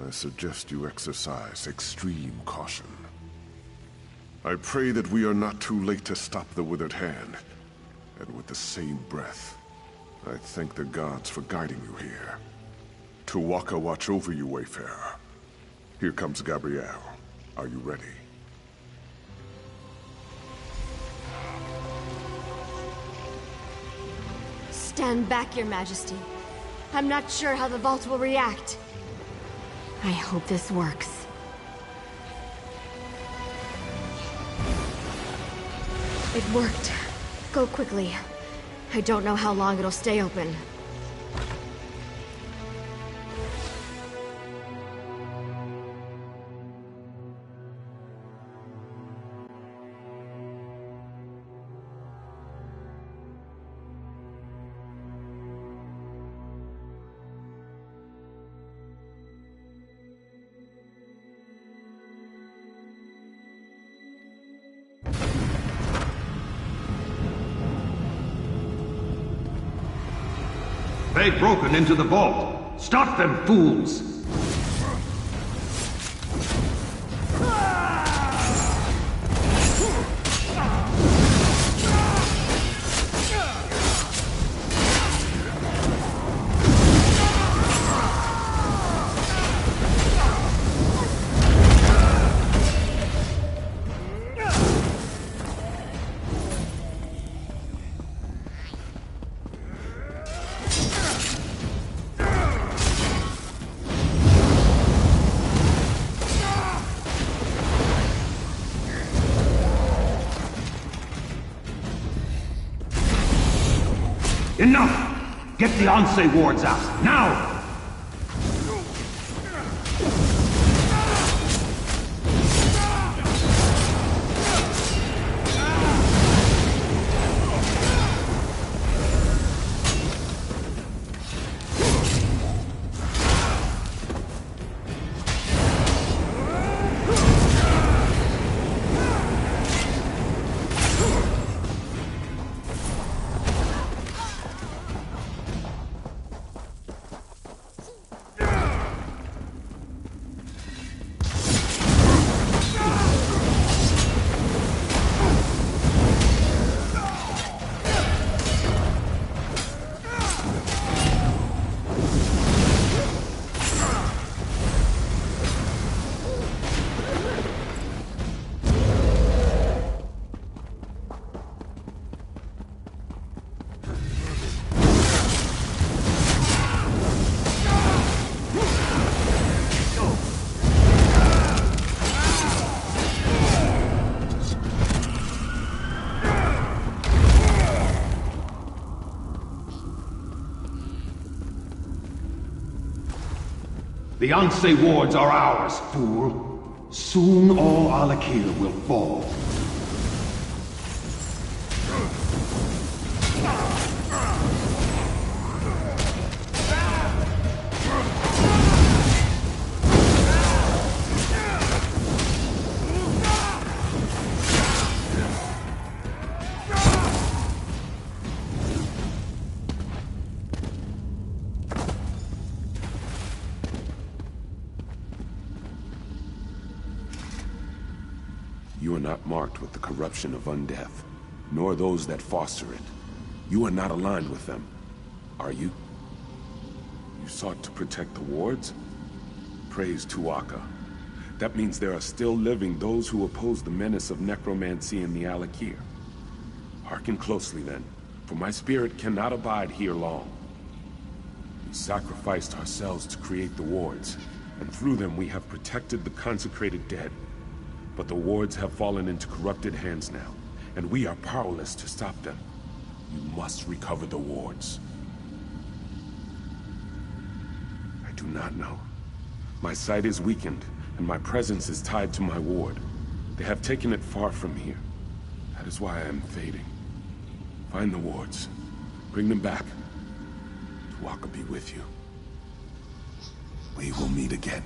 I suggest you exercise extreme caution. I pray that we are not too late to stop the Withered Hand. And with the same breath, I thank the gods for guiding you here. Tuwaka watch over you, Wayfarer. Here comes Gabrielle. Are you ready? Stand back, Your Majesty. I'm not sure how the vault will react. I hope this works. It worked. Go quickly. I don't know how long it'll stay open. They've broken into the vault. Stop them, fools! Enough! Get the Onse wards out, now! The Onse wards are ours, fool. Soon all Alakir will fall. You are not marked with the corruption of undeath, nor those that foster it. You are not aligned with them, are you? You sought to protect the wards? Praise Tuwaka. That means there are still living those who oppose the menace of necromancy in the Alakir. Hearken closely then, for my spirit cannot abide here long. We sacrificed ourselves to create the wards, and through them we have protected the consecrated dead. But the wards have fallen into corrupted hands now, and we are powerless to stop them. You must recover the wards. I do not know. My sight is weakened, and my presence is tied to my ward. They have taken it far from here. That is why I am fading. Find the wards. Bring them back. Tuwaka be with you. We will meet again.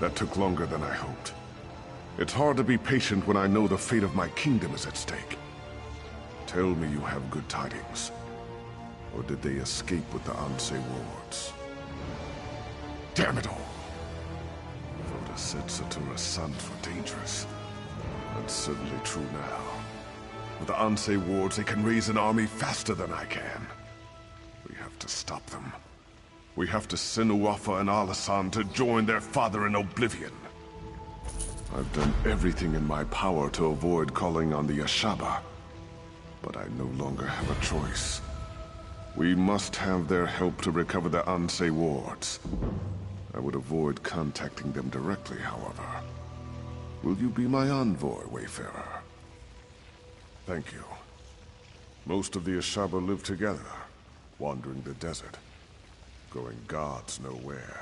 That took longer than I hoped. It's hard to be patient when I know the fate of my kingdom is at stake. Tell me you have good tidings. Or did they escape with the Anse wards? Damn it all! Voda said Satura's sons were dangerous. That's certainly true now. With the Anse wards, they can raise an army faster than I can. We have to stop them. We have to send Uafa and Alasan to join their father in oblivion. I've done everything in my power to avoid calling on the Ashaba. But I no longer have a choice. We must have their help to recover the Anse wards. I would avoid contacting them directly, however. Will you be my envoy, Wayfarer? Thank you. Most of the Ashaba live together, wandering the desert. Going gods know where.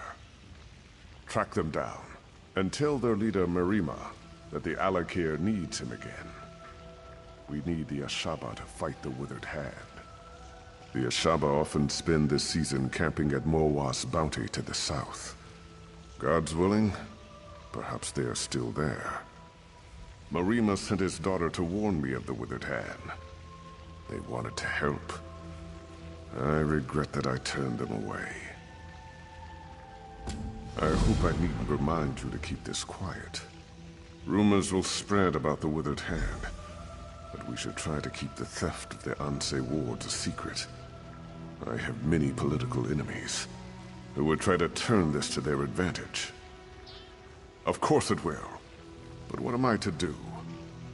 Track them down, and tell their leader Marima that the Alakir needs him again. We need the Ashaba to fight the Withered Hand. The Ashaba often spend this season camping at Mowa's bounty to the south. God's willing, perhaps they are still there. Marima sent his daughter to warn me of the Withered Hand. They wanted to help. I regret that I turned them away. I hope I needn't remind you to keep this quiet. Rumors will spread about the Withered Hand, but we should try to keep the theft of the Anse wards a secret. I have many political enemies who would try to turn this to their advantage. Of course it will. But what am I to do?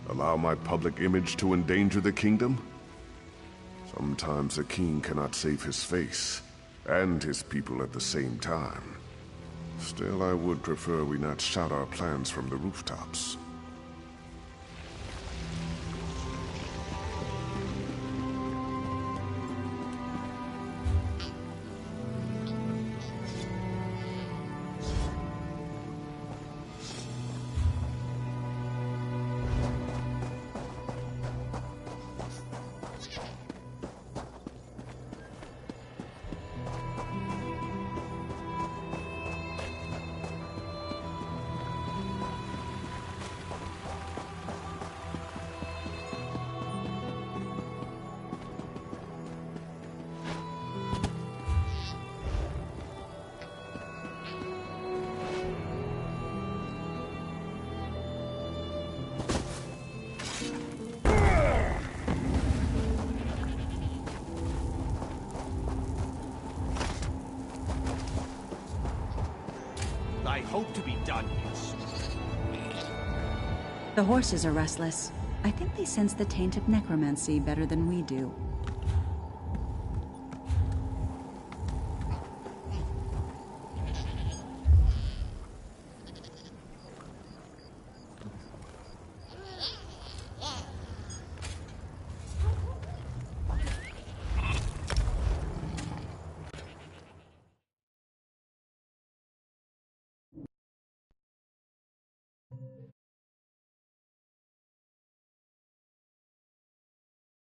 Allow my public image to endanger the kingdom? Sometimes a king cannot save his face and his people at the same time. Still, I would prefer we not shout our plans from the rooftops. I hope to be done here soon. The horses are restless. I think they sense the taint of necromancy better than we do.